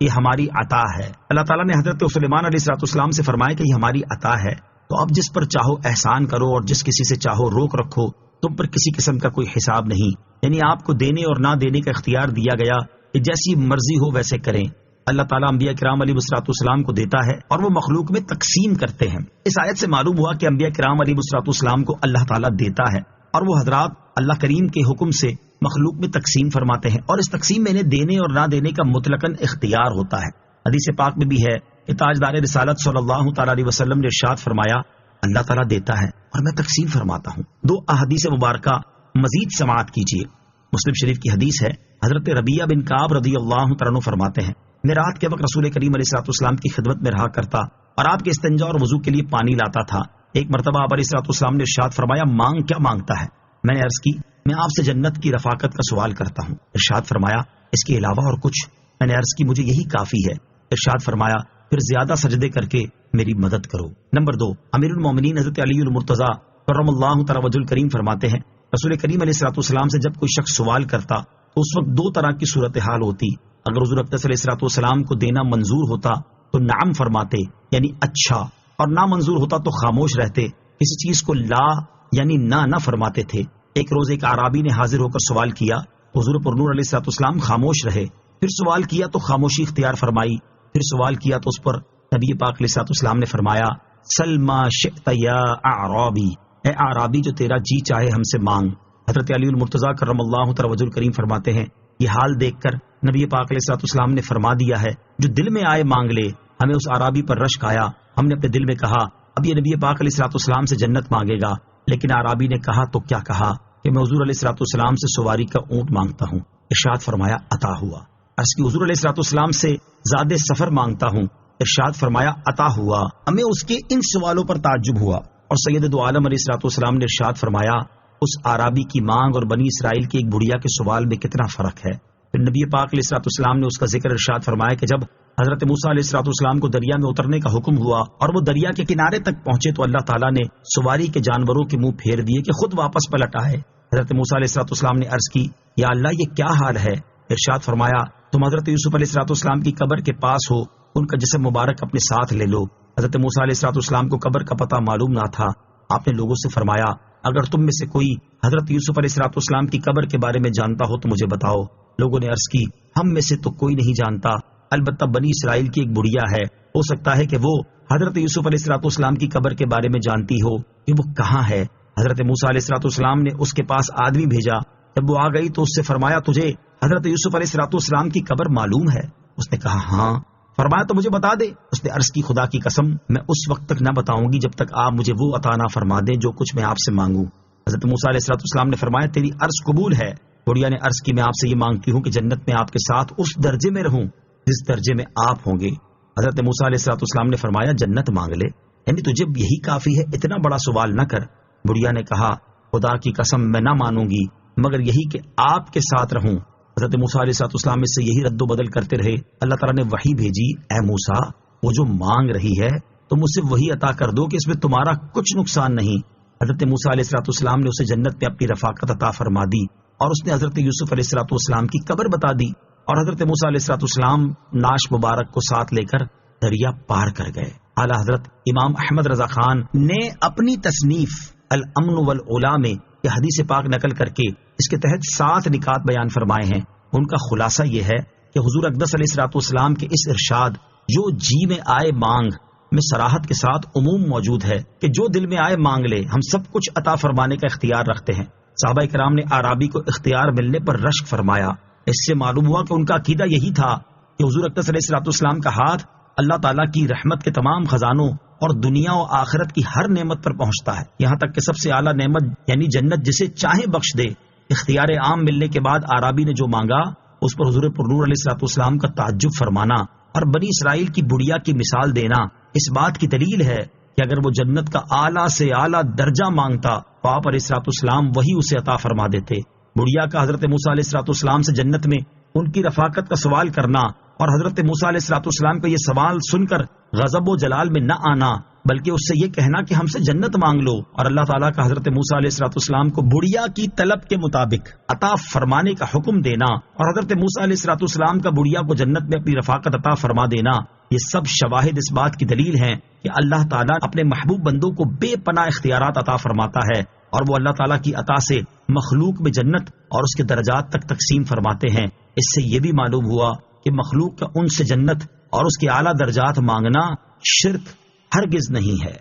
یہ ہماری عطا ہے. اللہ تعالیٰ نے حضرت سلیمان علیہ الصلوۃ والسلام سے فرمایا کہ یہ ہماری عطا ہے، تو اب جس پر چاہو احسان کرو اور جس کسی سے چاہو روک رکھو، تم پر کسی قسم کا کوئی حساب نہیں. یعنی آپ کو دینے اور نہ دینے کا اختیار دیا گیا کہ جیسی مرضی ہو ویسے کریں. اللہ تعالیٰ انبیاء کرام علیہ الصلوۃ والسلام کو دیتا ہے اور وہ مخلوق میں تقسیم کرتے ہیں. اس آیت سے معلوم ہوا کہ انبیاء کرام علیہ الصلوۃ والسلام کو اللہ تعالیٰ دیتا ہے اور وہ حضرات اللہ کریم کے حکم سے مخلوق میں تقسیم فرماتے ہیں، اور اس تقسیم میں انہیں دینے اور نہ دینے کا مطلقاً اختیار ہوتا ہے. حدیث پاک میں بھی ہے کہ تاجدار رسالت صلی اللہ تعالی علیہ وسلم نے ارشاد فرمایا، اللہ تعالیٰ دیتا ہے اور میں تقسیم فرماتا ہوں. 2 احادیث مبارکہ مزید سماعت کیجیے. مسلم شریف کی حدیث ہے، حضرت ربیعہ بن کعب رضی اللہ تعالیٰ عنہ فرماتے ہیں، میں رات کے وقت رسول کریم علیہ الصلوۃ والسلام کی خدمت میں رہا کرتا اور آپ کے استنجا اور وضو کے لیے پانی لاتا تھا. ایک مرتبہ آپ علیہ الصلوۃ والسلام نے ارشاد فرمایا، مانگ کیا مانگتا ہے؟ میں نے عرض کی، میں آپ سے جنت کی رفاقت کا سوال کرتا ہوں. ارشاد فرمایا، اس کے علاوہ اور کچھ؟ میں نے عرض کی، مجھے یہی کافی ہے. ارشاد فرمایا، پھر زیادہ سجدے کر کے میری مدد کرو. نمبر 2، امیر المومنین حضرت علی المرتضیٰ کرم اللہ تعالی وجہ الکریم فرماتے ہیں، رسول کریم علیہ الصلوۃ والسلام سے جب کوئی شخص سوال کرتا تو اس وقت 2 طرح کی صورتحال ہوتی. اگر حضور اقدس علیہ الصلوۃ والسلام کو دینا منظور ہوتا تو نعم فرماتے یعنی اچھا، اور نہ منظور ہوتا تو خاموش رہتے، کسی چیز کو لا یعنی نہ فرماتے تھے. ایک روز ایک اعرابی نے حاضر ہو کر سوال کیا، حضور پرنور علیہ الصلوۃ والسلام خاموش رہے. پھر سوال کیا تو خاموشی اختیار فرمائی. پھر سوال کیا تو اس پر نبی پاک علیہ الصلوۃ والسلام نے فرمایا، سل ما شئت یا اعرابی، اے اعرابی جو تیرا جی چاہے ہم سے مانگ. حضرت علی المرتضیٰ کرم اللہ تعالی وجہ الکریم فرماتے ہیں، یہ حال دیکھ کر نبی پاک علیہ الصلوۃ والسلام نے فرما دیا ہے، جو دل میں آئے مانگ لے. ہمیں اس اعرابی پر رشک آیا، ہم نے اپنے دل میں کہا اب یہ نبی پاک علیہ الصلوۃ والسلام سے جنت مانگے گا. لیکن اعرابی نے کہا تو کیا کہا کہ میں حضور علیہ الصلوۃ والسلام سے سواری کا اونٹ مانگتا ہوں. ارشاد فرمایا عطا ہوا. عرض کی حضور علیہ الصلوۃ والسلام سے زاد سفر مانگتا ہوں. ارشاد فرمایا عطا ہوا. ہمیں اس کے ان سوالوں پر تعجب ہوا اور سید دو عالم علیہ الصلوۃ والسلام نے ارشاد فرمایا، اس اعرابی کی مانگ اور بنی اسرائیل کی ایک بڑھیا کے سوال میں کتنا فرق ہے. پھر نبی پاک علیہ الصلوۃ والسلام نے اس کا ذکر ارشاد فرمایا کہ جب حضرت موسیٰ علیہ الصلوۃ والسلام کو دریا میں اترنے کا حکم ہوا اور وہ دریا کے کنارے تک پہنچے تو اللہ تعالیٰ نے سواری کے جانوروں کے منہ پھیر دیے کہ خود واپس پلٹ آئے. حضرت موسیٰ علیہ الصلوۃ والسلام نے عرض کی، یا اللہ یہ کیا حال ہے؟ ارشاد فرمایا، تم حضرت یوسف علیہ الصلوۃ والسلام کی قبر کے پاس ہو، ان کا جسم مبارک اپنے ساتھ لے لو. حضرت موسیٰ علیہ الصلوۃ والسلام کو قبر کا پتہ معلوم نہ تھا. آپ نے لوگوں سے فرمایا، اگر تم میں سے کوئی حضرت یوسف علیہ الصلوۃ والسلام کی قبر کے بارے میں جانتا ہو تو مجھے بتاؤ. لوگوں نے عرض کی، ہم میں سے تو کوئی نہیں جانتا، البتہ بنی اسرائیل کی ایک بڑھیا ہے، ہو سکتا ہے کہ وہ حضرت یوسف علیہ الصلوۃ والسلام کی قبر کے بارے میں جانتی ہو کہ وہ کہاں ہے. حضرت موسیٰ علیہ الصلوۃ والسلام نے اس کے پاس آدمی بھیجا جب وہ آ گئی تو اس سے فرمایا تجھے حضرت یوسف علیہ السلام کی قبر معلوم ہے؟ اس نے کہا ہاں۔ فرمایا تو مجھے بتا دے۔ اس نے عرض کی خدا کی قسم میں اس وقت تک نہ بتاؤں گی جب تک آپ مجھے وہ عطا نہ فرما دیں جو کچھ میں آپ سے مانگوں۔ حضرت موسیٰ علیہ السلام نے فرمایا تیری عرض قبول ہے۔ بڑھیا نے عرض کی میں آپ سے یہ مانگتی ہوں کہ جنت میں آپ کے ساتھ اس درجے میں رہوں جس درجے میں آپ ہوں گے۔ حضرت موسیٰ علیہ السلام نے فرمایا جنت مانگ لے، یعنی تجھے یہی کافی ہے، اتنا بڑا سوال نہ کر۔ بڑھیا نے کہا خدا کی قسم میں نہ مانوں گی مگر یہی کہ آپ کے ساتھ رہوں۔ حضرت موسیٰ علیہ السلام اس سے یہی رد و بدل کرتے رہے۔ اللہ تعالیٰ نے وحی بھیجی، اے موسیٰ وہ جو مانگ رہی ہے تم اسے وہی عطا کر دو کہ اس میں تمہارا کچھ نقصان نہیں۔ حضرت موسیٰ علیہ السلام نے اسے جنت میں اپنی رفاقت عطا فرما دی اور اس نے حضرت یوسف علیہ السلام کی قبر بتا دی، اور حضرت موسیٰ علیہ السلام ناش مبارک کو ساتھ لے کر دریا پار کر گئے۔ اعلیٰ حضرت امام احمد رضا خان نے اپنی تصنیف الامن والعلا میں یہ حدیث پاک نقل کر کے اس کے تحت 7 نکات بیان فرمائے ہیں۔ ان کا خلاصہ یہ ہے کہ حضور اقدس علیہ السلام کے اس ارشاد جو جی میں آئے مانگ میں صراحت کے ساتھ عموم موجود ہے کہ جو دل میں آئے مانگ لے، ہم سب کچھ عطا فرمانے کا اختیار رکھتے ہیں۔ صحابہ کرام نے اعرابی کو اختیار ملنے پر رشک فرمایا۔ اس سے معلوم ہوا کہ ان کا عقیدہ یہی تھا کہ حضور اقدس علیہ السلام کا ہاتھ اللہ تعالیٰ کی رحمت کے تمام خزانوں اور دنیا و آخرت کی ہر نعمت پر پہنچتا ہے، یہاں تک کہ سب سے اعلیٰ نعمت یعنی جنت جسے چاہے بخش دے۔ اختیار عام ملنے کے بعد اعرابی نے جو مانگا اس پر حضور پرنور علیہ السلام کا تعجب فرمانا اور بنی اسرائیل کی بڑھیا کی مثال دینا اس بات کی دلیل ہے کہ اگر وہ جنت کا اعلیٰ سے اعلیٰ درجہ مانگتا تو آپ علیہ السلام وہی اسے عطا فرما دیتے۔ بڑھیا کا حضرت موسیٰ علیہ السلام سے جنت میں ان کی رفاقت کا سوال کرنا اور حضرت موسیٰ علیہ السلام کا یہ سوال سن کر غضب و جلال میں نہ آنا بلکہ اس سے یہ کہنا کہ ہم سے جنت مانگ لو، اور اللہ تعالیٰ کا حضرت موسیٰ علیہ السلام کو بڑھیا کی طلب کے مطابق عطا فرمانے کا حکم دینا اور حضرت موسیٰ علیہ السلام کا بڑھیا کو جنت میں اپنی رفاقت عطا فرما دینا، یہ سب شواہد اس بات کی دلیل ہیں کہ اللہ تعالیٰ اپنے محبوب بندوں کو بے پناہ اختیارات عطا فرماتا ہے، اور وہ اللہ تعالیٰ کی عطا سے مخلوق میں جنت اور اس کے درجات تک تقسیم فرماتے ہیں۔ اس سے یہ بھی معلوم ہوا کہ مخلوق کا ان سے جنت اور اس کے اعلیٰ درجات مانگنا شرک ہرگز نہیں ہے۔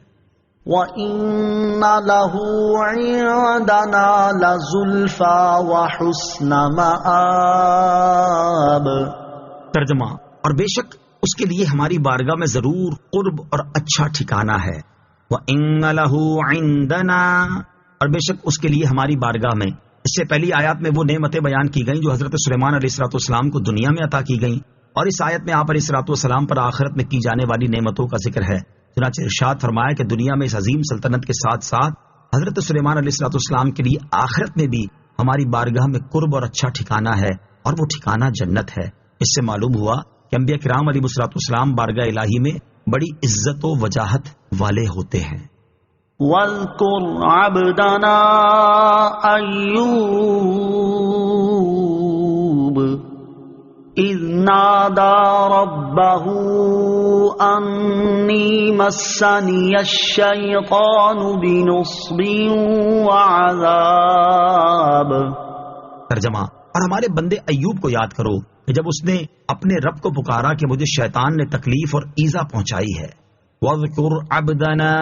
وَإِنَّ لَهُ عِندَنَا لَزُلْفَىٰ وَحُسْنَ مَآبٍ۔ ترجمہ، اور بے شک اس کے لیے ہماری بارگاہ میں ضرور قرب اور اچھا ٹھکانہ ہے۔ وَإِنَّ لَهُ عِندَنَا، اور بے شک اس کے لیے ہماری بارگاہ میں۔ اس سے پہلی آیات میں وہ نعمتیں بیان کی گئیں جو حضرت سلیمان علیہ السلام کو دنیا میں عطا کی گئیں، اور اس آیت میں آپ علیہ السلام پر آخرت میں کی جانے والی نعمتوں کا ذکر ہے۔ چنانچہ ارشاد فرمایا کہ دنیا میں اس عظیم سلطنت کے ساتھ ساتھ حضرت سلیمان علیہ السلام کے لیے آخرت میں بھی ہماری بارگاہ میں قرب اور اچھا ٹھکانہ ہے، اور وہ ٹھکانہ جنت ہے۔ اس سے معلوم ہوا کہ انبیاء کرام علیہ السلام بارگاہ الہی میں بڑی عزت و وجاہت والے ہوتے ہیں۔ وَاذْكُرْ عَبْدَنَا أَيُّوبَ إِذْ نَادَى رَبَّهُ أَنِّي مَسَّنِيَ الشَّيْطَانُ بِنُصْبٍ وَعَذَابٍ۔ ترجمہ، اور ہمارے بندے ایوب کو یاد کرو کہ جب اس نے اپنے رب کو پکارا کہ مجھے شیطان نے تکلیف اور ایذا پہنچائی ہے۔ وَاذْكُرْ عَبْدَنَا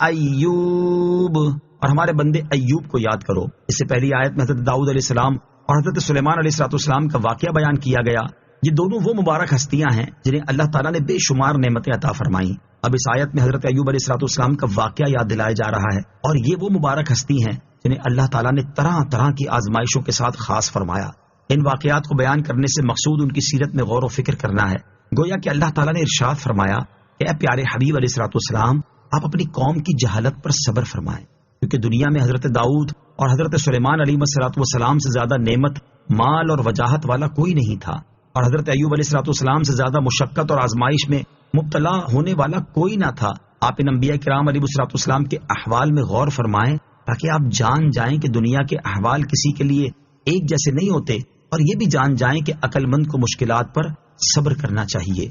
أَيُّوبَ، اور ہمارے بندے ایوب کو یاد کرو۔ اس سے پہلی آیت میں حضرت داؤد علیہ السلام اور حضرت سلیمان علیہ السلام کا واقعہ بیان کیا گیا۔ یہ دونوں وہ مبارک ہستیاں ہیں جنہیں اللہ تعالیٰ نے بے شمار نعمتیں عطا فرمائیں۔ اب اس آیت میں حضرت ایوب علیہ السلام کا واقعہ یاد دلایا جا رہا ہے، اور یہ وہ مبارک ہستی ہیں جنہیں اللہ تعالیٰ نے طرح طرح کی آزمائشوں کے ساتھ خاص فرمایا۔ ان واقعات کو بیان کرنے سے مقصود ان کی سیرت میں غور و فکر کرنا ہے۔ گویا کہ اللہ تعالیٰ نے ارشاد فرمایا کہ اے پیارے حبیب علیہ السلام، آپ اپنی قوم کی جہالت پر صبر فرمائیں، کیونکہ دنیا میں حضرت داؤد اور حضرت سلیمان علیہ السلام سے زیادہ نعمت، مال اور وجاہت والا کوئی نہیں تھا، اور حضرت ایوب علیہ السلام سے زیادہ مشقت اور آزمائش میں مبتلا ہونے والا کوئی نہ تھا۔ آپ ان انبیاء کرام علیہ السلام کے احوال میں غور فرمائیں تاکہ آپ جان جائیں کہ دنیا کے احوال کسی کے لیے ایک جیسے نہیں ہوتے، اور یہ بھی جان جائیں کہ عقل مند کو مشکلات پر صبر کرنا چاہیے۔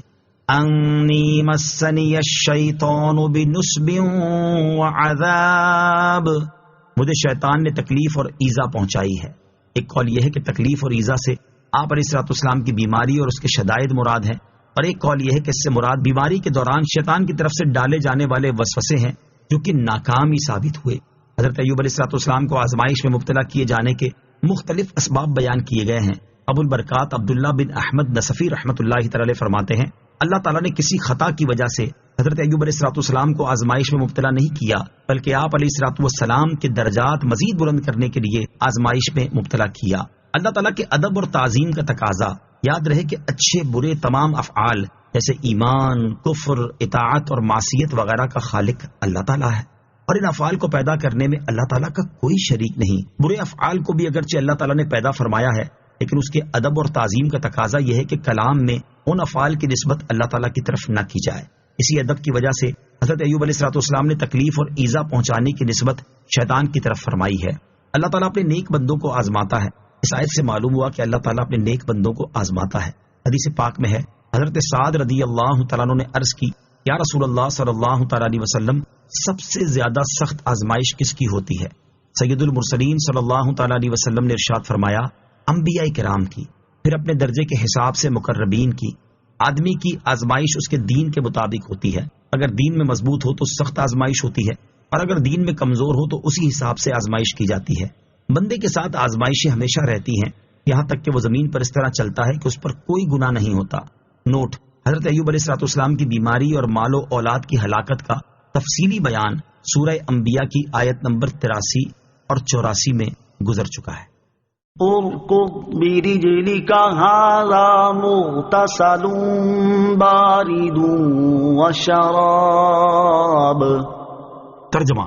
انی مسنی الشیطان بنصب وعذاب، مجھے شیطان نے تکلیف اور ایذا پہنچائی ہے۔ ایک قول یہ ہے کہ تکلیف اور ایذا سے آپ علیہ السلام کی بیماری اور اس کے شدائد مراد ہیں، اور ایک قول یہ ہے کہ اس سے مراد بیماری کے دوران شیطان کی طرف سے ڈالے جانے والے وسوسے ہیں جو کہ ناکام ہی ثابت ہوئے۔ حضرت ایوب علیہ السلام کو آزمائش میں مبتلا کیے جانے کے مختلف اسباب بیان کیے گئے ہیں۔ ابو البرکات عبداللہ بن احمد نصفی رحمۃ اللہ تعالی فرماتے ہیں اللہ تعالیٰ نے کسی خطا کی وجہ سے حضرت ایوب علیہ الصلوۃ والسلام کو آزمائش میں مبتلا نہیں کیا، بلکہ آپ علیہ الصلوۃ والسلام کے درجات مزید بلند کرنے کے لیے آزمائش میں مبتلا کیا۔ اللہ تعالیٰ کے ادب اور تعظیم کا تقاضا، یاد رہے کہ اچھے برے تمام افعال جیسے ایمان، کفر، اطاعت اور معصیت وغیرہ کا خالق اللہ تعالیٰ ہے، اور ان افعال کو پیدا کرنے میں اللہ تعالیٰ کا کوئی شریک نہیں۔ برے افعال کو بھی اگرچہ اللہ تعالیٰ نے پیدا فرمایا ہے، لیکن اس کے ادب اور تعظیم کا تقاضا یہ ہے کہ کلام میں ان افعال کی نسبت اللہ تعالیٰ کی طرف نہ کی جائے۔ اسی ادب کی وجہ سے حضرت ایوب علیہ الصلوۃ والسلام نے تکلیف اور ایذا پہنچانے کی نسبت شیطان کی طرف فرمائی ہے۔ اللہ تعالیٰ اپنے نیک بندوں کو آزماتا ہے۔ اس آیت سے معلوم ہوا کہ اللہ تعالیٰ اپنے نیک بندوں کو آزماتا ہے۔ حدیث پاک میں ہے، حضرت سعد رضی اللہ تعالیٰ عنہ نے عرض کی، یا رسول اللہ صلی اللہ تعالیٰ علیہ وسلم، سب سے زیادہ سخت آزمائش کس کی ہوتی ہے؟ سید المرسلین صلی اللہ تعالیٰ علیہ وسلم نے ارشاد فرمایا، انبیاء کرام کی، پھر اپنے درجے کے حساب سے مقربین کی۔ آدمی کی آزمائش اس کے دین کے مطابق ہوتی ہے، اگر دین میں مضبوط ہو تو سخت آزمائش ہوتی ہے، اور اگر دین میں کمزور ہو تو اسی حساب سے آزمائش کی جاتی ہے۔ بندے کے ساتھ آزمائشیں ہمیشہ رہتی ہیں، یہاں تک کہ وہ زمین پر اس طرح چلتا ہے کہ اس پر کوئی گناہ نہیں ہوتا۔ نوٹ: حضرت ایوب علیہ الصلوۃ والسلام کی بیماری اور مال و اولاد کی ہلاکت کا تفصیلی بیان سورہ انبیاء کی آیت نمبر 83 اور 84 میں گزر چکا ہے۔ اركض برجلك هذا مغتسل بارد وشراب۔ ترجمہ: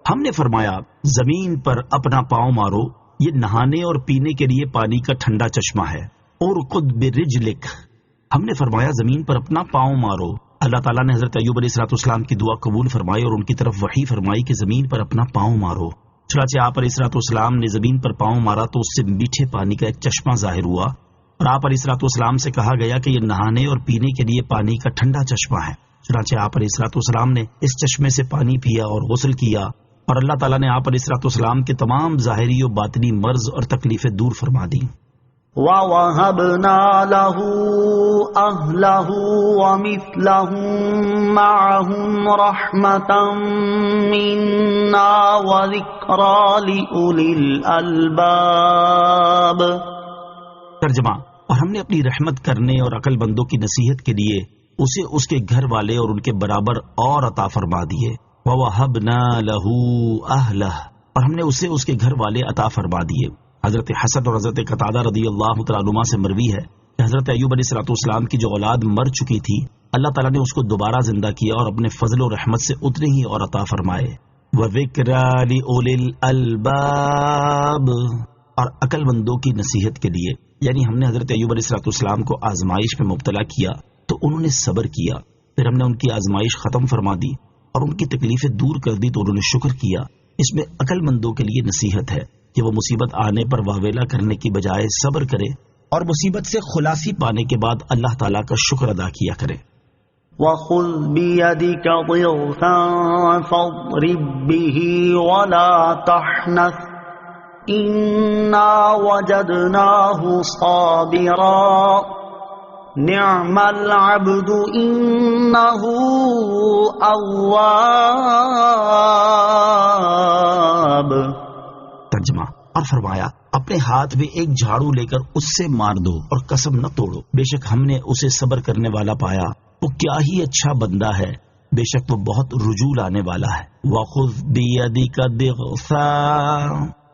ہم نے فرمایا زمین پر اپنا پاؤں مارو، یہ نہانے اور پینے کے لیے پانی کا ٹھنڈا چشمہ ہے۔ اركض برجلك، ہم نے فرمایا زمین پر اپنا پاؤں مارو۔ اللہ تعالیٰ نے حضرت ایوب علیہ الصلوۃ والسلام کی دعا قبول فرمائی اور ان کی طرف وحی فرمائی کہ زمین پر اپنا پاؤں مارو۔ چنانچہ آپ علیہ الصلوۃ والسلام نے زمین پر پاؤں مارا تو اس سے میٹھے پانی کا ایک چشمہ ظاہر ہوا، اور آپ علیہ الصلوۃ والسلام سے کہا گیا کہ یہ نہانے اور پینے کے لیے پانی کا ٹھنڈا چشمہ ہے۔ چنانچہ آپ علیہ الصلوۃ والسلام نے اس چشمے سے پانی پیا اور غسل کیا، اور اللہ تعالیٰ نے آپ علیہ الصلوۃ والسلام کے تمام ظاہری و باطنی مرض اور تکلیفیں دور فرما دیں۔ وَوَهَبْنَا لَهُ أَهْلَهُ وَمِثْلَهُم مَّعَهُمْ رَحْمَةً مِّنَّا وَذِكْرَىٰ لِأُولِي الْأَلْبَابِ۔ ترجمہ: اور ہم نے اپنی رحمت کرنے اور عقل مندوں کی نصیحت کے لیے اسے اس کے گھر والے اور ان کے برابر اور عطا فرما دیے۔ وَوَهَبْنَا لَهُ أَهْلَهُ، اور ہم نے اسے اس کے گھر والے عطا فرما دیے۔ حضرت حسن اور حضرت قتادہ رضی اللہ تعالیٰ عنہما سے مروی ہے کہ حضرت ایوب علیہ الصلوۃ والسلام کی جو اولاد مر چکی تھی، اللہ تعالیٰ نے اس کو دوبارہ زندہ کیا اور اپنے فضل و رحمت سے اتنے ہی اور عطا فرمائے۔ وَذِكْرَىٰ لِأُولِي الْأَلْبَابِ، اور عقل مندوں کی نصیحت کے لیے، یعنی ہم نے حضرت ایوب علیہ الصلوۃ والسلام کو آزمائش میں مبتلا کیا تو انہوں نے صبر کیا، پھر ہم نے ان کی آزمائش ختم فرما دی اور ان کی تکلیفیں دور کر دی تو انہوں نے شکر کیا۔ اس میں عقل مندوں کے لیے نصیحت ہے کہ وہ مصیبت آنے پر واویلا کرنے کی بجائے صبر کرے اور مصیبت سے خلاصی پانے کے بعد اللہ تعالیٰ کا شکر ادا کیا کرے۔ وَخُذْ بِيَدِكَ ضِغْثًا فَاضْرِب بِّهِ وَلَا تَحْنَثْ إِنَّا وَجَدْنَاهُ صَابِرًا نِعْمَ الْعَبْدُ إِنَّهُ أَوَّابٌ۔ ترجمہ: اور فرمایا اپنے ہاتھ میں ایک جھاڑو لے کر اس سے مار دو اور قسم نہ توڑو، بے شک ہم نے اسے صبر کرنے والا پایا، وہ کیا ہی اچھا بندہ ہے، بے شک وہ بہت رجوع لانے والا ہے۔ وَخُذْ بِيَدِكَ ضِغْثًا،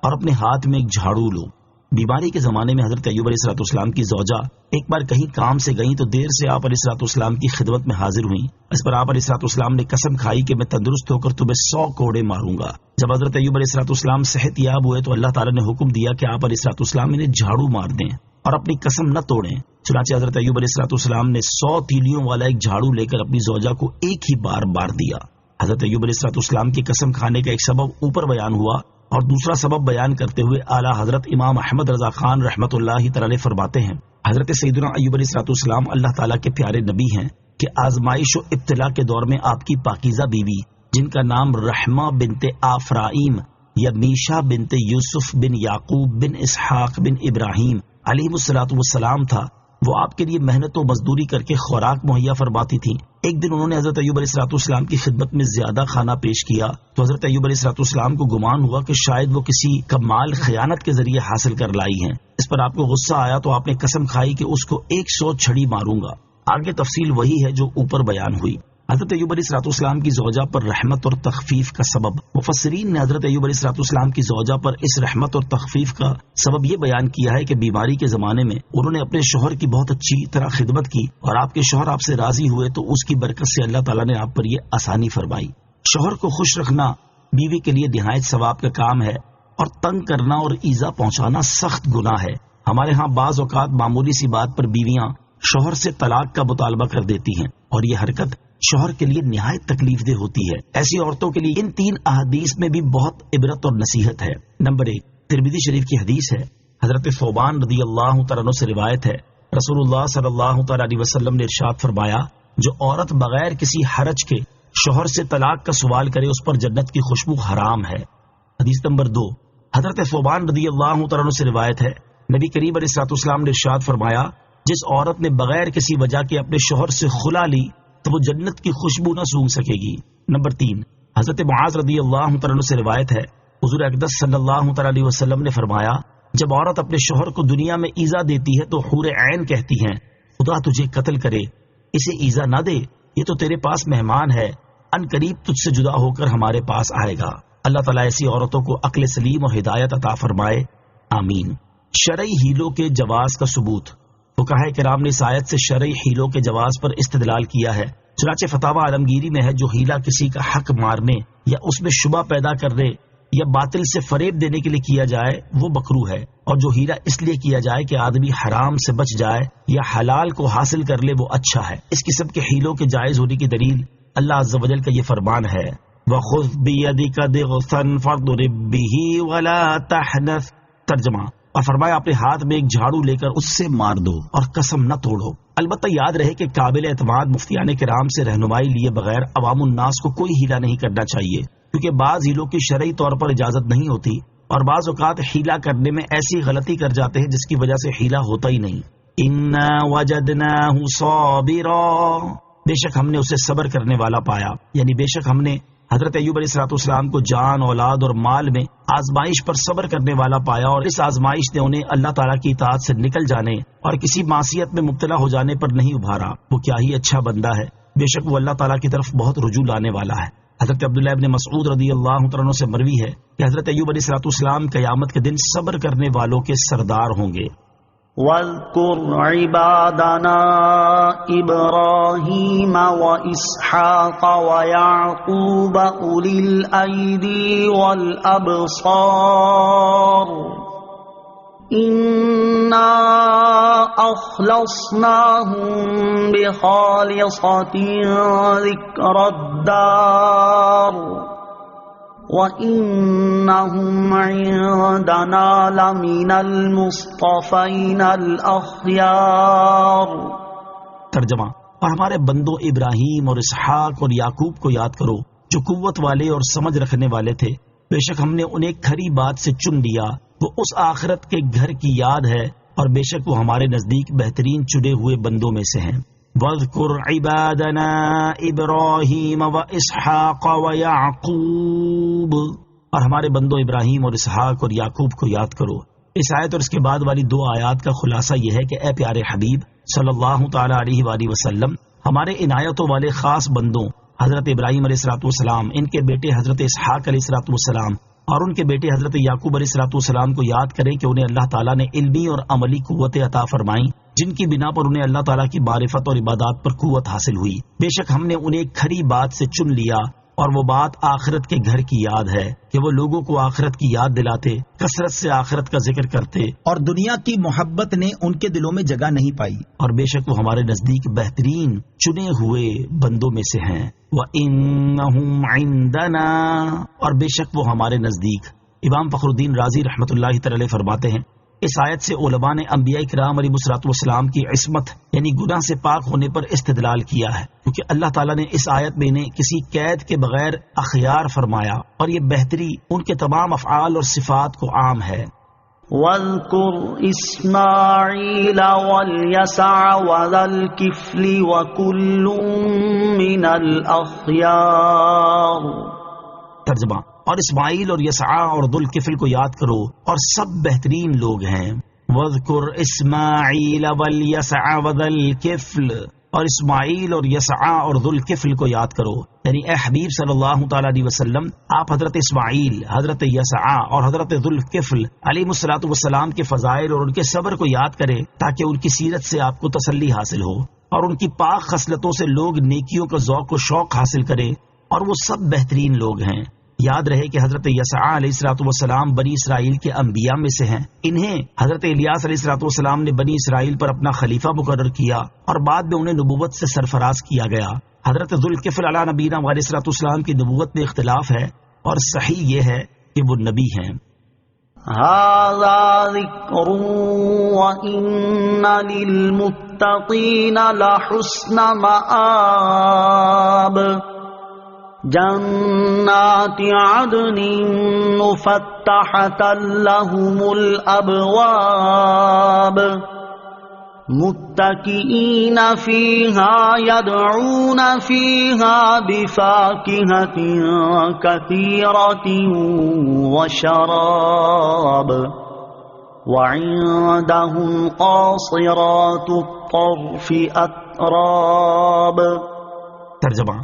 اور اپنے ہاتھ میں ایک جھاڑو لو۔ بیماری کے زمانے میں حضرت ایوب علیہ الصلوۃ والسلام کی زوجہ ایک بار کہیں کام سے گئیں تو دیر سے آپ علیہ الصلوۃ والسلام کی خدمت میں حاضر ہوئیں۔ اس پر آپ علیہ الصلوۃ والسلام نے قسم کھائی کہ میں تندرست ہو کر تمہیں 100 کوڑے ماروں گا۔ جب حضرت ایوب علیہ الصلوۃ والسلام صحت یاب ہوئے تو اللہ تعالیٰ نے حکم دیا کہ آپ علیہ الصلوۃ والسلام انہیں جھاڑو مار دیں اور اپنی قسم نہ توڑیں۔ چنانچہ حضرت ایوب علیہ الصلوۃ والسلام نے 100 تیلیوں والا ایک جھاڑو لے کر اپنی زوجہ کو ایک ہی بار دیا۔ حضرت ایوب علیہ الصلوۃ والسلام کی قسم کھانے کا ایک سبب اوپر بیان ہوا، اور دوسرا سبب بیان کرتے ہوئے اعلیٰ حضرت امام احمد رضا خان رحمۃ اللہ تعالی فرماتے ہیں، حضرت سیدنا ایوب علیہ الصلوۃ والسلام اللہ تعالیٰ کے پیارے نبی ہیں کہ آزمائش و ابتلا کے دور میں آپ کی پاکیزہ بیوی جن کا نام رحمہ بنت آفرائیم یا میشا بنت یوسف بن یعقوب بن اسحاق بن ابراہیم علیہ الصلوۃ والسلام تھا، وہ آپ کے لیے محنت و مزدوری کر کے خوراک مہیا فرماتی تھیں۔ ایک دن انہوں نے حضرت ایوب علیہ السلام کی خدمت میں زیادہ کھانا پیش کیا تو حضرت ایوب علیہ السلام کو گمان ہوا کہ شاید وہ کسی کا مال خیانت کے ذریعے حاصل کر لائی ہیں۔ اس پر آپ کو غصہ آیا تو آپ نے قسم کھائی کہ اس کو 100 چھڑی ماروں گا۔ آگے تفصیل وہی ہے جو اوپر بیان ہوئی۔ حضرت ایوب علیہ السلام کی زوجہ پر رحمت اور تخفیف کا سبب، مفسرین نے حضرت ایوب علیہ السلام کی زوجہ پر اس رحمت اور تخفیف کا سبب یہ بیان کیا ہے کہ بیماری کے زمانے میں انہوں نے اپنے شوہر کی بہت اچھی طرح خدمت کی اور آپ کے شوہر آپ سے راضی ہوئے تو اس کی برکت سے اللہ تعالیٰ نے آپ پر یہ آسانی فرمائی۔ شوہر کو خوش رکھنا بیوی کے لیے نہایت ثواب کا کام ہے اور تنگ کرنا اور ایذا پہنچانا سخت گناہ ہے۔ ہمارے ہاں بعض اوقات معمولی سی بات پر بیویاں شوہر سے طلاق کا مطالبہ کر دیتی ہیں اور یہ حرکت شوہر کے لیے نہایت تکلیف دہ ہوتی ہے۔ ایسی عورتوں کے لیے ان 3 احادیث میں بھی بہت عبرت اور نصیحت ہے۔ نمبر 1 ترمذی شریف کی حدیث ہے، حضرت ثوبان رضی اللہ تعالیٰ عنہ سے روایت ہے، رسول اللہ صلی اللہ تعالیٰ علیہ وسلم نے ارشاد فرمایا، جو عورت بغیر کسی حرج کے شوہر سے طلاق کا سوال کرے اس پر جنت کی خوشبو حرام ہے۔ حدیث نمبر 2 حضرت ثوبان رضی اللہ تعالیٰ عنہ سے روایت ہے، نبی کریم علیہ السلام نے ارشاد فرمایا، جس عورت نے بغیر کسی وجہ کے اپنے شوہر سے خلا لی تو وہ جنت کی خوشبو نہ سونگھ سکے گی۔ نمبر 3 حضرت معاذ رضی اللہ تعالیٰ عنہ سے روایت ہے، حضور اقدس صلی اللہ تعالیٰ علیہ وسلم نے فرمایا، جب عورت اپنے شوہر کو دنیا میں ایذا دیتی ہے تو حور عین کہتی ہیں، خدا تجھے قتل کرے، اسے ایذا نہ دے، یہ تو تیرے پاس مہمان ہے، ان قریب تجھ سے جدا ہو کر ہمارے پاس آئے گا۔ اللہ تعالیٰ ایسی عورتوں کو عقل سلیم اور ہدایت عطا فرمائے، آمین۔ شرعی ہیلوں کے جواز کا ثبوت، فقہاء کرام نے اس آیت سے شرعی ہیلوں کے جواز پر استدلال کیا ہے۔ چنانچہ فتاوی عالمگیری میں ہے، جو ہیلہ کسی کا حق مارنے یا اس میں شبہ پیدا کرنے یا باطل سے فریب دینے کے لیے کیا جائے وہ مکروہ ہے، اور جو ہیلہ اس لیے کیا جائے کہ آدمی حرام سے بچ جائے یا حلال کو حاصل کر لے وہ اچھا ہے۔ اس قسم کے ہیلوں کے جائز ہونے کی دلیل اللہ عز و جل کا یہ فرمان ہے، وَخُذْ بِيَدِكَ ضِغْثًا فَاضْرِب بِّهِ وَلَا تَحْنَثْ۔ ترجمہ، اور فرمایا اپنے ہاتھ میں ایک جھاڑو لے کر اس سے مار دو اور قسم نہ توڑو۔ البتہ یاد رہے کہ قابل اعتماد مفتیان کرام سے رہنمائی لیے بغیر عوام الناس کو کوئی ہیلہ نہیں کرنا چاہیے، کیونکہ بعض ہیلوں کی شرعی طور پر اجازت نہیں ہوتی اور بعض اوقات ہیلہ کرنے میں ایسی غلطی کر جاتے ہیں جس کی وجہ سے ہیلہ ہوتا ہی نہیں۔ اِنَّا وَجَدْنَاهُ صَابِرًا، بے شک ہم نے اسے صبر کرنے والا پایا، یعنی بے شک ہم نے حضرت ایوب علیہ السلام کو جان، اولاد اور مال میں آزمائش پر صبر کرنے والا پایا، اور اس آزمائش نے انہیں اللہ تعالیٰ کی اطاعت سے نکل جانے اور کسی معصیت میں مبتلا ہو جانے پر نہیں ابھارا۔ وہ کیا ہی اچھا بندہ ہے، بے شک وہ اللہ تعالیٰ کی طرف بہت رجوع لانے والا ہے۔ حضرت عبداللہ ابن مسعود رضی اللہ عنہ سے مروی ہے کہ حضرت ایوب علیہ السلام قیامت کے دن صبر کرنے والوں کے سردار ہوں گے۔ وَاذْكُرْ عِبَادَنَا إِبْرَاهِيمَ وَإِسْحَاقَ وَيَعْقُوبَ أُولِي الْأَيْدِي وَالْأَبْصَارِ إِنَّا أَخْلَصْنَاهُمْ بِخَالِصَةٍ ذِكْرَى الدَّارِ وَإِنَّهُمْ عِندَنَا لَمِنَ الْمُصْطَفَيْنَ الْأَخْيَارِ۔ ترجمہ، اور ہمارے بندوں ابراہیم اور اسحاق اور یعقوب کو یاد کرو جو قوت والے اور سمجھ رکھنے والے تھے، بے شک ہم نے انہیں کھری بات سے چن لیا، وہ اس آخرت کے گھر کی یاد ہے اور بے شک وہ ہمارے نزدیک بہترین چنے ہوئے بندوں میں سے ہیں۔ وَاذْكُرْ عِبَادَنَا إِبْرَاهِيمَ وَإِسْحَاقَ وَيَعْقُوبَ، اور ہمارے بندوں ابراہیم اور اسحاق اور یعقوب کو یاد کرو۔ اس آیت اور اس کے بعد والی 2 آیات کا خلاصہ یہ ہے کہ اے پیارے حبیب صلی اللہ تعالی علیہ وآلہ وسلم، ہمارے عنایتوں والے خاص بندوں حضرت ابراہیم علیہ السلام، ان کے بیٹے حضرت اسحاق علیہ السلام اور ان کے بیٹے حضرت یعقوب علیہ السلام کو یاد کریں کہ انہیں اللہ تعالیٰ نے علمی اور عملی قوت عطا فرمائیں، جن کی بنا پر انہیں اللہ تعالیٰ کی معرفت اور عبادات پر قوت حاصل ہوئی۔ بے شک ہم نے انہیں کھری بات سے چن لیا، اور وہ بات آخرت کے گھر کی یاد ہے کہ وہ لوگوں کو آخرت کی یاد دلاتے، کثرت سے آخرت کا ذکر کرتے، اور دنیا کی محبت نے ان کے دلوں میں جگہ نہیں پائی، اور بے شک وہ ہمارے نزدیک بہترین چنے ہوئے بندوں میں سے ہیں۔ وَإِنَّهُمْ عِندَنَا، اور بے شک وہ ہمارے نزدیک۔ امام فخر الدین رازی رحمۃ اللہ تعالی فرماتے ہیں، اس آیت سے علماء نے انبیاء کرام علیہ السلام کی عصمت یعنی گناہ سے پاک ہونے پر استدلال کیا ہے، کیونکہ اللہ تعالیٰ نے اس آیت میں انہیں کسی قید کے بغیر اخیار فرمایا، اور یہ بہتری ان کے تمام افعال اور صفات کو عام ہے۔ واذكر إسماعيل واليسع وذا الكفل وكل من الأخيار. ترجمہ: اور اسماعیل اور یسع اور ذوالکفل کو یاد کرو اور سب بہترین لوگ ہیں. وَاذْكُرْ إِسْمَاعِيلَ وَالْيَسَعَ وَذَا الْكِفْلِ، اور اسماعیل اور یسع اور ذوالکفل کو یاد کرو. یعنی اے حبیب صلی اللہ تعالی علیہ وسلم، آپ حضرت اسماعیل، حضرت یسع اور حضرت ذوالکفل علیہ الصلوۃ والسلام کے فضائل اور ان کے صبر کو یاد کریں تاکہ ان کی سیرت سے آپ کو تسلی حاصل ہو اور ان کی پاک خصلتوں سے لوگ نیکیوں کا ذوق و شوق حاصل کریں، اور وہ سب بہترین لوگ ہیں. یاد رہے کہ حضرت یسع علیہ الصلوۃ والسلام بنی اسرائیل کے انبیاء میں سے ہیں. انہیں حضرت الیاس علیہ الصلوۃ والسلام نے بنی اسرائیل پر اپنا خلیفہ مقرر کیا اور بعد میں انہیں نبوت سے سرفراز کیا گیا. حضرت ذوالکفل علی نبینا علیہ الصلوۃ والسلام کی نبوت میں اختلاف ہے اور صحیح یہ ہے کہ وہ نبی ہیں. هذا ذکر وإن للمتقین لحسن مآب. جنات عدن مفتحة لهم الأبواب متكئين فيها يدعون فيها بفاكهة كثيرة وشراب وعندهم قاصرات الطرف أتراب. ترجمہ: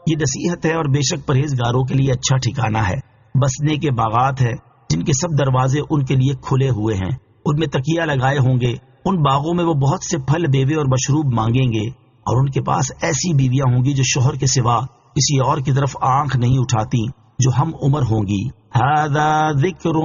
یہ نصیحت ہے اور بے شک پرہیزگاروں کے لیے اچھا ٹھکانہ ہے. بسنے کے باغات ہیں جن کے سب دروازے ان کے لیے کھلے ہوئے ہیں، ان میں تکیہ لگائے ہوں گے. ان باغوں میں وہ بہت سے پھل بیوے اور مشروب مانگیں گے، اور ان کے پاس ایسی بیویاں ہوں گی جو شوہر کے سوا کسی اور کی طرف آنکھ نہیں اٹھاتی، جو ہم عمر ہوں گی. ھذا ذکر،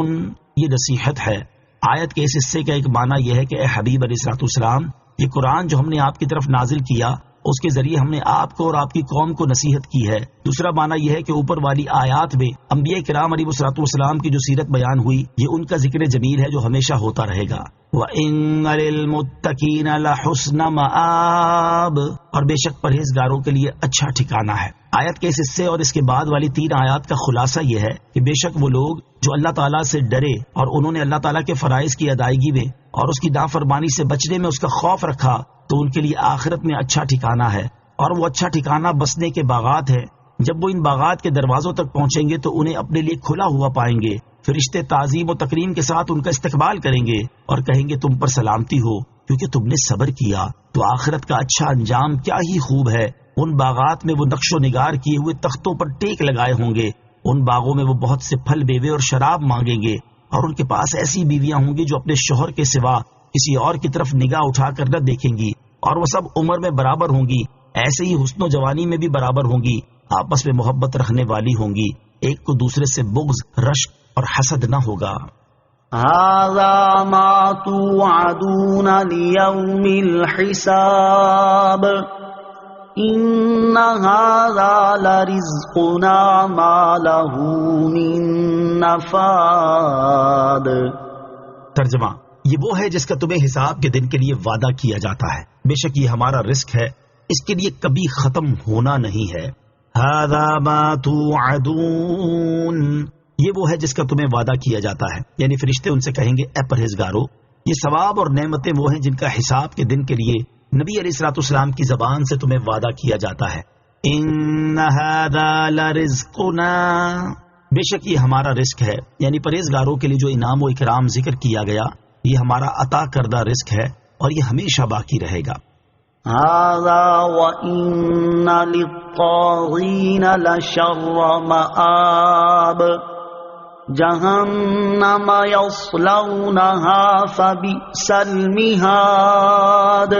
یہ نصیحت ہے. آیت کے اس حصے کا ایک معنی یہ ہے کہ اے حبیب علیہ الصلوۃ والسلام، یہ قرآن جو ہم نے آپ کی طرف نازل کیا اس کے ذریعے ہم نے آپ کو اور آپ کی قوم کو نصیحت کی ہے. دوسرا معنی یہ ہے کہ اوپر والی آیات میں انبیاء کرام علیہ الصلوۃ والسلام کی جو سیرت بیان ہوئی، یہ ان کا ذکر جمیل ہے جو ہمیشہ ہوتا رہے گا. وَإِنَّ لِلْمُتَّقِينَ لَحُسْنَ مَآبٍ، اور بے شک پرہیزگاروں کے لیے اچھا ٹھکانہ ہے. آیت کے اس حصے اور اس کے بعد والی 3 آیات کا خلاصہ یہ ہے کہ بے شک وہ لوگ جو اللہ تعالیٰ سے ڈرے اور انہوں نے اللہ تعالیٰ کے فرائض کی ادائیگی میں اور اس کی نافرمانی سے بچنے میں اس کا خوف رکھا، تو ان کے لیے آخرت میں اچھا ٹھکانہ ہے. اور وہ اچھا ٹھکانہ بسنے کے باغات ہے. جب وہ ان باغات کے دروازوں تک پہنچیں گے تو انہیں اپنے لیے کھلا ہوا پائیں گے. فرشتے تعظیم و تکریم کے ساتھ ان کا استقبال کریں گے اور کہیں گے تم پر سلامتی ہو کیونکہ تم نے صبر کیا. تو آخرت کا اچھا انجام کیا ہی خوب ہے. ان باغات میں وہ نقش و نگار کیے ہوئے تختوں پر ٹیک لگائے ہوں گے. ان باغوں میں وہ بہت سے پھل بیوے اور شراب مانگیں گے، اور ان کے پاس ایسی بیویاں ہوں گی جو اپنے شوہر کے سوا کسی اور کی طرف نگاہ اٹھا کر نہ دیکھیں گی، اور وہ سب عمر میں برابر ہوں گی، ایسے ہی حسن و جوانی میں بھی برابر ہوں گی، آپس میں محبت رکھنے والی ہوں گی، ایک کو دوسرے سے بغض، رشک اور حسد نہ ہوگا. هذا ما توعدون ليوم الحساب ان هذا لرزقنا ما له من نفاد. ترجمہ: یہ وہ ہے جس کا تمہیں حساب کے دن کے لیے وعدہ کیا جاتا ہے. بے شک یہ ہمارا رزق ہے، اس کے لیے کبھی ختم ہونا نہیں ہے. هذا ما توعدون، یہ وہ ہے جس کا تمہیں وعدہ کیا جاتا ہے. یعنی فرشتے ان سے کہیں گے اے پرہیزگارو، یہ ثواب اور نعمتیں وہ ہیں جن کا حساب کے دن کے لیے نبی علیہ الصلوۃ والسلام کی زبان سے تمہیں وعدہ کیا جاتا ہے. ان ھذا لرزقنا، بے شک یہ ہمارا رزق ہے. یعنی پرہیزگاروں کے لیے جو انعام و اکرام ذکر کیا گیا یہ ہمارا عطا کردہ رزق ہے اور یہ ہمیشہ باقی رہے گا. هذا وإن للطاغين لشر مآب جهنم يصلونها فبئس المهاد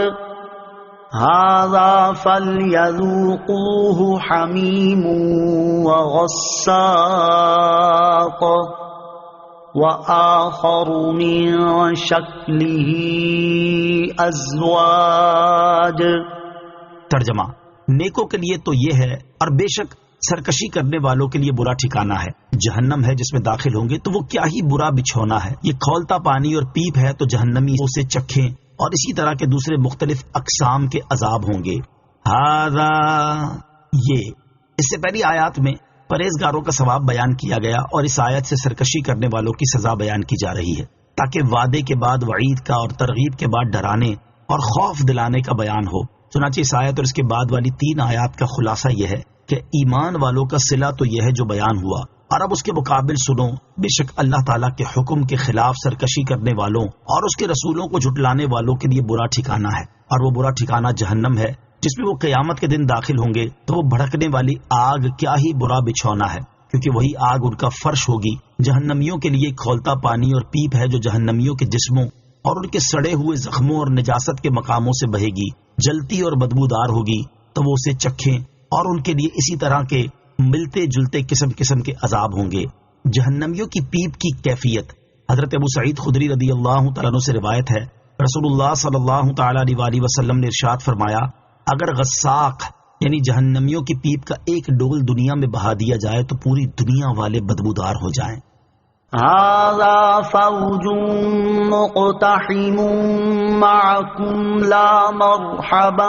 هذا فليذوقوه حميم وغساق وآخر من شكله أزواج. ترجمہ: نیکوں کے لیے تو یہ ہے، اور بے شک سرکشی کرنے والوں کے لیے برا ٹھکانہ ہے. جہنم ہے جس میں داخل ہوں گے تو وہ کیا ہی برا بچھونا ہے. یہ کھولتا پانی اور پیپ ہے تو جہنمی اسے چکھیں، اور اسی طرح کے دوسرے مختلف اقسام کے عذاب ہوں گے. ہذا، یہ اس سے پہلی آیات میں پرہیزگاروں کا ثواب بیان کیا گیا اور اس آیت سے سرکشی کرنے والوں کی سزا بیان کی جا رہی ہے. تاکہ وعدے کے بعد وعید کا اور ترغیب کے بعد ڈرانے اور خوف دلانے کا بیان ہو۔ چنانچہ اس آیت اور اس کے بعد والی 3 آیات کا خلاصہ یہ ہے کہ ایمان والوں کا صلہ تو یہ ہے جو بیان ہوا، اور اب اس کے مقابل سنو، بے شک اللہ تعالیٰ کے حکم کے خلاف سرکشی کرنے والوں اور اس کے رسولوں کو جھٹلانے والوں کے لیے برا ٹھکانہ ہے، اور وہ برا ٹھکانہ جہنم ہے جس میں وہ قیامت کے دن داخل ہوں گے تو وہ بھڑکنے والی آگ کیا ہی برا بچھونا ہے، کیونکہ وہی آگ ان کا فرش ہوگی۔ جہنمیوں کے لیے کھولتا پانی اور پیپ ہے جو جہنمیوں کے جسموں اور ان کے سڑے ہوئے زخموں اور نجاست کے مقاموں سے بہے گی، جلتی اور بدبودار ہوگی، تو وہ اسے چکھیں، اور ان کے لیے اسی طرح کے ملتے جلتے قسم قسم کے عذاب ہوں گے۔ جہنمیوں کی پیپ کی کیفیت حضرت ابو سعید خدری رضی اللہ تعالیٰ عنہ سے روایت ہے، رسول اللہ صلی اللہ تعالیٰ علیہ وسلم نے ارشاد فرمایا، اگر غساق یعنی جہنمیوں کی پیپ کا ایک ڈول دنیا میں بہا دیا جائے تو پوری دنیا والے بدبودار ہو جائیں۔ هذا فوج مقتحم معكم لا مرحبا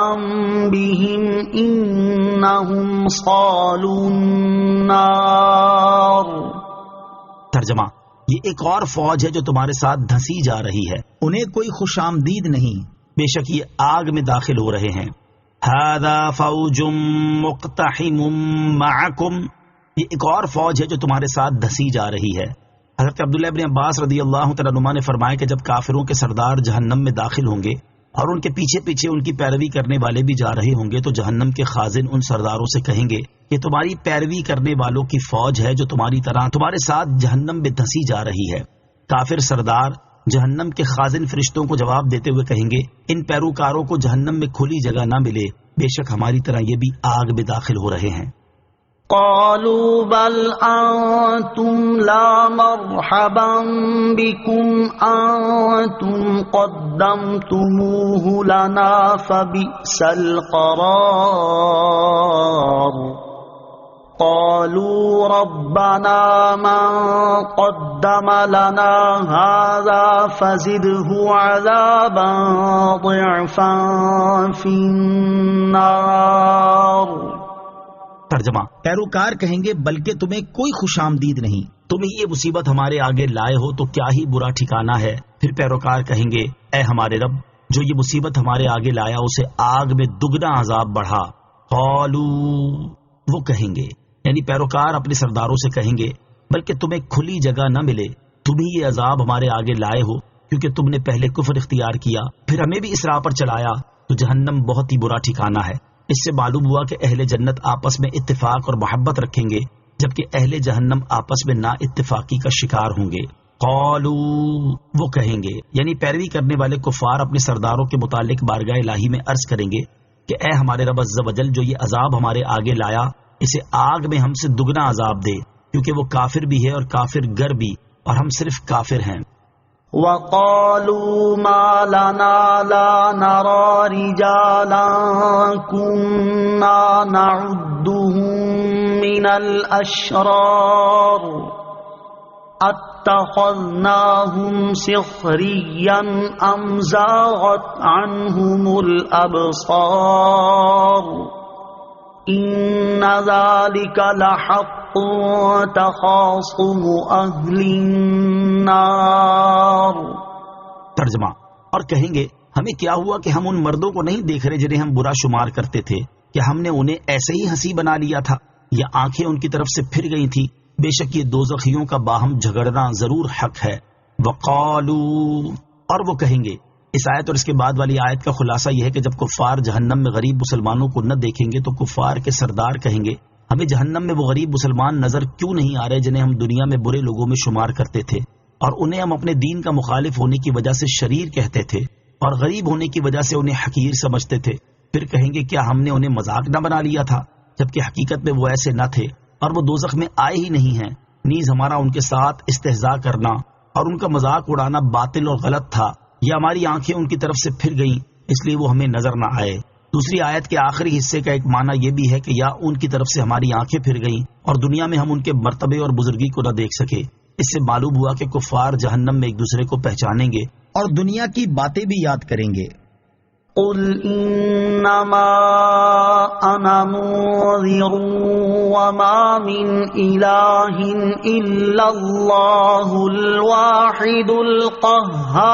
بهم انهم صالوا النار۔ ترجمہ، یہ ایک اور فوج ہے جو تمہارے ساتھ دھسی جا رہی ہے، انہیں کوئی خوش آمدید نہیں، بے شک یہ آگ میں داخل ہو رہے ہیں۔ هذا فوج مقتحم معكم، یہ ایک اور فوج ہے جو تمہارے ساتھ دھسی جا رہی ہے۔ حضرت عبداللہ ابن عباس رضی اللہ تعالیٰ عنہما نے فرمایا کہ جب کافروں کے سردار جہنم میں داخل ہوں گے اور ان کے پیچھے پیچھے ان کی پیروی کرنے والے بھی جا رہے ہوں گے تو جہنم کے خازن ان سرداروں سے کہیں گے کہ تمہاری پیروی کرنے والوں کی فوج ہے جو تمہاری طرح تمہارے ساتھ جہنم میں دھسی جا رہی ہے۔ کافر سردار جہنم کے خازن فرشتوں کو جواب دیتے ہوئے کہیں گے، ان پیروکاروں کو جہنم میں کھلی جگہ نہ ملے، بے شک ہماری طرح یہ بھی آگ میں داخل ہو رہے ہیں۔ قالوا بل انتم لا مرحبا بكم انتم قدمتموه لنا فبئس القرار۔ قالوا ربنا من قدم لنا هذا فزده عذابا ضعفا في النار۔ ترجمہ، پیروکار کہیں گے بلکہ تمہیں کوئی خوش آمدید نہیں، تم ہی یہ مصیبت ہمارے آگے لائے ہو تو کیا ہی برا ٹھکانہ ہے۔ پھر پیروکار کہیں گے، اے ہمارے رب، جو یہ مصیبت ہمارے آگے لایا اسے آگ میں دگنا عذاب بڑھا۔ قالوا، وہ کہیں گے یعنی پیروکار اپنے سرداروں سے کہیں گے، بلکہ تمہیں کھلی جگہ نہ ملے، تم ہی یہ عذاب ہمارے آگے لائے ہو، کیونکہ تم نے پہلے کفر اختیار کیا پھر ہمیں بھی اس راہ پر چلایا، تو جہنم بہت ہی برا ٹھکانہ ہے۔ اس سے معلوم ہوا کہ اہل جنت آپس میں اتفاق اور محبت رکھیں گے، جبکہ اہل جہنم آپس میں نا اتفاقی کا شکار ہوں گے۔ قالوا، وہ کہیں گے یعنی پیروی کرنے والے کفار اپنے سرداروں کے متعلق بارگاہ الہی میں عرض کریں گے کہ اے ہمارے رب عز و جل، جو یہ عذاب ہمارے آگے لایا اسے آگ میں ہم سے دگنا عذاب دے، کیونکہ وہ کافر بھی ہے اور کافر گر بھی، اور ہم صرف کافر ہیں۔ وقالوا ما لنا لا نرى رجالا كنا نعدهم من الأشرار اتخذناهم سخريا أم زاغت عنهم الأبصار إن ذلك لحق تخاصم أهل النار۔ ترجمہ، اور کہیں گے ہمیں کیا ہوا کہ ہم ان مردوں کو نہیں دیکھ رہے جنہیں ہم برا شمار کرتے تھے، کہ ہم نے انہیں ایسے ہی ہنسی بنا لیا تھا یا آنکھیں ان کی طرف سے پھر گئی تھی؟ بے شک یہ دوزخیوں کا باہم جھگڑنا ضرور حق ہے۔ وقالوا، اور وہ کہیں گے، اس آیت اور اس کے بعد والی آیت کا خلاصہ یہ ہے کہ جب کفار جہنم میں غریب مسلمانوں کو نہ دیکھیں گے تو کفار کے سردار کہیں گے، ہمیں جہنم میں وہ غریب مسلمان نظر کیوں نہیں آ رہے جنہیں ہم دنیا میں برے لوگوں میں شمار کرتے تھے، اور انہیں ہم اپنے دین کا مخالف ہونے کی وجہ سے شریر کہتے تھے اور غریب ہونے کی وجہ سے انہیں حقیر سمجھتے تھے۔ پھر کہیں گے کیا ہم نے انہیں مذاق نہ بنا لیا تھا، جبکہ حقیقت میں وہ ایسے نہ تھے اور وہ دوزخ میں آئے ہی نہیں ہیں، نیز ہمارا ان کے ساتھ استہزاء کرنا اور ان کا مذاق اڑانا باطل اور غلط تھا، یا ہماری آنکھیں ان کی طرف سے پھر گئیں اس لیے وہ ہمیں نظر نہ آئے۔ دوسری آیت کے آخری حصے کا ایک معنی یہ بھی ہے کہ یا ان کی طرف سے ہماری آنکھیں پھر گئیں اور دنیا میں ہم ان کے مرتبے اور بزرگی کو نہ دیکھ سکے۔ اس سے معلوم ہوا کہ کفار جہنم میں ایک دوسرے کو پہچانیں گے اور دنیا کی باتیں بھی یاد کریں گے۔ قل انما انا منذر وما من الہ الا اللہ الواحد القہار.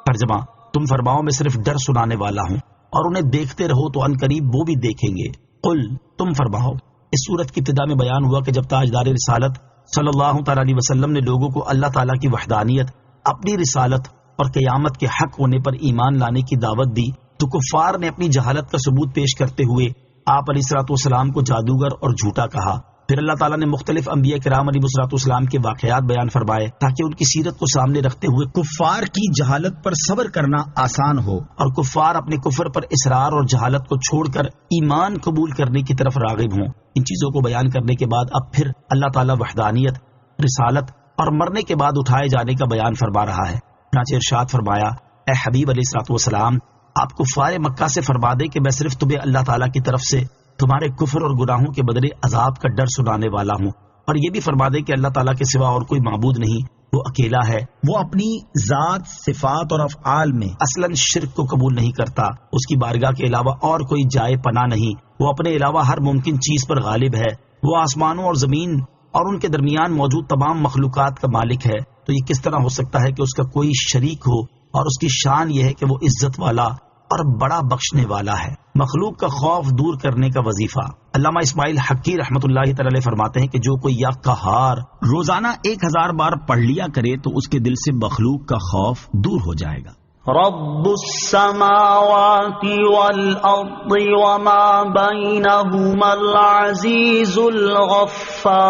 ترجمہ: تم فرماؤ میں صرف ڈر سنانے والا ہوں اور انہیں دیکھتے رہو تو ان قریب وہ بھی دیکھیں گے. قل، تم فرماؤ. اس سورت کی ابتدا میں بیان ہوا کہ جب تاجدار رسالت صلی اللہ تعالی علیہ وسلم نے لوگوں کو اللہ تعالیٰ کی وحدانیت، اپنی رسالت اور قیامت کے حق ہونے پر ایمان لانے کی دعوت دی تو کفار نے اپنی جہالت کا ثبوت پیش کرتے ہوئے آپ علیہ الصلوۃ والسلام کو جادوگر اور جھوٹا کہا. پھر اللہ تعالیٰ نے مختلف انبیاء کرام علیہ الصلوۃ والسلام کے واقعات بیان فرمائے تاکہ ان کی سیرت کو سامنے رکھتے ہوئے کفار کی جہالت پر صبر کرنا آسان ہو اور کفار اپنے کفر پر اصرار اور جہالت کو چھوڑ کر ایمان قبول کرنے کی طرف راغب ہوں. ان چیزوں کو بیان کرنے کے بعد اب پھر اللہ تعالیٰ وحدانیت، رسالت اور مرنے کے بعد اٹھائے جانے کا بیان فرما رہا ہے. چنانچہ ارشاد فرمایا: اے حبیب علیہ الصلوۃ والسلام، آپ کفار مکہ سے فرما دیں کہ میں صرف تمہیں اللہ تعالیٰ کی طرف سے تمہارے کفر اور گناہوں کے بدلے عذاب کا ڈر سنانے والا ہوں، اور یہ بھی فرما دیں کہ اللہ تعالیٰ کے سوا اور کوئی معبود نہیں، وہ اکیلا ہے، وہ اپنی ذات، صفات اور افعال میں اصلاً شرک کو قبول نہیں کرتا، اس کی بارگاہ کے علاوہ اور کوئی جائے پناہ نہیں، وہ اپنے علاوہ ہر ممکن چیز پر غالب ہے، وہ آسمانوں اور زمین اور ان کے درمیان موجود تمام مخلوقات کا مالک ہے. تو یہ کس طرح ہو سکتا ہے کہ اس کا کوئی شریک ہو؟ اور اس کی شان یہ ہے کہ وہ عزت والا اور بڑا بخشنے والا ہے. مخلوق کا خوف دور کرنے کا وظیفہ. علامہ اسماعیل حقی رحمۃ اللہ تعالی فرماتے ہیں کہ جو کوئی یا قہار روزانہ 1000 بار پڑھ لیا کرے تو اس کے دل سے مخلوق کا خوف دور ہو جائے گا. رب السماوات والارض وما بینہما العزیز الغفار.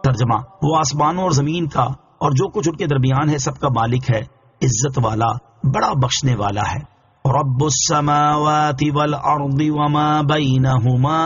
ترجمہ: وہ آسمانوں اور زمین کا اور جو کچھ ان کے درمیان ہے سب کا مالک ہے، عزت والا، بڑا بخشنے والا ہے. رب السماوات والارض وما بینہما،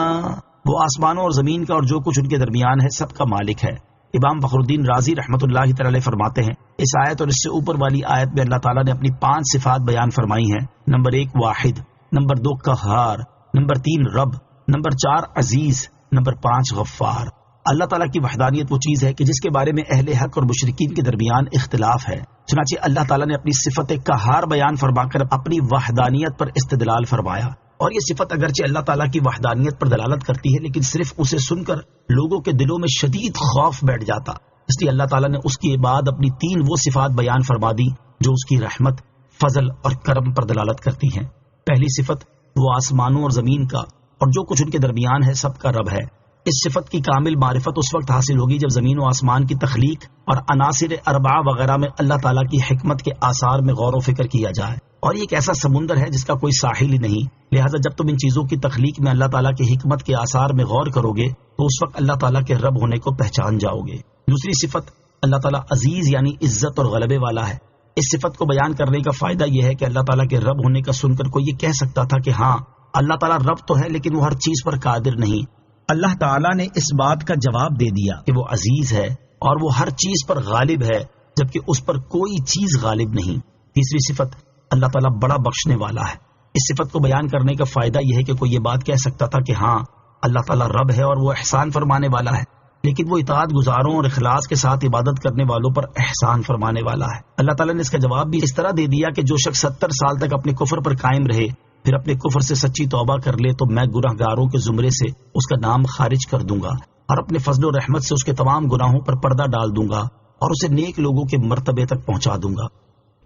وہ آسمانوں اور زمین کا اور جو کچھ ان کے درمیان ہے سب کا مالک ہے. امام فخر الدین رازی رحمۃ اللہ تعالی فرماتے ہیں اس آیت اور اس سے اوپر والی آیت میں اللہ تعالیٰ نے اپنی 5 صفات بیان فرمائی ہیں. نمبر 1 واحد، نمبر 2 قہار، نمبر 3 رب، نمبر 4 عزیز، نمبر 5 غفار. اللہ تعالیٰ کی وحدانیت وہ چیز ہے کہ جس کے بارے میں اہل حق اور مشرکین کے درمیان اختلاف ہے. چنانچہ اللہ تعالیٰ نے اپنی صفت قہار بیان فرما کر اپنی وحدانیت پر استدلال فرمایا. اور یہ صفت اگرچہ اللہ تعالیٰ کی وحدانیت پر دلالت کرتی ہے لیکن صرف اسے سن کر لوگوں کے دلوں میں شدید خوف بیٹھ جاتا. اس لیے اللہ تعالیٰ نے اس کے بعد اپنی 3 وہ صفات بیان فرما دی جو اس کی رحمت، فضل اور کرم پر دلالت کرتی ہیں. پہلی صفت وہ آسمانوں اور زمین کا اور جو کچھ ان کے درمیان ہے سب کا رب ہے. اس صفت کی کامل معرفت اس وقت حاصل ہوگی جب زمین و آسمان کی تخلیق اور عناصر اربعہ وغیرہ میں اللہ تعالیٰ کی حکمت کے آثار میں غور و فکر کیا جائے. اور یہ ایک ایسا سمندر ہے جس کا کوئی ساحل ہی نہیں، لہٰذا جب تم ان چیزوں کی تخلیق میں اللہ تعالیٰ کی حکمت کے آثار میں غور کرو گے تو اس وقت اللہ تعالیٰ کے رب ہونے کو پہچان جاؤ گے. دوسری صفت اللہ تعالیٰ عزیز یعنی عزت اور غلبے والا ہے. اس صفت کو بیان کرنے کا فائدہ یہ ہے کہ اللہ تعالیٰ کے رب ہونے کا سن کر کوئی یہ کہہ سکتا تھا کہ ہاں اللہ تعالیٰ رب تو ہے لیکن وہ ہر چیز پر قادر نہیں. اللہ تعالیٰ نے اس بات کا جواب دے دیا کہ وہ عزیز ہے اور وہ ہر چیز پر غالب ہے جبکہ اس پر کوئی چیز غالب نہیں. تیسری صفت اللہ تعالیٰ بڑا بخشنے والا ہے. اس صفت کو بیان کرنے کا فائدہ یہ ہے کہ کوئی یہ بات کہہ سکتا تھا کہ ہاں اللہ تعالیٰ رب ہے اور وہ احسان فرمانے والا ہے لیکن وہ اطاعت گزاروں اور اخلاص کے ساتھ عبادت کرنے والوں پر احسان فرمانے والا ہے. اللہ تعالیٰ نے اس کا جواب بھی اس طرح دے دیا کہ جو شخص 70 سال تک اپنے کفر پر قائم رہے پھر اپنے کفر سے سچی توبہ کر لے تو میں گناہ گاروں کے زمرے سے اس کا نام خارج کر دوں گا اور اپنے فضل و رحمت سے اس کے تمام گناہوں پر پردہ ڈال دوں گا اور اسے نیک لوگوں کے مرتبے تک پہنچا دوں گا.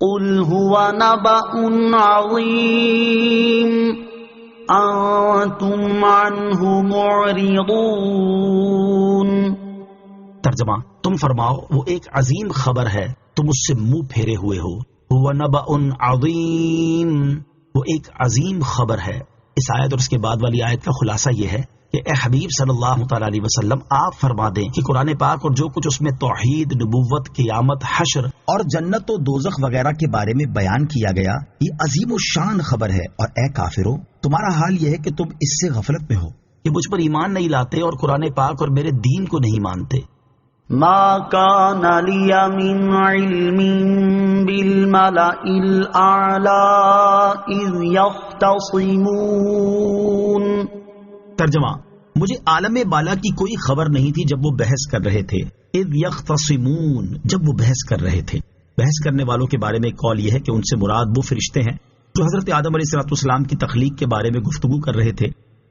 قل هو نبأ عظیم انتم عنہ معرضون. ترجمہ: تم فرماؤ وہ ایک عظیم خبر ہے تم اس سے منہ پھیرے ہوئے ہو. هو نبأ عظیم، وہ ایک عظیم خبر ہے. اس آیت اور اس کے بعد والی آیت کا خلاصہ یہ ہے کہ اے حبیب صلی اللہ تعالی علیہ وسلم آپ فرما دیں کہ قرآن پاک اور جو کچھ اس میں توحید، نبوت، قیامت، حشر اور جنت و دوزخ وغیرہ کے بارے میں بیان کیا گیا یہ عظیم و شان خبر ہے. اور اے کافرو تمہارا حال یہ ہے کہ تم اس سے غفلت میں ہو کہ مجھ پر ایمان نہیں لاتے اور قرآن پاک اور میرے دین کو نہیں مانتے. ما كان لي من علم بالملأ الأعلى إذ يختصمون. ترجمہ: مجھے عالم بالا کی کوئی خبر نہیں تھی جب وہ بحث کر رہے تھے. اذ یختصمون، جب وہ بحث کر رہے تھے. بحث کرنے والوں کے بارے میں ایک قول یہ ہے کہ ان سے مراد وہ فرشتے ہیں جو حضرت آدم علیہ السلام کی تخلیق کے بارے میں گفتگو کر رہے تھے۔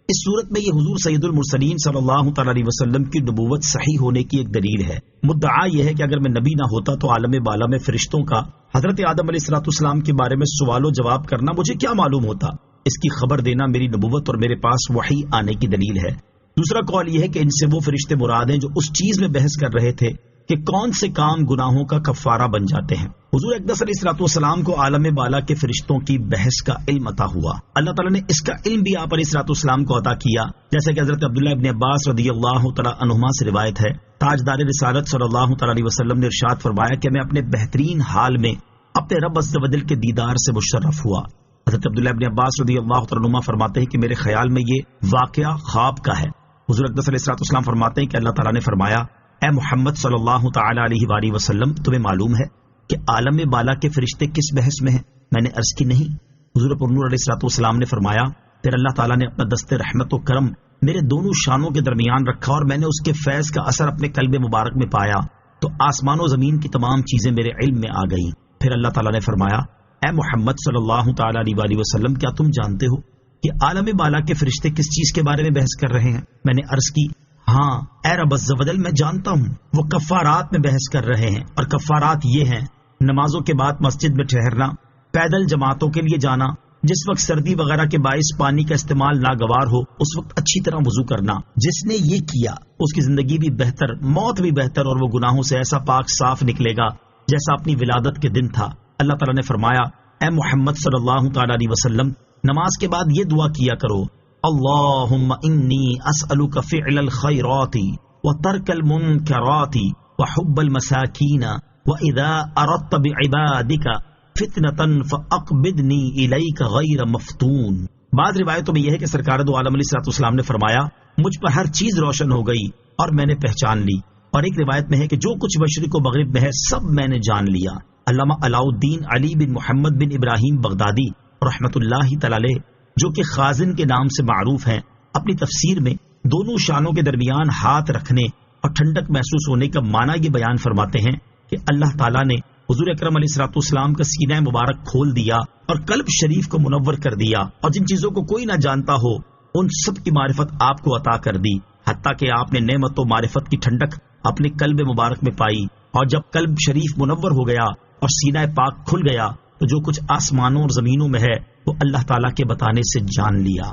اس صورت میں یہ حضور سید المرسلین صلی اللہ تعالی علیہ وسلم کی نبوت صحیح ہونے کی ایک دلیل ہے۔ مدعا یہ ہے کہ اگر میں نبی نہ ہوتا تو عالم بالا میں فرشتوں کا حضرت آدم علیہ السلام کے بارے میں سوال و جواب کرنا مجھے کیا معلوم ہوتا؟ اس کی خبر دینا میری نبوت اور میرے پاس وحی آنے کی دلیل ہے۔ دوسرا قول یہ ہے کہ ان سے وہ فرشتے مراد ہیں جو اس چیز میں بحث کر رہے تھے کہ کون سے کام گناہوں کا کفارہ بن جاتے ہیں۔ حضور اقدس علیہ السلام کو عالم بالا کے فرشتوں کی بحث کا علم عطا ہوا۔ اللہ تعالیٰ نے اس کا علم بھی آپ علیہ السلام کو عطا کیا، جیسا کہ حضرت عبداللہ ابن عباس رضی اللہ تعالیٰ عنہما سے روایت ہے، تاجدار رسالت صلی اللہ تعالیٰ علیہ وسلم نے ارشاد فرمایا کہ میں اپنے بہترین حال میں اپنے رب عز و جل کے دیدار سے مشرف ہوا۔ حضرت عبداللہ ابن عباس رضی اللہ تعالیٰ عنہما فرماتے ہیں کہ میرے خیال میں یہ واقعہ خواب کا ہے۔ حضور اقدس علیہ السلام فرماتے ہیں کہ اللہ تعالیٰ نے فرمایا، اے محمد صلی اللہ تعالی علیہ وآلہ وسلم، تمہیں معلوم ہے کہ عالم بالا کے فرشتے کس بحث میں ہیں؟ میں نے عرض کی نہیں۔ حضور پرنور علیہ السلام نے فرمایا، پھر اللہ تعالیٰ نے اپنا دست رحمت و کرم میرے دونوں شانوں کے درمیان رکھا اور میں نے اس کے فیض کا اثر اپنے قلب مبارک میں پایا تو آسمان و زمین کی تمام چیزیں میرے علم میں آ گئیں۔ پھر اللہ تعالیٰ نے فرمایا، اے محمد صلی اللہ تعالی علیہ وآلہ وسلم، کیا تم جانتے ہو کہ عالم بالا کے فرشتے کس چیز کے بارے میں بحث کر رہے ہیں؟ میں نے عرض کی، ہاں اے رب عز و جل، میں جانتا ہوں، وہ کفارات میں بحث کر رہے ہیں، اور کفارات یہ ہیں: نمازوں کے بعد مسجد میں ٹھہرنا، پیدل جماعتوں کے لیے جانا، جس وقت سردی وغیرہ کے باعث پانی کا استعمال ناگوار ہو اس وقت اچھی طرح وضو کرنا۔ جس نے یہ کیا اس کی زندگی بھی بہتر، موت بھی بہتر، اور وہ گناہوں سے ایسا پاک صاف نکلے گا جیسا اپنی ولادت کے دن تھا۔ اللہ تعالیٰ نے فرمایا، اے محمد صلی اللہ تعالی علیہ وسلم، نماز کے بعد یہ دعا کیا کرو: اللہم انی اسألک فعل الخیرات وترک المنکرات وحب المساکین واذا اردت بعبادک فتنة فاقبضنی الیک غیر مفتون۔ بعض روایتوں میں یہ ہے کہ سرکار دو عالم علیہ السلام نے فرمایا، مجھ پر ہر چیز روشن ہو گئی اور میں نے پہچان لی، اور ایک روایت میں ہے کہ جو کچھ مشرق و مغرب میں ہے سب میں نے جان لیا۔ علامہ علاء الدین علی بن محمد بن ابراہیم بغدادی رحمت اللہ تعالی علیہ، جو کہ خازن کے نام سے معروف ہیں، اپنی تفسیر میں دونوں شانوں کے درمیان ہاتھ رکھنے اور ٹھنڈک محسوس ہونے کا معنی یہ بیان فرماتے ہیں کہ اللہ تعالیٰ نے حضور اکرم علیہ السلام کا سینہ مبارک کھول دیا اور قلب شریف کو منور کر دیا، اور جن چیزوں کو کوئی نہ جانتا ہو ان سب کی معرفت آپ کو عطا کر دی، حتیٰ کہ آپ نے نعمت و معرفت کی ٹھنڈک اپنے قلب مبارک میں پائی، اور جب قلب شریف منور ہو گیا اور سینہ پاک کھل گیا تو جو کچھ آسمانوں اور زمینوں میں ہے وہ اللہ تعالیٰ کے بتانے سے جان لیا۔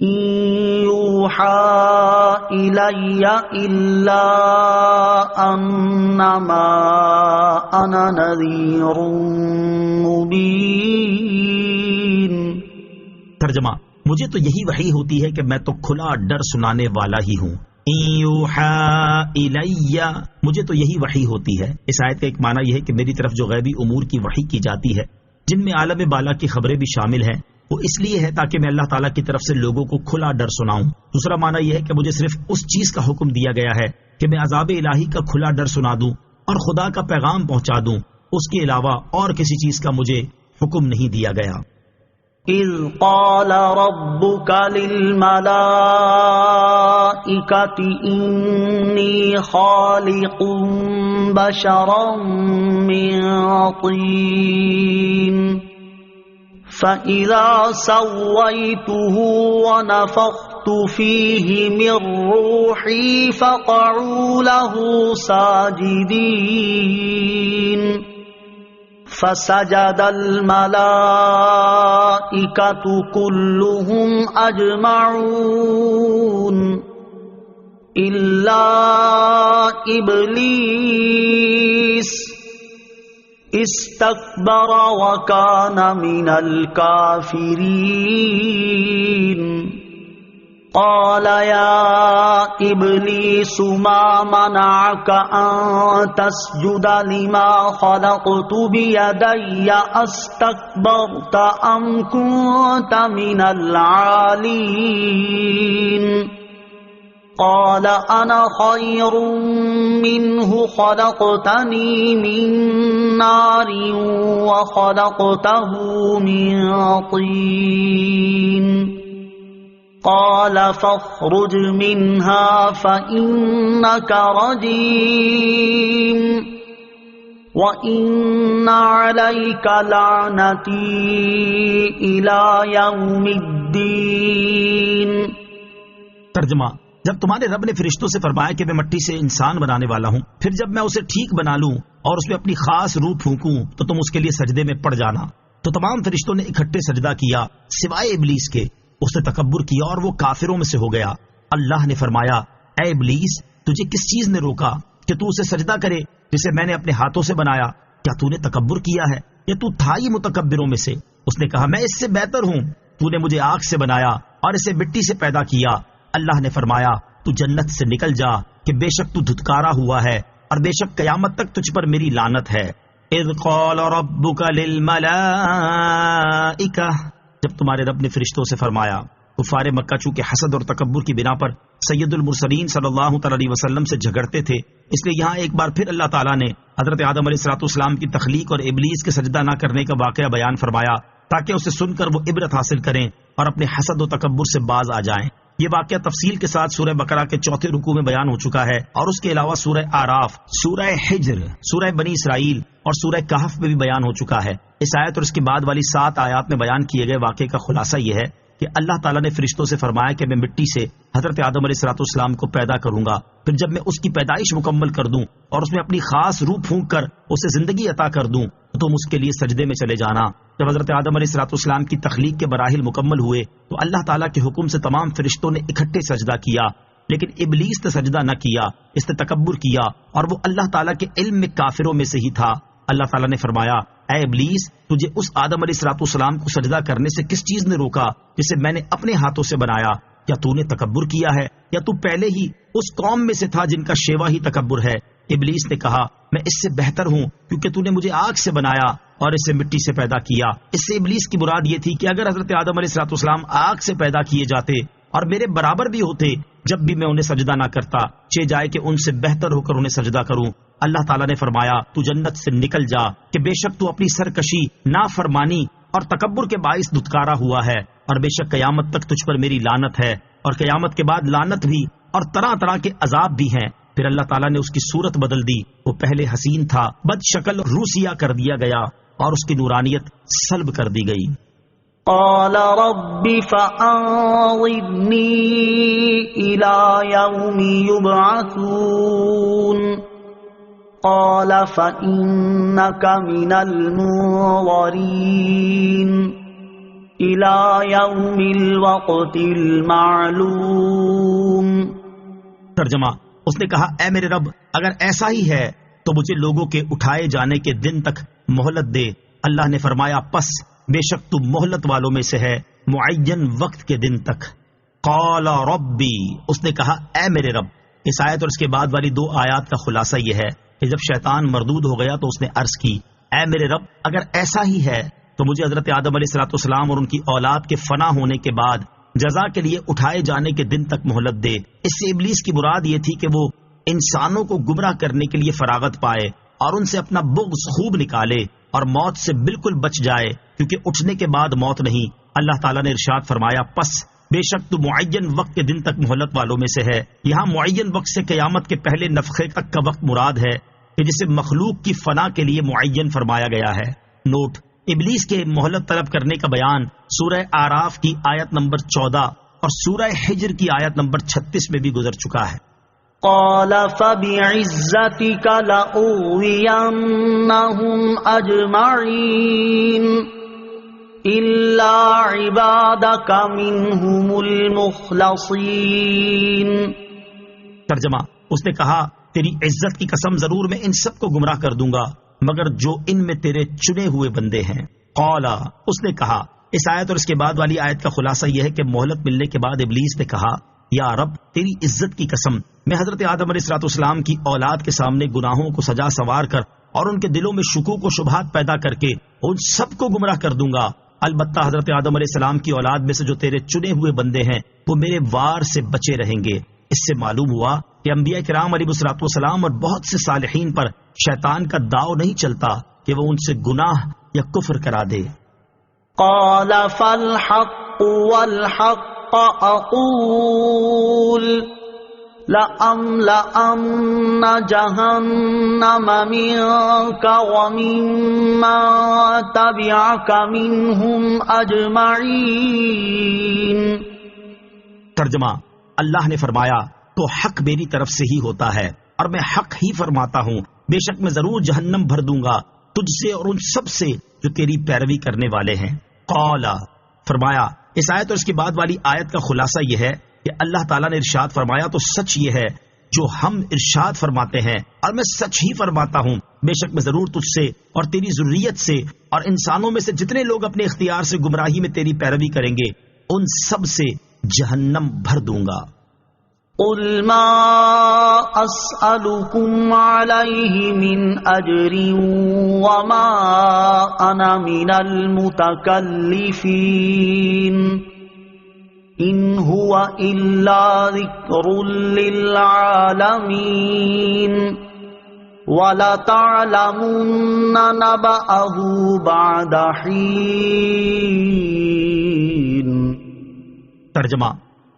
یوحا الی الا انما انا نذیر مبین۔ ترجمہ: مجھے تو یہی وحی ہوتی ہے کہ میں تو کھلا ڈر سنانے والا ہی ہوں۔ یوحا الی، مجھے تو یہی وحی ہوتی ہے۔ اس آیت کا ایک معنی یہ ہے کہ میری طرف جو غیبی امور کی وحی کی جاتی ہے، جن میں عالم بالا کی خبریں بھی شامل ہیں، وہ اس لیے ہے تاکہ میں اللہ تعالیٰ کی طرف سے لوگوں کو کھلا ڈر سناؤں۔ دوسرا معنی یہ ہے کہ مجھے صرف اس چیز کا حکم دیا گیا ہے کہ میں عذاب الہی کا کھلا ڈر سنا دوں اور خدا کا پیغام پہنچا دوں، اس کے علاوہ اور کسی چیز کا مجھے حکم نہیں دیا گیا۔ اذ قال ربک للملائکۃ انی خالق بشرا من طین فَإِذَا سَوَّيْتُهُ وَنَفَخْتُ فِيهِ مِنْ رُوحِي فَقَعُوا لَهُ سَاجِدِينَ فَسَجَدَ الْمَلَائِكَةُ كُلُّهُمْ أَجْمَعُونَ إِلَّا إِبْلِيسَ استكبر وكان من الكافرين قال يا إبليس ما منعك أن تسجد لما خلقت بيدي استكبرت أم كنت من العالين قال أنا خير منه خلقتني من نار وخلقته من طين قال فاخرج منها فإنك رجيم وَإِنَّ عَلَيْكَ لَعْنَتِي إِلَى يَوْمِ الدِّينِ۔ ترجمہ: جب تمہارے رب نے فرشتوں سے فرمایا کہ میں مٹی سے انسان بنانے والا ہوں، پھر جب میں اسے ٹھیک بنا لوں اور اس میں اپنی خاص روح پھونکوں تو تم اس کے لیے سجدے میں پڑ جانا، تو تمام فرشتوں نے اکٹھے سجدہ کیا سوائے ابلیس کے۔ اس نے تکبر کیا اور وہ کافروں میں سے ہو گیا۔ اللہ نے فرمایا: اے ابلیس، تجھے کس چیز نے روکا کہ تو اسے سجدہ کرے جسے میں نے اپنے ہاتھوں سے بنایا؟ کیا تو نے تکبر کیا ہے یا تو تھا ہی متکبروں میں سے؟ اس نے کہا: میں اس سے بہتر ہوں، تو نے مجھے آگ سے بنایا اور اسے مٹی سے پیدا کیا۔ اللہ نے فرمایا: تو جنت سے نکل جا کہ بے شک تو دھتکارا ہوا ہے اور بے شک قیامت تک تجھ پر میری لعنت ہے۔ اذ قال ربک للملائکہ، جب تمہارے رب نے فرشتوں سے فرمایا۔ کفار مکہ چونکہ حسد اور تکبر کی بنا پر سید المرسلین صلی اللہ علیہ وسلم سے جھگڑتے تھے، اس لیے یہاں ایک بار پھر اللہ تعالیٰ نے حضرت آدم علیہ السلام کی تخلیق اور ابلیس کے سجدہ نہ کرنے کا واقعہ بیان فرمایا تاکہ اسے سن کر وہ عبرت حاصل کریں اور اپنے حسد و تکبر سے باز آ جائیں۔ یہ واقعہ تفصیل کے ساتھ سورہ بقرہ کے 4 رکوع میں بیان ہو چکا ہے، اور اس کے علاوہ سورہ آراف، سورہ حجر، سورہ بنی اسرائیل اور سورہ کہف میں بھی بیان ہو چکا ہے۔ اس آیت اور اس کے بعد والی 7 آیات میں بیان کیے گئے واقعے کا خلاصہ یہ ہے کہ اللہ تعالیٰ نے فرشتوں سے فرمایا کہ میں مٹی سے حضرت آدم علیہ السلام کو پیدا کروں گا، پھر جب میں اس کی پیدائش مکمل کر دوں اور اس میں اپنی خاص روح پھونک کر اسے زندگی عطا کر دوں تو تم اس کے لیے سجدے میں چلے جانا۔ جب حضرت آدم علیہ السلام کی تخلیق کے مراحل مکمل ہوئے تو اللہ تعالیٰ کے حکم سے تمام فرشتوں نے اکٹھے سجدہ کیا، لیکن ابلیس نے سجدہ نہ کیا، اس نے تکبر کیا اور وہ اللہ تعالیٰ کے علم میں کافروں میں سے ہی تھا۔ اللہ تعالیٰ نے فرمایا: اے ابلیس، تجھے اس آدم علیہ السلام کو سجدہ کرنے سے کس چیز نے روکا جسے میں نے اپنے ہاتھوں سے بنایا؟ کیا تو نے تکبر کیا ہے یا تو پہلے ہی اس قوم میں سے تھا جن کا شیوا ہی تکبر ہے؟ ابلیس نے کہا: میں اس سے بہتر ہوں کیونکہ تو نے مجھے آگ سے بنایا اور اسے مٹی سے پیدا کیا۔ اس سے ابلیس کی مراد یہ تھی کہ اگر حضرت آدم علیہ السلام آگ سے پیدا کیے جاتے اور میرے برابر بھی ہوتے جب بھی میں انہیں سجدہ نہ کرتا، چہ جائے کہ ان سے بہتر ہو کر انہیں سجدہ کروں۔ اللہ تعالیٰ نے فرمایا: تو جنت سے نکل جا کہ بے شک تو اپنی سرکشی، نافرمانی اور تکبر کے باعث دھتکارا ہوا ہے، اور بے شک قیامت تک تجھ پر میری لعنت ہے، اور قیامت کے بعد لعنت بھی اور طرح طرح کے عذاب بھی ہیں۔ پھر اللہ تعالیٰ نے اس کی صورت بدل دی، وہ پہلے حسین تھا، بد شکل روسیہ کر دیا گیا اور اس کی نورانیت سلب کر دی گئی۔ قال رب فأنظرني إلى يوم يبعثون قال فإنك من المنظرين إلى يوم الوقت المعلوم۔ ترجمہ: اس نے کہا: اے میرے رب، اگر ایسا ہی ہے تو مجھے لوگوں کے اٹھائے جانے کے دن تک مہلت دے۔ اللہ نے فرمایا: پس بے شک تو مہلت والوں میں سے ہے معین وقت کے دن تک۔ قال ربی، اس نے کہا: اے میرے رب۔ اس آیت اور اس کے بعد والی 2 آیات کا خلاصہ یہ ہے کہ جب شیطان مردود ہو گیا تو اس نے عرض کی: اے میرے رب، اگر ایسا ہی ہے تو مجھے حضرت آدم علیہ السلام اور ان کی اولاد کے فنا ہونے کے بعد جزا کے لیے اٹھائے جانے کے دن تک مہلت دے۔ اس سے ابلیس کی مراد یہ تھی کہ وہ انسانوں کو گمراہ کرنے کے لیے فراغت پائے اور ان سے اپنا بغض خوب نکالے اور موت سے بالکل بچ جائے، کیونکہ اٹھنے کے بعد موت نہیں۔ اللہ تعالیٰ نے ارشاد فرمایا: پس بے شک تو معین وقت کے دن تک مہلت والوں میں سے ہے۔ یہاں معین وقت سے قیامت کے پہلے نفخے تک کا وقت مراد ہے کہ جسے مخلوق کی فنا کے لیے معین فرمایا گیا ہے۔ نوٹ: ابلیس کے مہلت طلب کرنے کا بیان سورہ آراف کی آیت نمبر 14 اور سورہ حجر کی آیت نمبر 36 میں بھی گزر چکا ہے۔ قال فبعزتك لأغوينهم أجمعين إلا عبادك منهم المخلصين۔ ترجمہ: اس نے کہا: تیری عزت کی قسم، ضرور میں ان سب کو گمراہ کر دوں گا مگر جو ان میں تیرے چنے ہوئے بندے ہیں۔ قال، اس نے کہا۔ اس آیت اور اس کے بعد والی آیت کا خلاصہ یہ ہے کہ مہلت ملنے کے بعد ابلیس نے کہا: یا رب، تیری عزت کی قسم، میں حضرت آدم علیہ السلام کی اولاد کے سامنے گناہوں کو سجا سوار کر اور ان کے دلوں میں شکوک و شبہات پیدا کر کے ان سب کو گمراہ کر دوں گا۔ البتہ حضرت آدم علیہ السلام کی اولاد میں سے جو تیرے چنے ہوئے بندے ہیں وہ میرے وار سے بچے رہیں گے۔ اس سے معلوم ہوا کہ انبیاء کرام علیہ السلام اور بہت سے صالحین پر شیطان کا داؤ نہیں چلتا کہ وہ ان سے گناہ یا کفر کرا دے۔ قال فالحق والحق أقول لَأَمْلَأَنَّ جَهَنَّمَ مِنكَ وَمِمَّن تَبِعَكَ مِنْهُمْ أَجْمَعِينَ۔ ترجمہ، اللہ نے فرمایا تو حق میری طرف سے ہی ہوتا ہے اور میں حق ہی فرماتا ہوں، بے شک میں ضرور جہنم بھر دوں گا تجھ سے اور ان سب سے جو تیری پیروی کرنے والے ہیں۔ قال، فرمایا، اس آیت اور اس کے بعد والی آیت کا خلاصہ یہ ہے کہ اللہ تعالیٰ نے ارشاد فرمایا تو سچ یہ ہے جو ہم ارشاد فرماتے ہیں، اور میں سچ ہی فرماتا ہوں، بے شک میں ضرور تجھ سے اور تیری ذریت سے اور انسانوں میں سے جتنے لوگ اپنے اختیار سے گمراہی میں تیری پیروی کریں گے ان سب سے جہنم بھر دوں گا۔ قُلْ مَا أَسْأَلُكُمْ عَلَيْهِ مِنْ أَجْرٍ وَمَا أَنَا مِنَ الْمُتَكَلِّفِينَ إِنْ هُوَ إِلَّا ذِكْرٌ لِلْعَالَمِينَ وَلَتَعْلَمُنَّ نَبَأَهُ بَعْدَ حِينٍ۔ ترجمہ،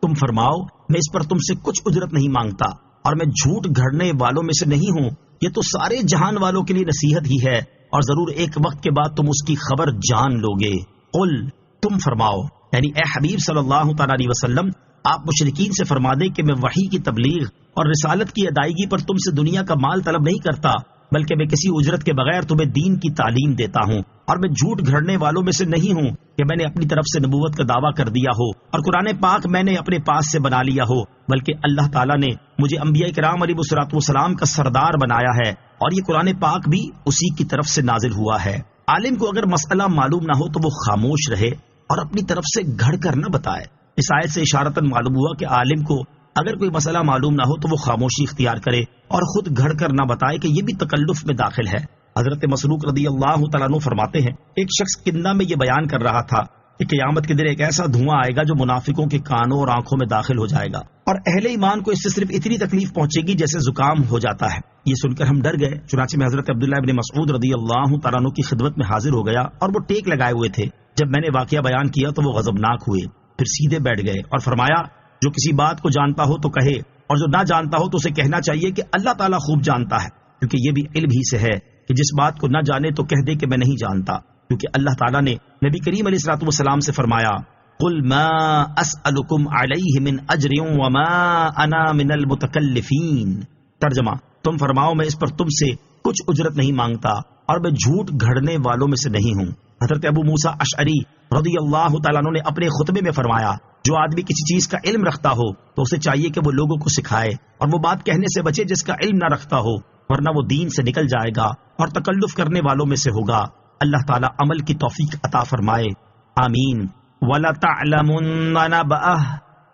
تم فرماؤ میں اس پر تم سے کچھ اجرت نہیں مانگتا اور میں جھوٹ گھڑنے والوں میں سے نہیں ہوں، یہ تو سارے جہان والوں کے لیے نصیحت ہی ہے اور ضرور ایک وقت کے بعد تم اس کی خبر جان لو گے۔ قل، تم فرماؤ، یعنی اے حبیب صلی اللہ تعالی علیہ وسلم، آپ مشرکین سے فرما دیں کہ میں وحی کی تبلیغ اور رسالت کی ادائیگی پر تم سے دنیا کا مال طلب نہیں کرتا، بلکہ میں کسی اجرت کے بغیر تمہیں دین کی تعلیم دیتا ہوں، اور میں جھوٹ گھڑنے والوں میں سے نہیں ہوں کہ میں نے اپنی طرف سے نبوت کا دعویٰ کر دیا ہو اور قرآن پاک میں نے اپنے پاس سے بنا لیا ہو، بلکہ اللہ تعالیٰ نے مجھے انبیاء کرام علیہ الصلوۃ والسلام کا سردار بنایا ہے، اور یہ قرآن پاک بھی اسی کی طرف سے نازل ہوا ہے۔ عالم کو اگر مسئلہ معلوم نہ ہو تو وہ خاموش رہے اور اپنی طرف سے گھڑ کر نہ بتائے۔ اس آیت سے اشارتاً معلوم ہوا کہ عالم کو اگر کوئی مسئلہ معلوم نہ ہو تو وہ خاموشی اختیار کرے اور خود گھڑ کر نہ بتائے کہ یہ بھی تکلف میں داخل ہے۔ حضرت مسروق رضی اللہ تعالیٰ عنہ فرماتے ہیں، ایک شخص کنہ میں یہ بیان کر رہا تھا کہ قیامت کے دن ایک ایسا دھواں آئے گا جو منافقوں کے کانوں اور آنکھوں میں داخل ہو جائے گا، اور اہل ایمان کو اس سے صرف اتنی تکلیف پہنچے گی جیسے زکام ہو جاتا ہے۔ یہ سن کر ہم ڈر گئے، چنانچہ میں حضرت عبداللہ ابن مسعود رضی اللہ تعالیٰ عنہ کی خدمت میں حاضر ہو گیا اور وہ ٹیک لگائے ہوئے تھے۔ جب میں نے واقعہ بیان کیا تو وہ غضبناک ہوئے، پھر سیدھے بیٹھ گئے اور فرمایا، جو کسی بات کو جانتا ہو تو کہے، اور جو نہ جانتا ہو تو اسے کہنا چاہیے کہ اللہ تعالیٰ خوب جانتا ہے، کیونکہ یہ بھی علم ہی سے ہے کہ جس بات کو نہ جانے تو کہہ دے کہ میں نہیں جانتا، کیونکہ اللہ تعالیٰ نے نبی کریم علیہ الصلوۃ والسلام سے فرمایا، قل ما اسألکم علیہ من اجر وما انا من المتکلفین۔ ترجمہ، تم فرماؤ میں اس پر تم سے کچھ اجرت نہیں مانگتا اور میں جھوٹ گھڑنے والوں میں سے نہیں ہوں۔ حضرت ابو موسیٰ اشعری رضی اللہ تعالیٰ عنہ نے اپنے خطبے میں فرمایا، جو آدمی کسی چیز کا علم رکھتا ہو تو اسے چاہیے کہ وہ لوگوں کو سکھائے اور وہ بات کہنے سے بچے جس کا علم نہ رکھتا ہو، ورنہ وہ دین سے نکل جائے گا اور تکلف کرنے والوں میں سے ہوگا۔ اللہ تعالیٰ عمل کی توفیق عطا فرمائے، آمین۔ وَلَتَعْلَمُنَّ نَبَأَهُ،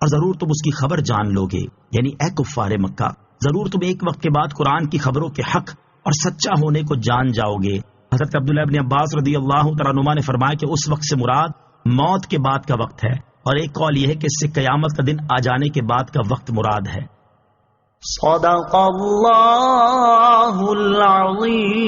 اور ضرور تم اس کی خبر جان لو گے، یعنی اے کفار مکہ، ضرور تم ایک وقت کے بعد قرآن کی خبروں کے حق اور سچا ہونے کو جان جاؤ گے۔ حضرت عبداللہ ابن عباس رضی اللہ تعالیٰ عنہما نے فرمایا کہ اس وقت سے مراد موت کے بعد کا وقت ہے، اور ایک قول یہ ہے کہ اس سے قیامت کا دن آ جانے کے بعد کا وقت مراد ہے۔ صدق اللہ العظیم۔